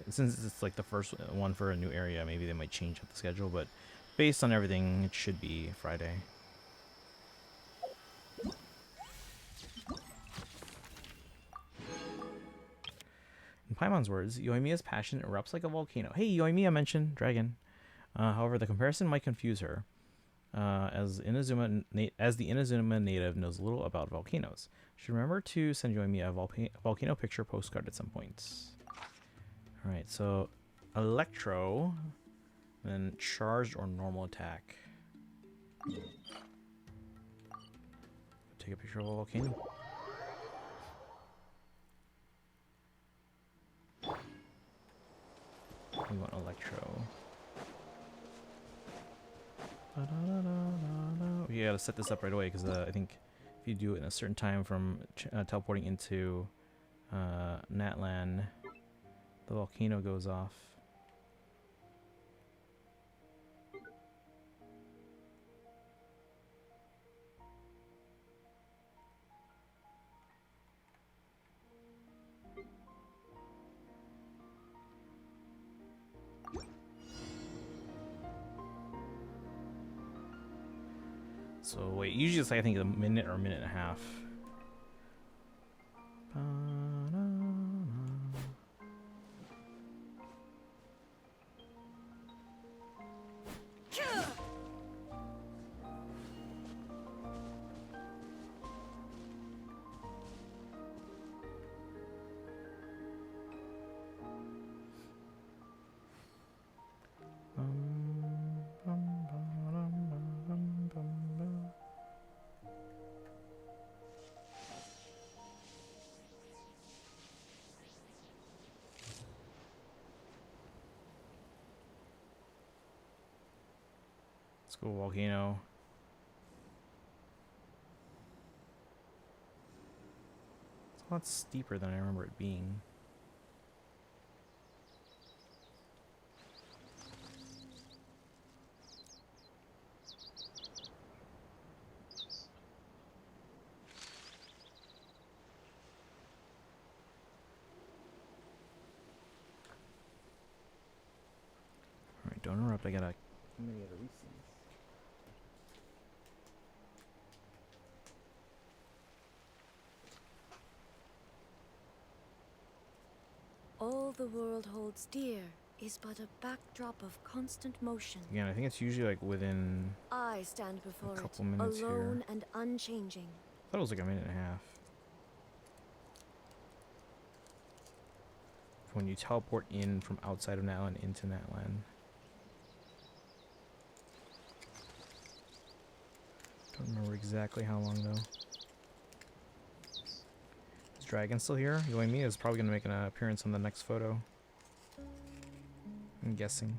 since it's like the first one for a new area, maybe they might change up the schedule. But based on everything, it should be Friday. In Paimon's words, Yoimiya's passion erupts like a volcano. Hey, Yoimiya mentioned dragon. However, the comparison might confuse her, as the Inazuma native knows little about volcanoes. Should remember to send Yoimiya a volcano picture postcard at some point. All right, so Electro, then charged or normal attack. Take a picture of a volcano. We want Electro. We gotta set this up right away because I think if you do it in a certain time from teleporting into Natlan, the volcano goes off. So wait, usually it's like, I think a minute or a minute and a half. Let's go volcano. It's a lot steeper than I remember it being. interrupt. I gotta community at a recess. All the world holds dear is but a backdrop of constant motion. Again, I think it's usually like within. I stand before couple it, minutes here. alone and unchanging. I thought it was like a minute and a half. When you teleport in from outside of Natlan into Natlan. Don't remember exactly how long though. Is Dragon still here? Yoimi is probably gonna make an appearance on the next photo. I'm guessing.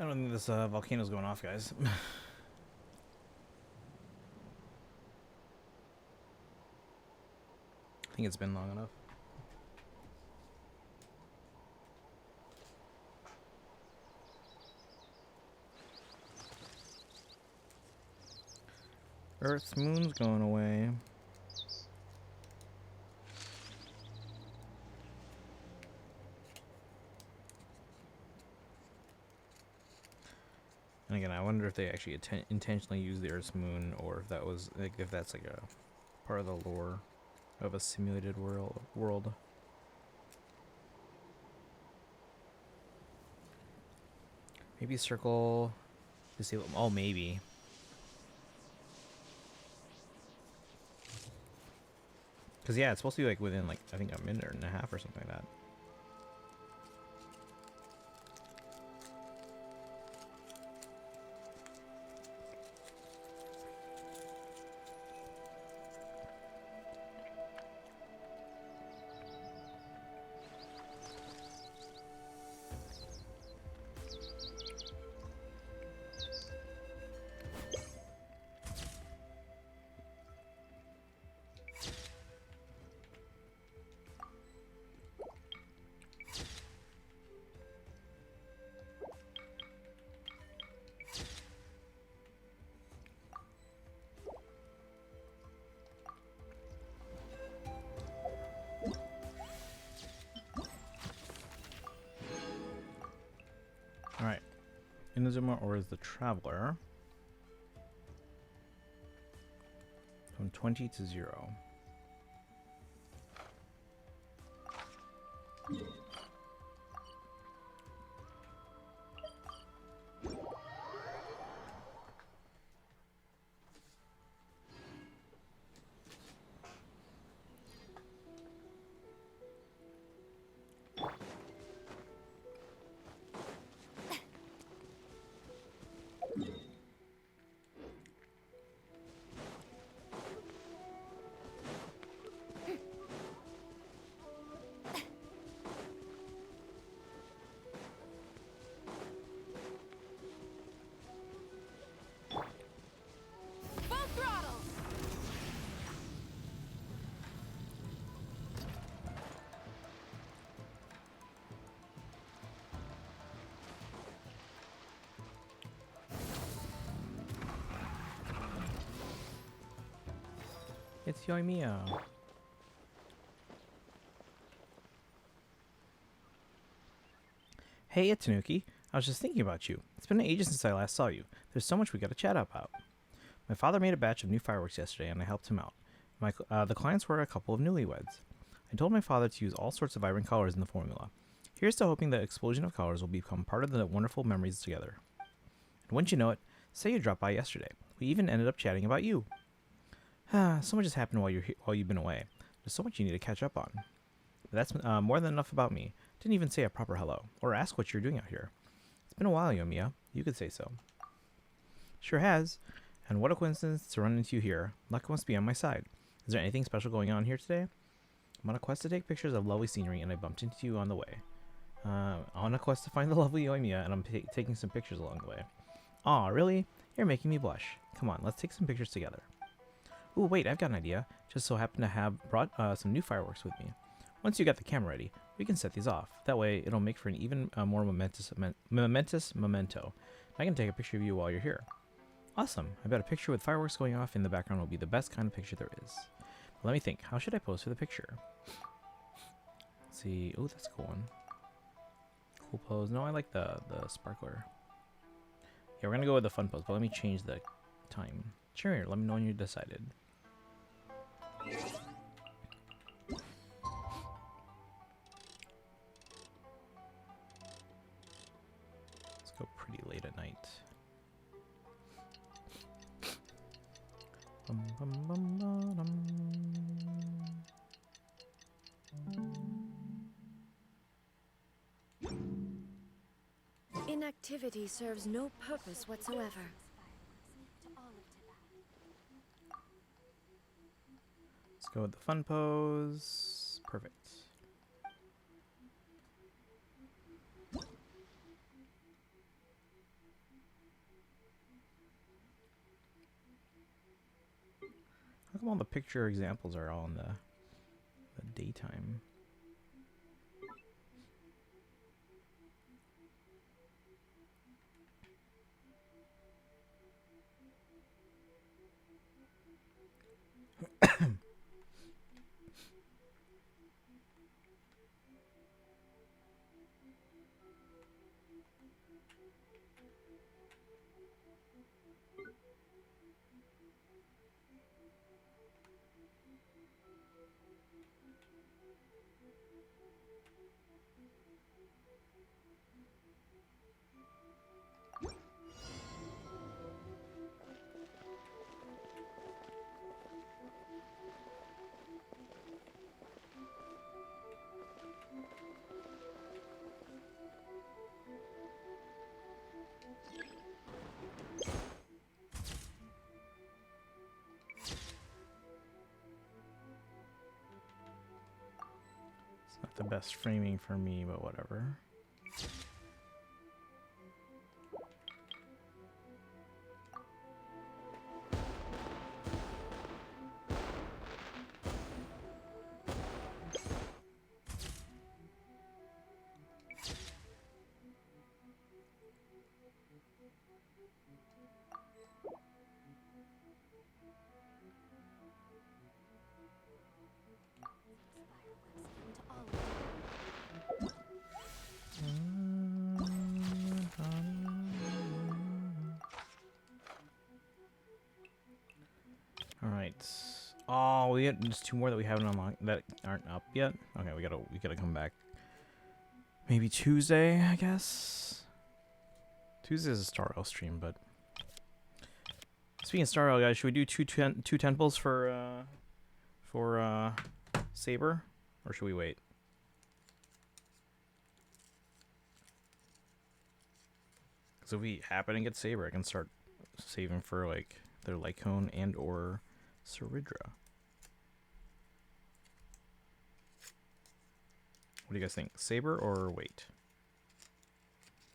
I don't think this volcano's going off, guys. I think it's been long enough. Earth's moon's going away. And again, I wonder if they actually intentionally used the Earth's moon, or if that was like if that's like a part of the lore of a simulated world. Maybe circle. Disable. Oh, maybe. Because yeah, it's supposed to be like within like I think a minute and a half or something like that. Alright. Inazuma or is the Traveler. From 20 to 0. It's Yoimiya. Hey, it's Tanuki. I was just thinking about you. It's been ages since I last saw you. There's so much we gotta chat about. My father made a batch of new fireworks yesterday, and I helped him out. The clients were a couple of newlyweds. I told my father to use all sorts of vibrant colors in the formula. Here's to hoping the explosion of colors will become part of the wonderful memories together. And wouldn't you know it, say you dropped by yesterday. We even ended up chatting about you. So much has happened while you've been away. There's so much you need to catch up on. But that's more than enough about me. Didn't even say a proper hello, or ask what you're doing out here. It's been a while, Yoimiya. You could say so. Sure has. And what a coincidence to run into you here. Luck must be on my side. Is there anything special going on here today? I'm on a quest to take pictures of lovely scenery, and I bumped into you on the way. On a quest to find the lovely Yoimiya, and I'm taking some pictures along the way. Aw, really? You're making me blush. Come on, let's take some pictures together. Ooh, wait, I've got an idea. Just so happen to have brought some new fireworks with me. Once you got the camera ready, we can set these off. That way, it'll make for an even more momentous memento. I can take a picture of you while you're here. Awesome. I bet a picture with fireworks going off in the background will be the best kind of picture there is. Let me think. How should I pose for the picture? Let's see. Oh, that's a cool one. Cool pose. No, I like the sparkler. Yeah, we're going to go with the fun pose, but let me change the time. Sure, let me know when you decided. Let's go pretty late at night. Bum, bum, bum, ba-dum. Inactivity serves no purpose whatsoever. Let's go with the fun pose. Perfect. How come all the picture examples are all in the daytime? Not the best framing for me, but whatever. Alright. Oh, we got just 2 more that we haven't unlocked that aren't up yet. Okay, we gotta come back. Maybe Tuesday, I guess. Tuesday is a Star Rail stream, but speaking of Star Rail, guys, should we do two temples for Saber, or should we wait? Because if we happen to get Saber, I can start saving for like their Lycone and or Ceridra. What do you guys think? Saber or wait?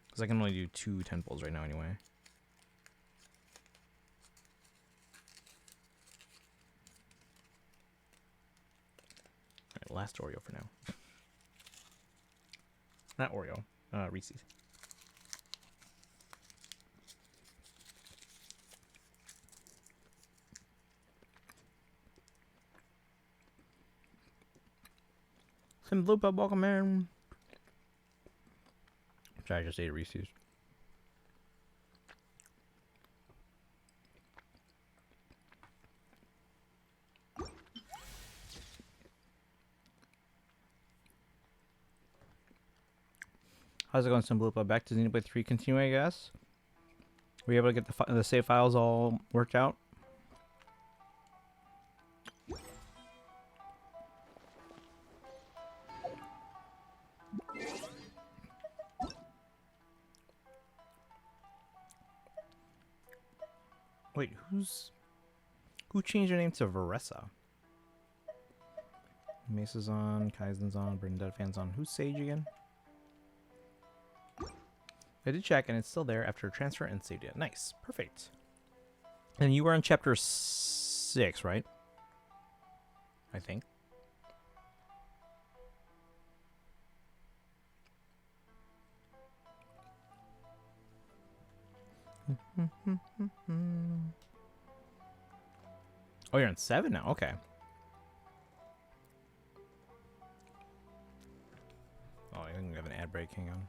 Because I can only do 2 temples right now anyway. Alright, last Oreo for now. Not Oreo, Reese's. Simplupa, welcome in. Sorry, I just ate a Reese's. How's it going, Simplupa? Back to Xenoblade 3 continue, I guess. Were you able to get the save files all worked out? Wait, who changed their name to Varessa? Mesa's on, Kaizen's on, Bernadette Fan's on. Who's Sage again? I did check, and it's still there after transfer and saved it. Nice, perfect. And you were on chapter 6, right? I think. Oh, you're on 7 now. Okay. Oh, I think we have an ad break. Hang on.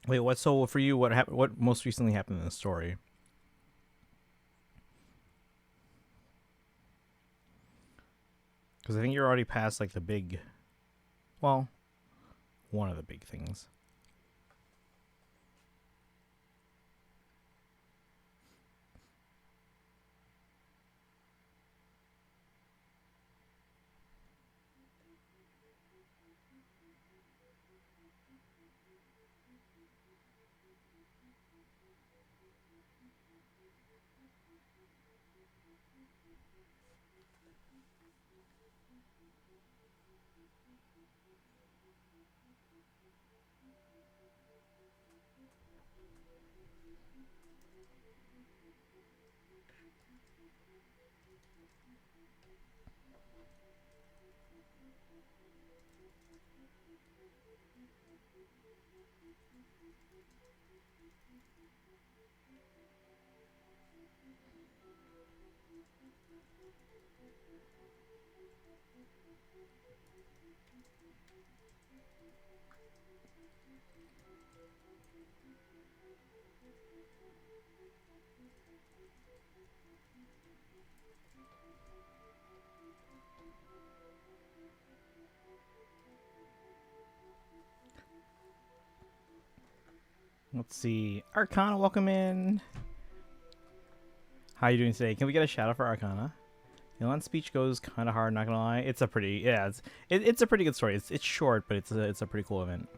Wait, what? So for you, what most recently happened in the story? Because I think you're already past like the big, well, one of the big things. Let's see. Arcana, welcome in. How you doing today? Can we get a shout out for Arcana? Elon's speech goes kind of hard, not gonna lie. It's a pretty, yeah, it's a pretty good story. It's short, but it's a pretty cool event.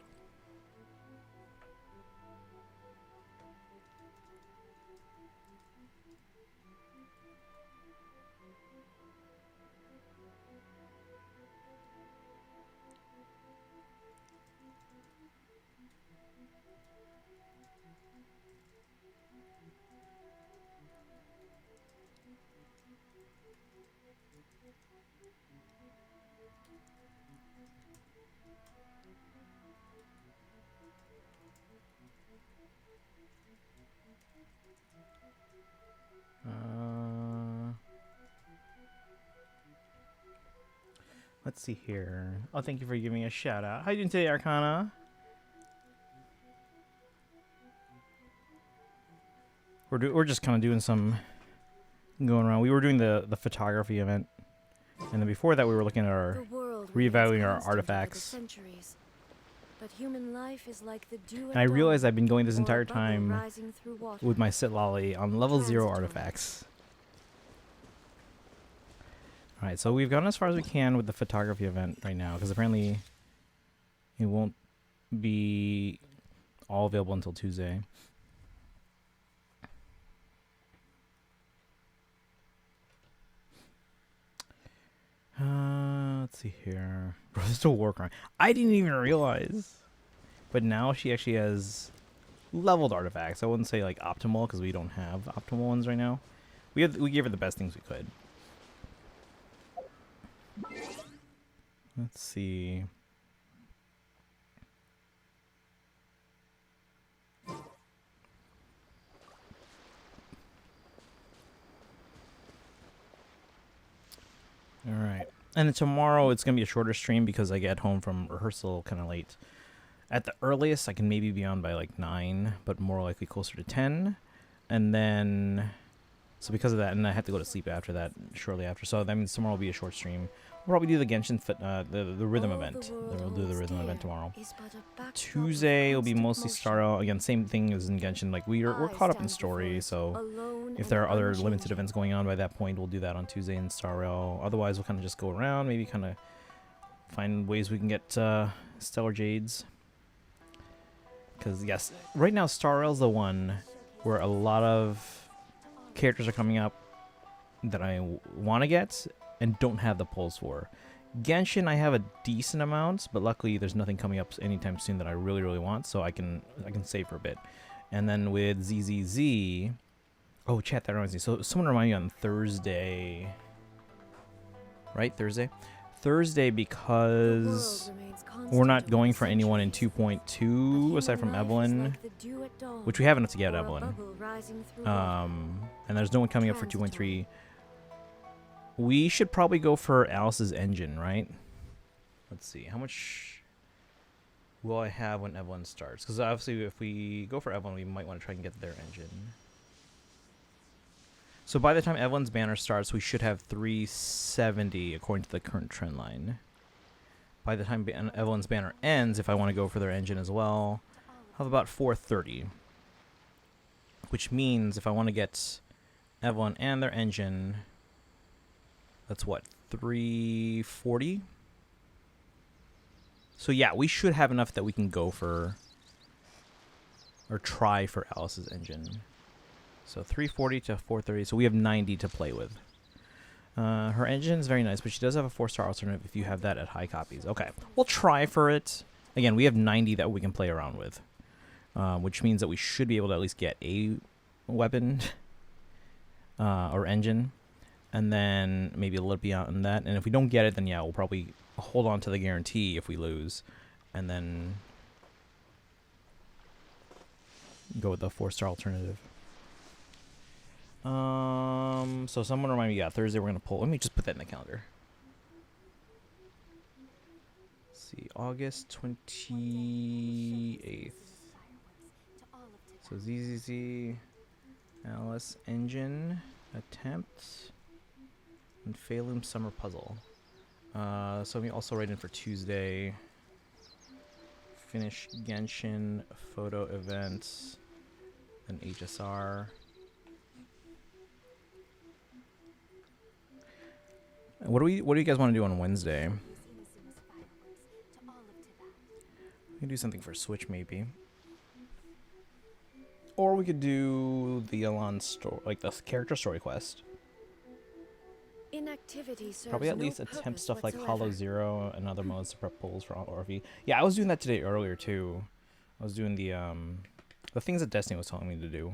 Let's see here. Oh, thank you for giving me a shout out. How you doing today, Arcana? We're just kind of doing some going around. We were doing the photography event, and then before that we were looking at our reevaluating our artifacts. But human life is like the dew And I at realize dawn, I've been going this or a entire bubble time rising through water. with my Citlali on level 0 Transitory. artifacts. Alright, so we've gone as far as we can with the photography event right now, because apparently it won't be all available until Tuesday. Let's see here. Bro, there's still work on. I didn't even realize. But now she actually has leveled artifacts. I wouldn't say like optimal because we don't have optimal ones right now. We gave her the best things we could. Let's see. All right. And then tomorrow it's going to be a shorter stream because I get home from rehearsal kind of late. At the earliest, I can maybe be on by like 9, but more likely closer to 10. And then, so because of that, and I have to go to sleep after that, shortly after. So that means tomorrow will be a short stream. We'll probably do the Genshin, the rhythm event. We'll do the rhythm event tomorrow. Tuesday will be mostly Starro. Again, same thing as in Genshin. Like we're caught up in story, so if there are other limited events going on by that point, we'll do that on Tuesday in Starro. Otherwise, we'll kind of just go around, maybe kind of find ways we can get Stellar Jades. Because yes, right now Starrel's the one where a lot of characters are coming up that I want to get and don't have the pulls for. Genshin, I have a decent amount, but luckily there's nothing coming up anytime soon that I really want, so I can save for a bit. And then with ZZZ, oh chat, that reminds me. So someone remind me on Thursday, right? Thursday because we're not going for anyone in 2.2 aside from Evelyn, which we have enough to get Evelyn. And there's no one coming up for 2.3. We should probably go for Alice's engine, right? Let's see. How much will I have when Evelyn starts? Because obviously if we go for Evelyn, we might want to try and get their engine. So by the time Evelyn's banner starts, we should have 370 according to the current trend line. By the time Evelyn's banner ends, if I want to go for their engine as well, I'll have about 430. Which means if I want to get Evelyn and their engine, that's what, 340? So yeah, we should have enough that we can go for, or try for Alice's engine. So 340 to 430, so we have 90 to play with. Her engine is very nice, but she does have a 4-star alternative if you have that at high copies. Okay, we'll try for it. Again, we have 90 that we can play around with, which means that we should be able to at least get a weapon or engine, and then maybe a little beyond that. And if we don't get it, then yeah, we'll probably hold on to the guarantee if we lose, and then go with the 4-star alternative. So someone remind me, yeah, Thursday we're gonna pull. Let me just put that in the calendar. Let's see, August 28th. So ZZZ, Alice engine attempt, and Phalum summer puzzle. So let me also write in for Tuesday. Finish Genshin photo events, and HSR. What do you guys want to do on Wednesday? We can do something for Switch maybe. Or we could do the Elan story, like the character story quest. Inactivity serves Probably at no least attempt purpose stuff like whatsoever. Hollow Zero and other modes to prep pulls for RV. Yeah, I was doing that today earlier too. I was doing the things that Destiny was telling me to do.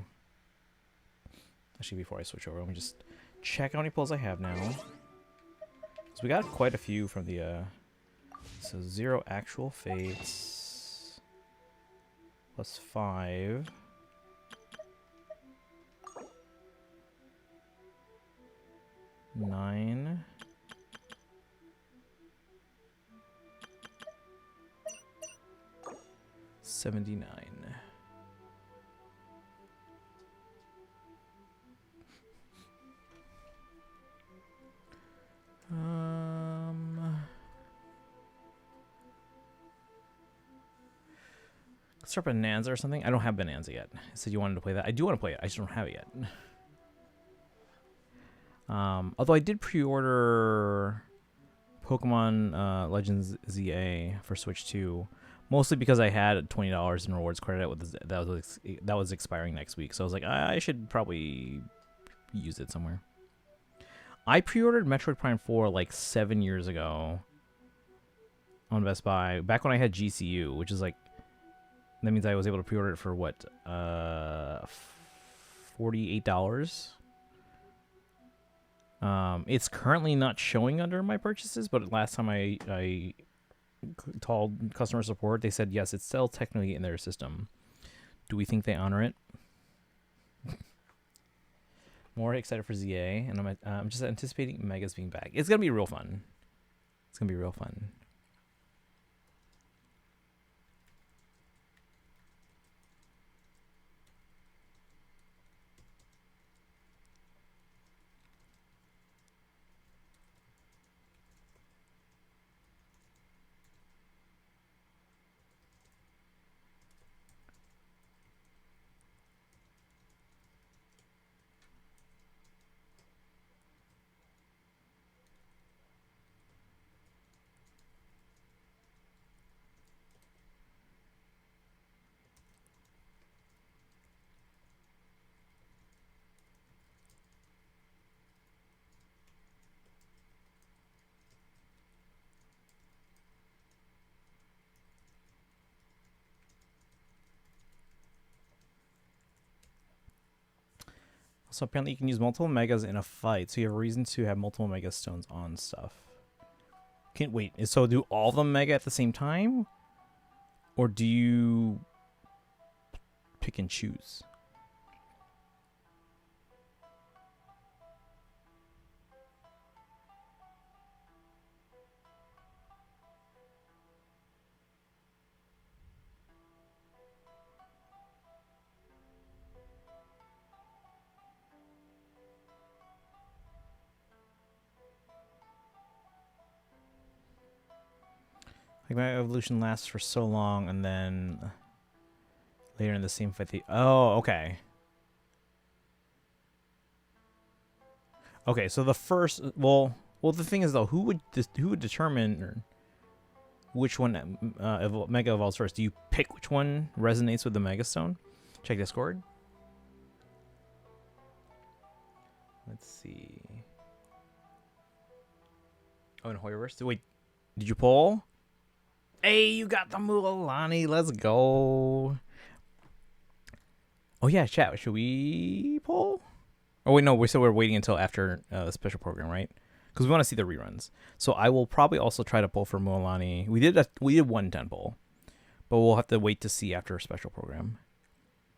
Actually, before I switch over, let me just check how many pulls I have now. So we got quite a few from the so 0 actual fates plus 5. Nine. 79. start Bonanza or something. I don't have Bonanza yet. I said you wanted to play that. I do want to play it. I just don't have it yet. Although I did pre-order Pokemon Legends ZA for Switch 2, mostly because I had $20 in rewards credit with that was expiring next week. So I was like, I should probably use it somewhere. I pre-ordered Metroid Prime 4 like 7 years ago on Best Buy, back when I had GCU, which is like, that means I was able to pre-order it for what, $48. It's currently not showing under my purchases, but last time I called customer support, they said yes, it's still technically in their system. Do we think they honor it? More excited for ZA, and I'm just anticipating Megas being back. It's gonna be real fun. It's gonna be real fun. So apparently you can use multiple megas in a fight, so you have a reason to have multiple mega stones on stuff. Wait, so do all of them mega at the same time? Or do you pick and choose? Like my evolution lasts for so long, and then later in the same fight, oh, okay. Okay, so the first, well, the thing is though, who would determine which one mega evolves first? Do you pick which one resonates with the Mega Stone? Check Discord. Let's see. Oh, in Hoyoverse? Wait, did you pull? Hey, you got the Mualani. Let's go. Oh, yeah, chat. Should we pull? Oh, wait, no. We said we're waiting until after the special program, right? Because we want to see the reruns. So I will probably also try to pull for Mualani. We did 110 pull, but we'll have to wait to see after a special program.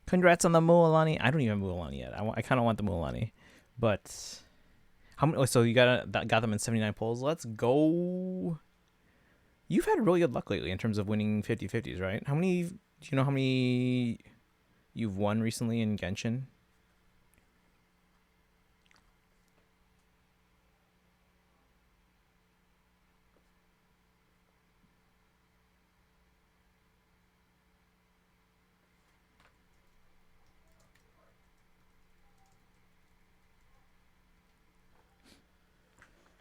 Congrats on the Mualani. I don't even have Mualani yet. I kind of want the Mualani. But how many? So you got them in 79 pulls. Let's go. You've had really good luck lately in terms of winning 50-50s, right? Do you know how many you've won recently in Genshin?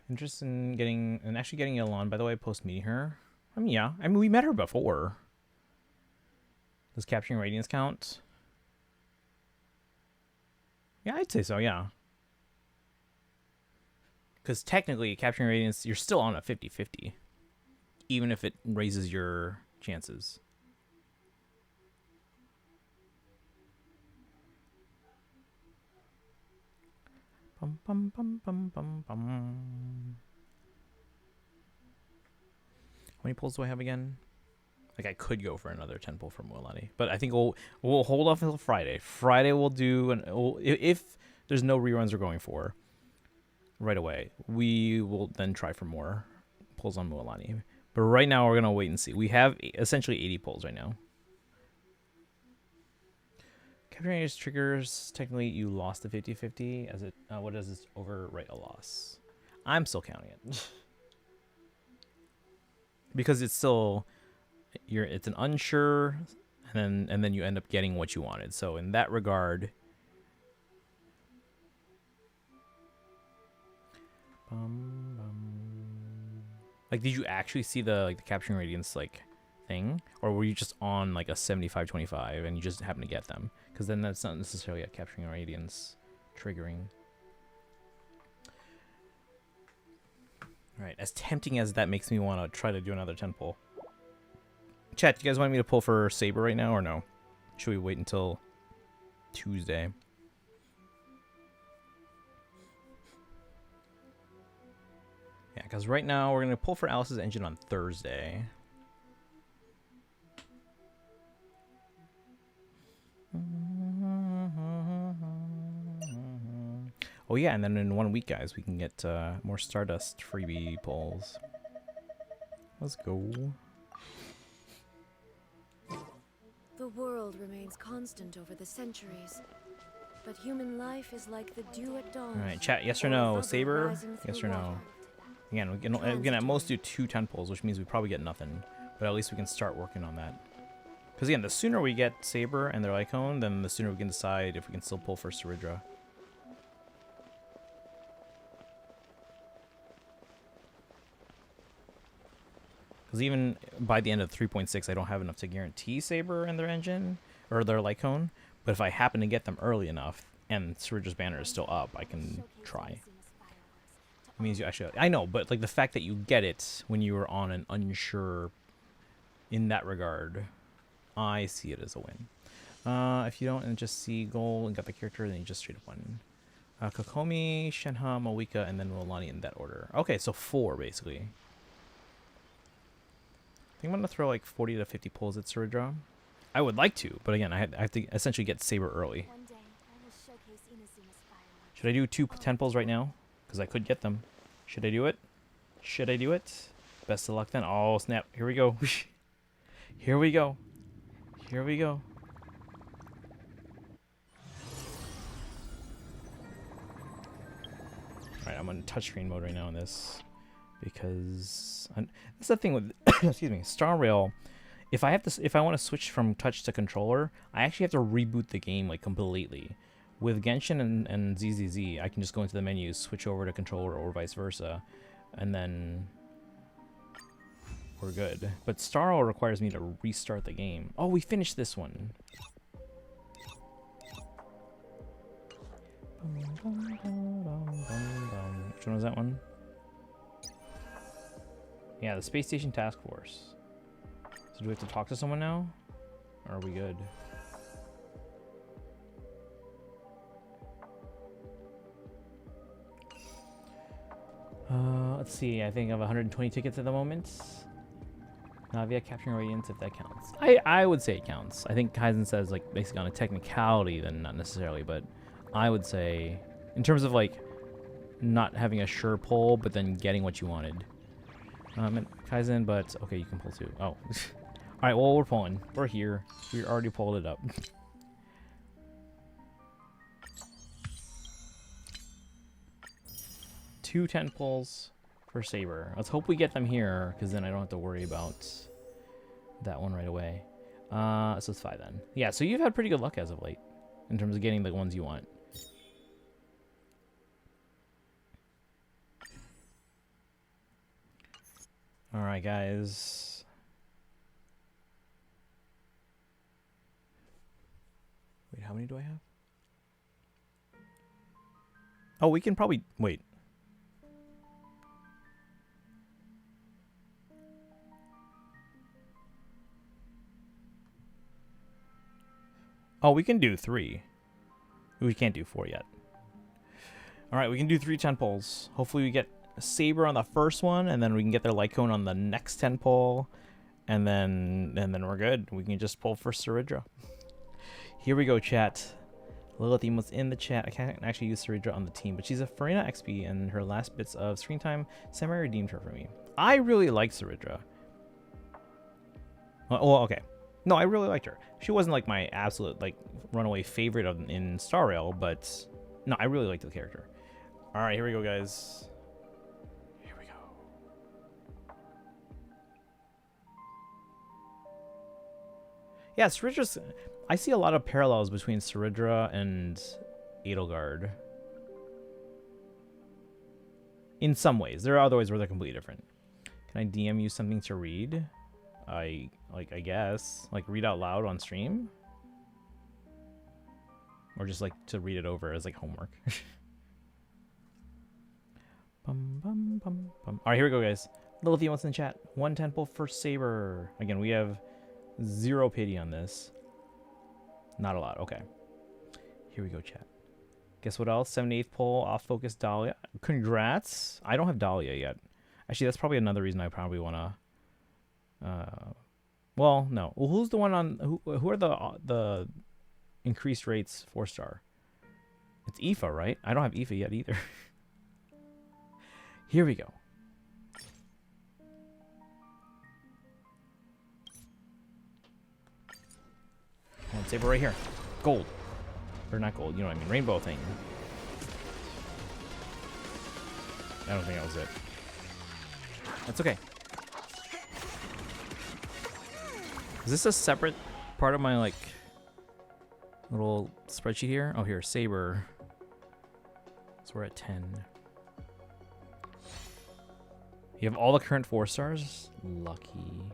Interested in actually getting Elon, by the way, post meeting her. I mean, yeah. I mean, we met her before. Does capturing radiance count? Yeah, I'd say so, yeah. Because technically, capturing radiance, you're still on a 50-50. Even if it raises your chances. Bum, bum, bum, bum, bum, bum. How many pulls do I have again? Like, I could go for another 10 pull from Mualani, but I think we'll hold off until Friday. Friday we'll do if there's no reruns we're going for right away, we will then try for more pulls on Mualani. But right now we're gonna wait and see. We have essentially 80 pulls right now. Capturing these triggers, technically you lost the 50-50 as it what does this overwrite a loss? I'm still counting it. Because it's still it's an unsure and then you end up getting what you wanted. So in that regard, like, did you actually see the capturing radiance like thing, or were you just on like a 75-25 and you just happen to get them? Because then that's not necessarily a capturing radiance triggering. All right, as tempting as that makes me want to try to do another 10 pull. Chat, do you guys want me to pull for Saber right now or no? Should we wait until Tuesday? Yeah, because right now we're going to pull for Alice's engine on Thursday. Oh yeah, and then in 1 week, guys, we can get more Stardust freebie pulls. Let's go. The world remains constant over the centuries, but human life is like the dew at dawn. All right, chat, yes or no? Saber, yes or no? Again, we can at most do 2 10 pulls, which means we probably get nothing. But at least we can start working on that. Because again, the sooner we get Saber and their Lycone, then the sooner we can decide if we can still pull for Saridra. Because even by the end of 3.6, I don't have enough to guarantee Saber and their engine, or their Lycone. But if I happen to get them early enough, and Suridra's banner is still up, I can try. It means you actually... I know, but like the fact that you get it when you were on an unsure... In that regard, I see it as a win. If you don't and just see goal and got the character, then you just straight up win. Kokomi, Shenhe, Moika, and then Rolani in that order. Okay, so 4 basically. I think I'm going to throw like 40 to 50 pulls at Suridra. I would like to, but again, I have to essentially get Saber early. Should I do 2 10 pulls right now? Because I could get them. Should I do it? Should I do it? Best of luck then. Oh, snap. Here we go. Here we go. Here we go. Alright, I'm on touchscreen mode right now on this. Because that's the thing with excuse me, Star Rail. If I want to switch from touch to controller, I actually have to reboot the game like completely. With Genshin and ZZZ, I can just go into the menu, switch over to controller or vice versa, and then we're good. But Star Rail requires me to restart the game. Oh, we finished this one. Which one was that one? Yeah, the Space Station Task Force. So do we have to talk to someone now? Or are we good? Let's see. I think I have 120 tickets at the moment. Navia capturing radiance, if that counts. I would say it counts. I think Kaizen says like basically on a technicality, then not necessarily, but I would say in terms of like not having a sure pull, but then getting what you wanted. Kaizen, but okay, you can pull too. Oh, all right. Well, we're pulling. We're here. We already pulled it up. 2 10 pulls for Saber. Let's hope we get them here, because then I don't have to worry about that one right away. So it's 5 then. Yeah, so you've had pretty good luck as of late in terms of getting the ones you want. All right, guys. Wait, how many do I have? Oh, we can probably... Wait. Oh, we can do 3. We can't do 4 yet. All right, we can do 3 10 pulls. Hopefully we get Saber on the first one, and then we can get their Lycone on the next 10 pull, and then we're good. We can just pull for Saridra. Here we go, chat. Lilith was in the chat. I can't actually use Saridra on the team, but she's a Farina XP, and her last bits of screen time semi-redeemed her for me. I really like Saridra. Well, okay. No, I really liked her. She wasn't like my absolute like runaway favorite in Star Rail, but no, I really liked the character. All right, here we go, guys. Here we go. Yeah, Ceridra's... I see a lot of parallels between Ceridra and Edelgard. In some ways. There are other ways where they're completely different. Can I DM you something to read? I guess. Like, read out loud on stream? Or just, like, to read it over as, like, homework. Bum, bum, bum, bum. Alright, here we go, guys. Lilithia wants in chat. 1 temple for Saber. Again, we have 0 pity on this. Not a lot. Okay. Here we go, chat. Guess what else? 78th pull, off focus Dahlia. Congrats. I don't have Dahlia yet. Actually, that's probably another reason I probably want to... well, no. Well, who's the one on... Who are the increased rates 4-star? It's Aoife, right? I don't have Aoife yet either. Here we go. One saber right here. Gold. Or not gold, you know what I mean. Rainbow thing. I don't think that was it. That's okay. Is this a separate part of my, like, little spreadsheet here? Oh, here. Saber. So we're at 10. You have all the current 4-stars? Lucky.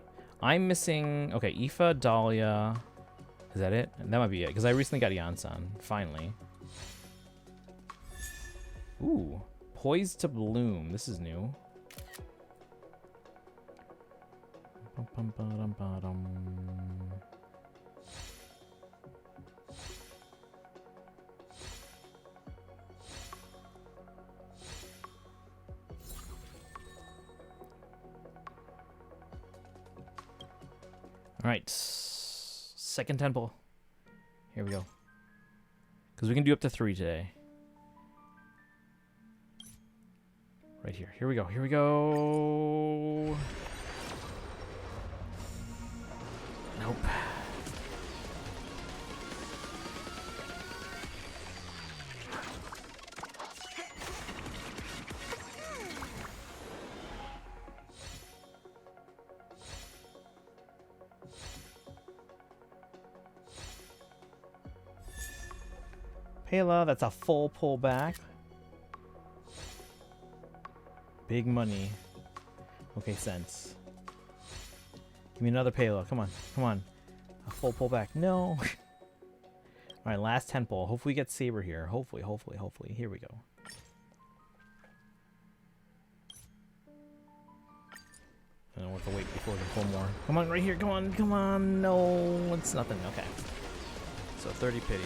I'm missing... Okay, Aoife, Dahlia... Is that it? That might be it, because I recently got Yansan, finally. Ooh. Poised to Bloom. This is new. Alright. Second temple. Here we go. Because we can do up to 3 today. Right here. Here we go. Here we go. Nope. Pela, that's a full pullback. Big money. Okay, cents. Give me another Pela. Come on. Come on. A full pullback. No. Alright, last 10 pull. Hopefully we get Saber here. Hopefully, hopefully, hopefully. Here we go. I don't want to wait before we can pull more. Come on, right here. Come on, come on. No, it's nothing. Okay. So 30 pity.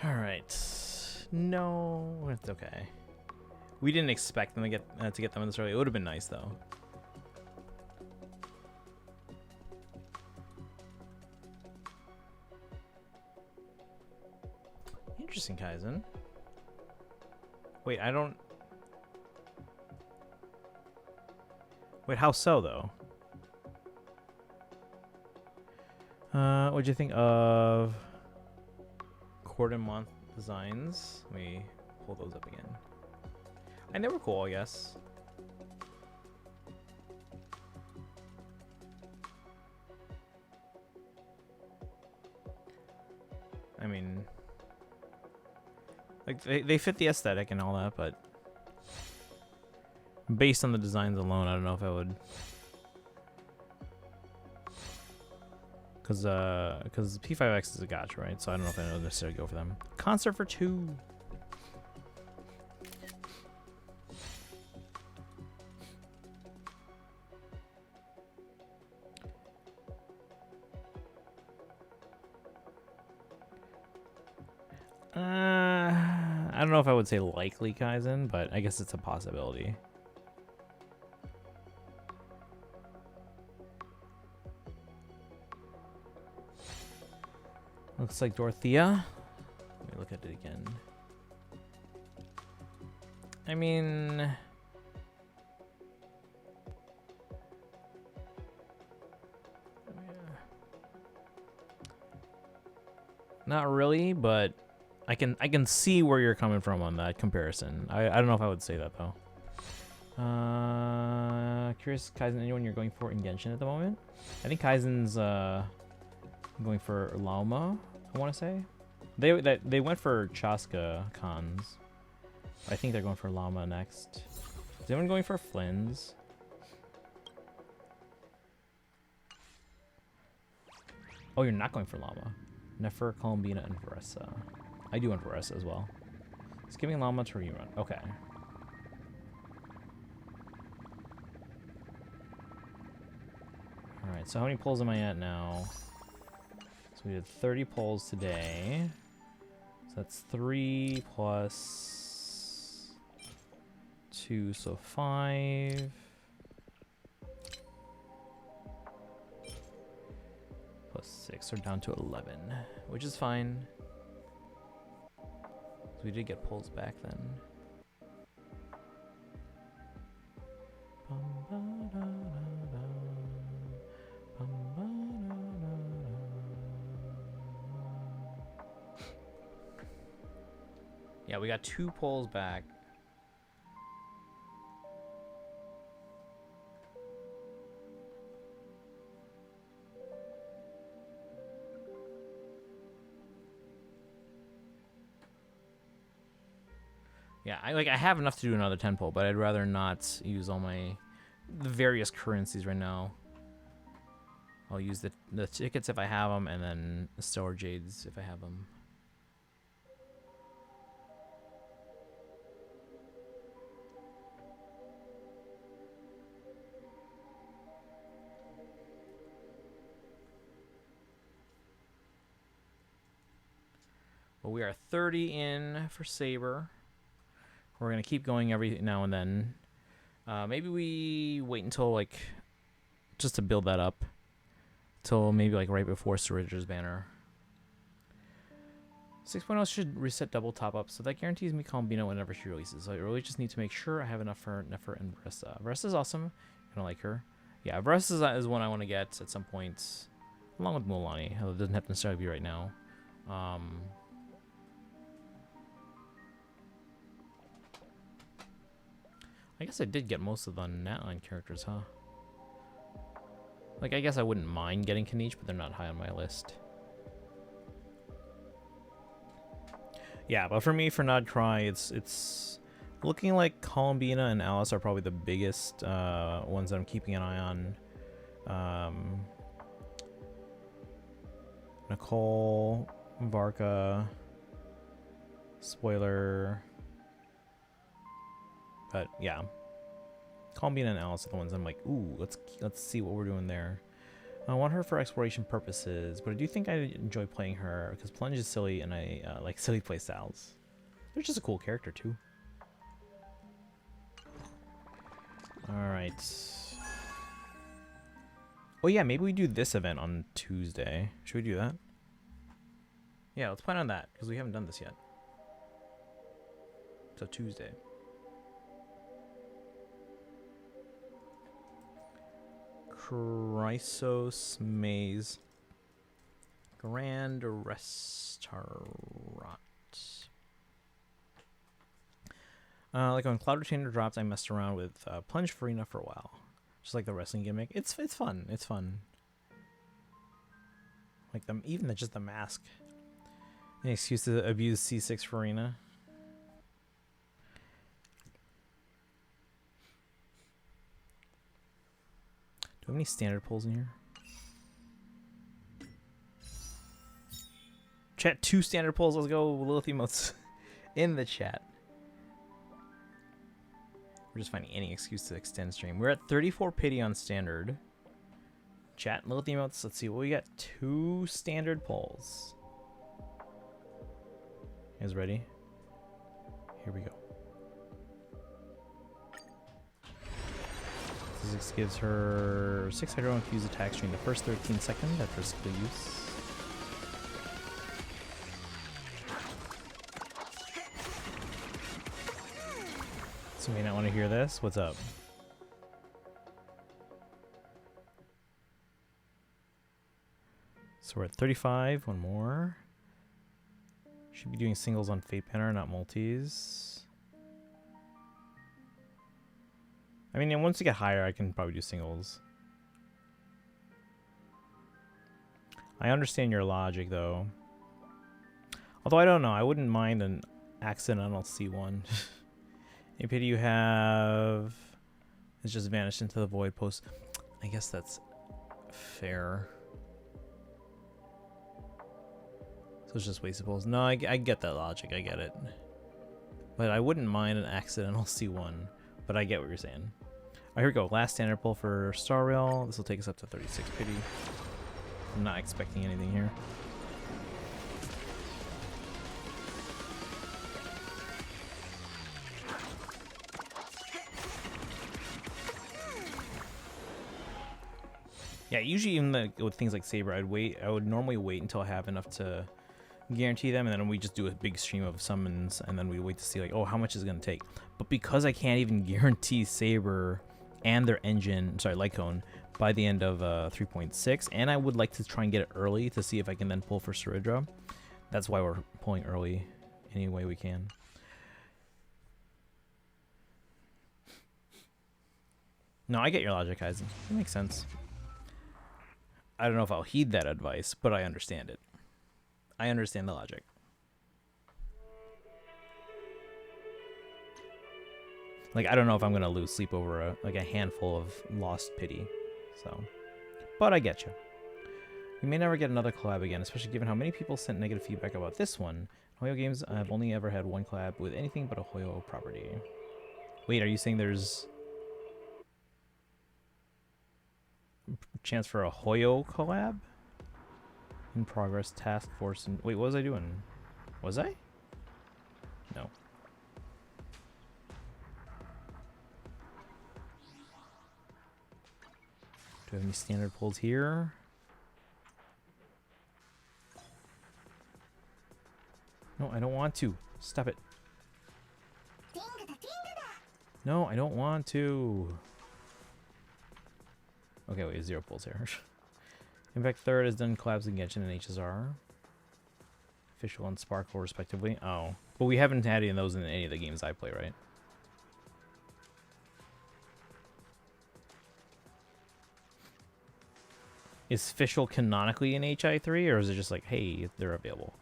Alright. No, it's okay. We didn't expect them to get them this early. It would have been nice though. Interesting, Kaizen. Wait, I don't... Wait, how so, though? What'd you think of Quarter Month designs? Let me pull those up again. And they were cool, I guess. I mean... Like, they fit the aesthetic and all that, but... Based on the designs alone, I don't know if I would... Because P5X is a gacha, right? So I don't know if I would necessarily go for them. Concert for 2! I don't know if I would say likely Kaizen, but I guess it's a possibility. Looks like Dorothea. Let me look at it again. I mean... Not really, but I can see where you're coming from on that comparison. I don't know if I would say that though. Curious, Kaizen, anyone you're going for in Genshin at the moment? I think Kaizen's going for Lauma, I want to say. They went for Chaska cons. I think they're going for Llama next. Is anyone going for Flynn's? Oh, you're not going for Llama. Nefer, Columbina, and Varessa. I do want Varessa as well. Skipping Llama to rerun. Okay. Alright, so how many polls am I at now? So we did 30 polls today. So that's 3 plus 2, so 5. Plus 6, so down to 11, which is fine. So we did get polls back then. Yeah, we got 2 polls back. Yeah, I have enough to do another 10 poll, but I'd rather not use all the various currencies right now. I'll use the tickets if I have them, and then the Stellar Jades if I have them. Well, we are 30 in for Saber. We're going to keep going every now and then. Maybe we wait until, like, just to build that up. Till maybe, like, right before Surrender's banner. 6.0 should reset double top-up, so that guarantees me Columbina whenever she releases. So I really just need to make sure I have enough for Nefer and Varessa. Varessa's awesome. I don't like her. Yeah, Varessa is one I want to get at some point. Along with Mulaney, although it doesn't have to necessarily be right now. I guess I did get most of the Natline characters, huh? Like, I guess I wouldn't mind getting Kanish, but they're not high on my list. Yeah, but for me, for Nodcry, it's looking like Columbina and Alice are probably the biggest ones that I'm keeping an eye on. Nicole, Varka, spoiler. But yeah, Columbina and Alice are the ones I'm like, ooh, let's see what we're doing there. I want her for exploration purposes, but I do think I enjoy playing her because Plunge is silly and I like silly playstyles. They're just a cool character too. All right. Oh yeah, maybe we do this event on Tuesday. Should we do that? Yeah, let's plan on that because we haven't done this yet. So Tuesday. Chrysos Maze Grand Restaurant. Like when Cloud Retainer dropped, I messed around with Plunge Farina for a while. Just like the wrestling gimmick. It's fun. It's fun. Like even just the mask. An excuse to abuse C6 Farina. Do we have any standard polls in here? Chat, 2 standard polls. Let's go. Lilith emotes in the chat. We're just finding any excuse to extend stream. We're at 34 pity on standard. Chat, Lilith emotes. Let's see what we got. 2 standard polls. You guys ready? Here we go. Physics gives her 6 hydro and fuse attacks during the first 13 seconds after skill use. So you may not want to hear this. What's up? So we're at 35. One more. Should be doing singles on Fate Banner, not multis. I mean, once you get higher, I can probably do singles. I understand your logic, though. Although I don't know, I wouldn't mind an accidental C1. Any pity you have has just vanished into the void post. I guess that's fair. So it's just wasted pulls. No, I get that logic. I get it. But I wouldn't mind an accidental C1. But I get what you're saying. Alright, here we go. Last standard pull for Star Rail. This will take us up to 36 pity. I'm not expecting anything here. Yeah, usually even with things like Saber, I would normally wait until I have enough to guarantee them, and then we just do a big stream of summons, and then we wait to see like, oh, how much is it gonna take. But because I can't even guarantee Saber and their engine, sorry, Lycone, by the end of 3.6, and I would like to try and get it early to see if I can then pull for Saridra. That's why we're pulling early any way we can. No, I get your logic, Eisen. It makes sense. I don't know if I'll heed that advice, but I understand it. I understand the logic. Like, I don't know if I'm gonna lose sleep over a handful of lost pity. So, but I get you. We may never get another collab again, especially given how many people sent negative feedback about this one. Hoyo Games, I've only ever had one collab with anything but a Hoyo property. Wait, are you saying there's chance for a Hoyo collab? In progress, task force, and wait, what was I doing? Was I? No. Do I have any standard pulls here? No, I don't want to. Stop it. No, I don't want to. Okay, wait, 0 pulls here. Impact third has done collabs in Genshin and HSR. Official and Sparkle, respectively. Oh. But we haven't had any of those in any of the games I play, right? Is Official canonically in HI3, or is it just like, hey, they're available?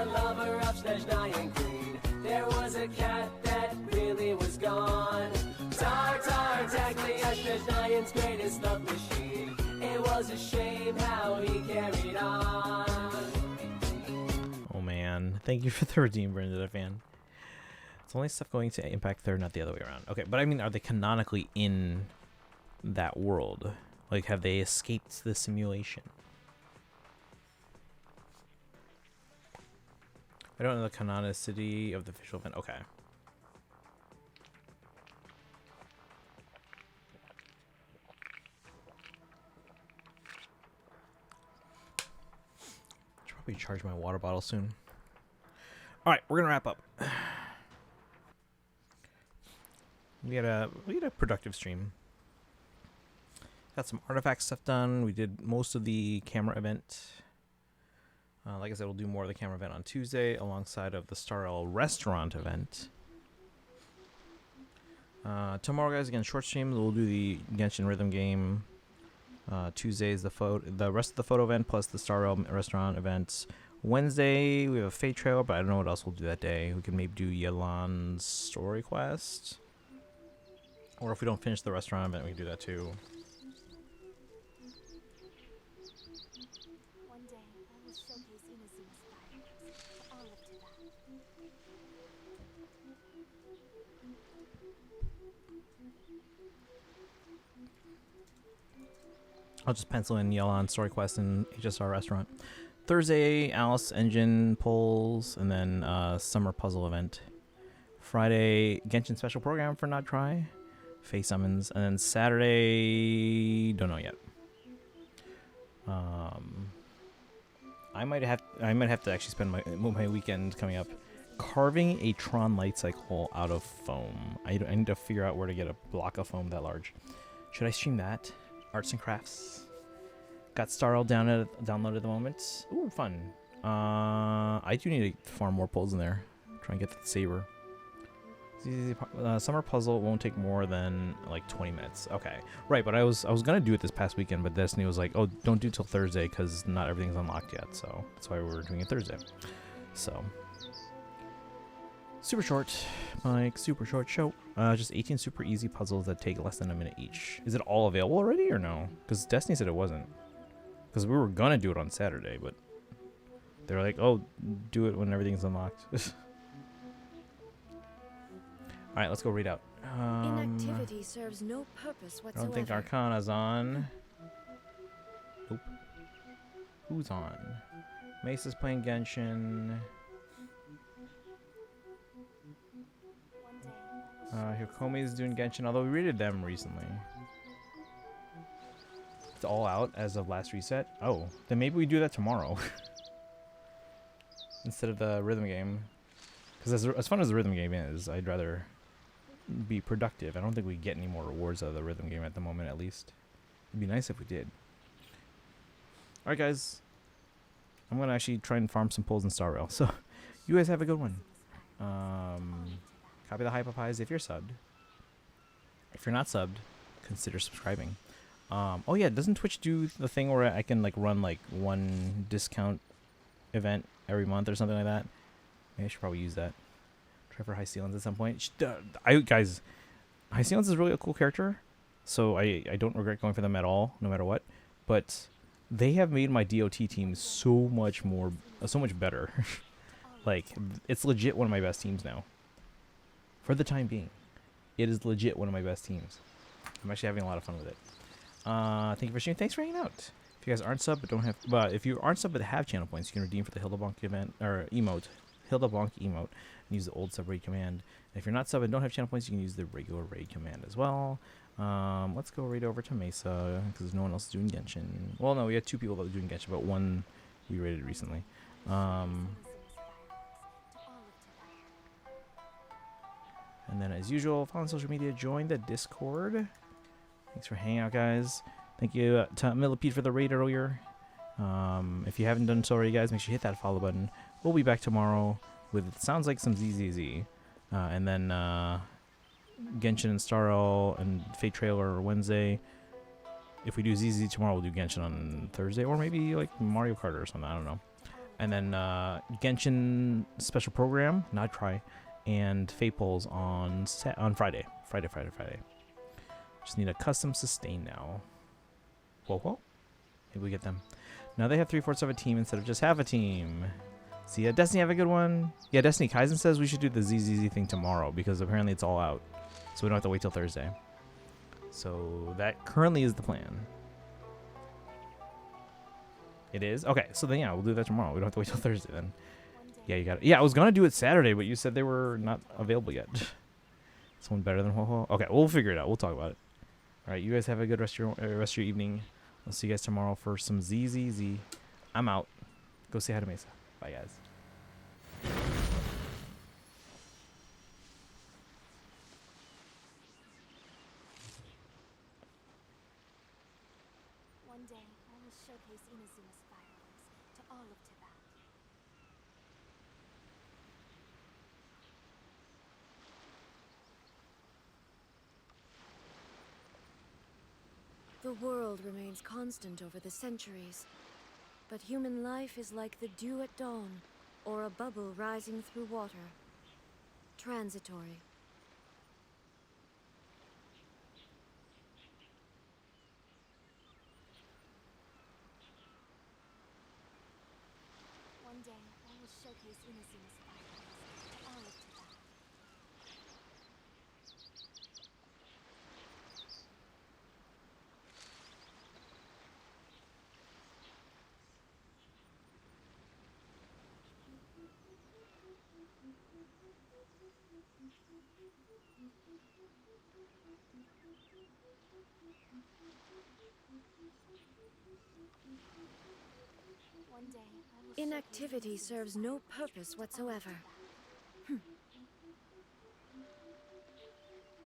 Lover of dying queen. There was a cat that really was gone. Giant's greatest love machine. It was a shame how he carried on. Oh man, thank you for the redeem, Brenda fan. It's only stuff going to Impact third, not the other way around. Okay, but I mean, are they canonically in that world? Like, have they escaped the simulation? I don't know the canonicity of the official event. Okay. Should probably charge my water bottle soon. All right, we're gonna wrap up. We had a productive stream. Got some artifact stuff done. We did most of the camera event. Like I said, we'll do more of the camera event on Tuesday alongside of the Star Rail restaurant event. Tomorrow, guys, again, short stream. We'll do the Genshin rhythm game. Tuesday is the rest of the photo event plus the Star Rail restaurant events. Wednesday, we have a Fate trailer, but I don't know what else we'll do that day. We can maybe do Yelan's story quest. Or if we don't finish the restaurant event, we can do that too. One day, I will showcase Inazuma's fireworks to all of Teyvat. I'll just pencil in Yelan story quest and HSR restaurant. Thursday, Alice engine pulls, and then summer puzzle event. Friday, Genshin special program for Not Try. Fae summons, and then Saturday, don't know yet. I might have to actually spend my weekend coming up carving a Tron light cycle out of foam. I need to figure out where to get a block of foam that large. Should I stream that? Arts and crafts. Got Starl downloaded at the moment. Ooh, fun. I do need to farm more pulls in there. Try and get that saber. Summer puzzle won't take more than like 20 minutes. Okay, right. But I was gonna do it this past weekend, but Destiny was like, "Oh, don't do it till Thursday because not everything's unlocked yet." So that's why we're doing it Thursday. So super short, Mike. Super short show. Just 18 super easy puzzles that take less than a minute each. Is it all available already or no? Because Destiny said it wasn't. Because we were gonna do it on Saturday, but they're like, "Oh, do it when everything's unlocked." All right, let's go read out. Inactivity serves no purpose I whatsoever. don't think Arcana's on. Nope. Who's on? Mesa's playing Genshin. Hikomi's doing Genshin, although we rated them recently. It's all out as of last reset. Oh, then maybe we do that tomorrow. Instead of the rhythm game. Because as fun as the rhythm game is, I'd rather be productive. I don't think we get any more rewards out of the rhythm game at the moment, at least. It'd be nice if we did. Alright, guys. I'm going to actually try and farm some pulls in Star Rail. So, you guys have a good one. Copy the hype up highs if you're subbed. If you're not subbed, consider subscribing. Oh yeah, doesn't Twitch do the thing where I can like run like one discount event every month or something like that? Maybe I should probably use that. Try for High Sealans at some point. Guys, High Sealans is really a cool character, so I don't regret going for them at all, no matter what. But they have made my DOT team so much better. Like, it's legit one of my best teams now. For the time being, it is legit one of my best teams. I'm actually having a lot of fun with it. Thank you for streaming. Thanks for hanging out. If you guys aren't sub but don't have, but if you aren't sub but have channel points, you can redeem for the Hildebonk event or emote, Hildebonk emote, and use the old sub raid command. And if you're not sub and don't have channel points, you can use the regular raid command as well. Let's go raid over to Mesa because no one else is doing Genshin. Well, no, we had 2 people that were doing Genshin, but 1 we raided recently. And then, as usual, follow on social media, join the Discord. Thanks for hanging out, guys. Thank you to Millipede for the raid earlier. If you haven't done so already, guys, make sure you hit that follow button. We'll be back tomorrow with, it sounds like, some ZZZ. And then Genshin and Starl and Fate Trailer Wednesday. If we do ZZ tomorrow, we'll do Genshin on Thursday. Or maybe, like, Mario Kart or something. I don't know. And then Genshin special program, not try. And Fate polls on Friday. Friday. Just need a custom sustain now. Whoa. Maybe we get them. Now they have 3/4 of a team instead of just half a team. See ya. Destiny, have a good one. Yeah, Destiny Kaizen says we should do the ZZZ thing tomorrow because apparently it's all out. So we don't have to wait till Thursday. So that currently is the plan. It is? Okay, so then yeah, we'll do that tomorrow. We don't have to wait till Thursday then. Yeah, you got it. Yeah, I was going to do it Saturday, but you said they were not available yet. Someone better than Ho-Ho? Okay, we'll figure it out. We'll talk about it. All right, you guys have a good rest of your evening. I'll see you guys tomorrow for some ZZZ. I'm out. Go say hi to Mesa. Bye, guys. One day, I will showcase Inazuma's fireworks to all of Teyvat. The world remains constant over the centuries, but human life is like the dew at dawn, or a bubble rising through water. Transitory. One day, I will showcase Inazuma's fireworks to all of Teyvat. One day, I will Inactivity serves no purpose whatsoever.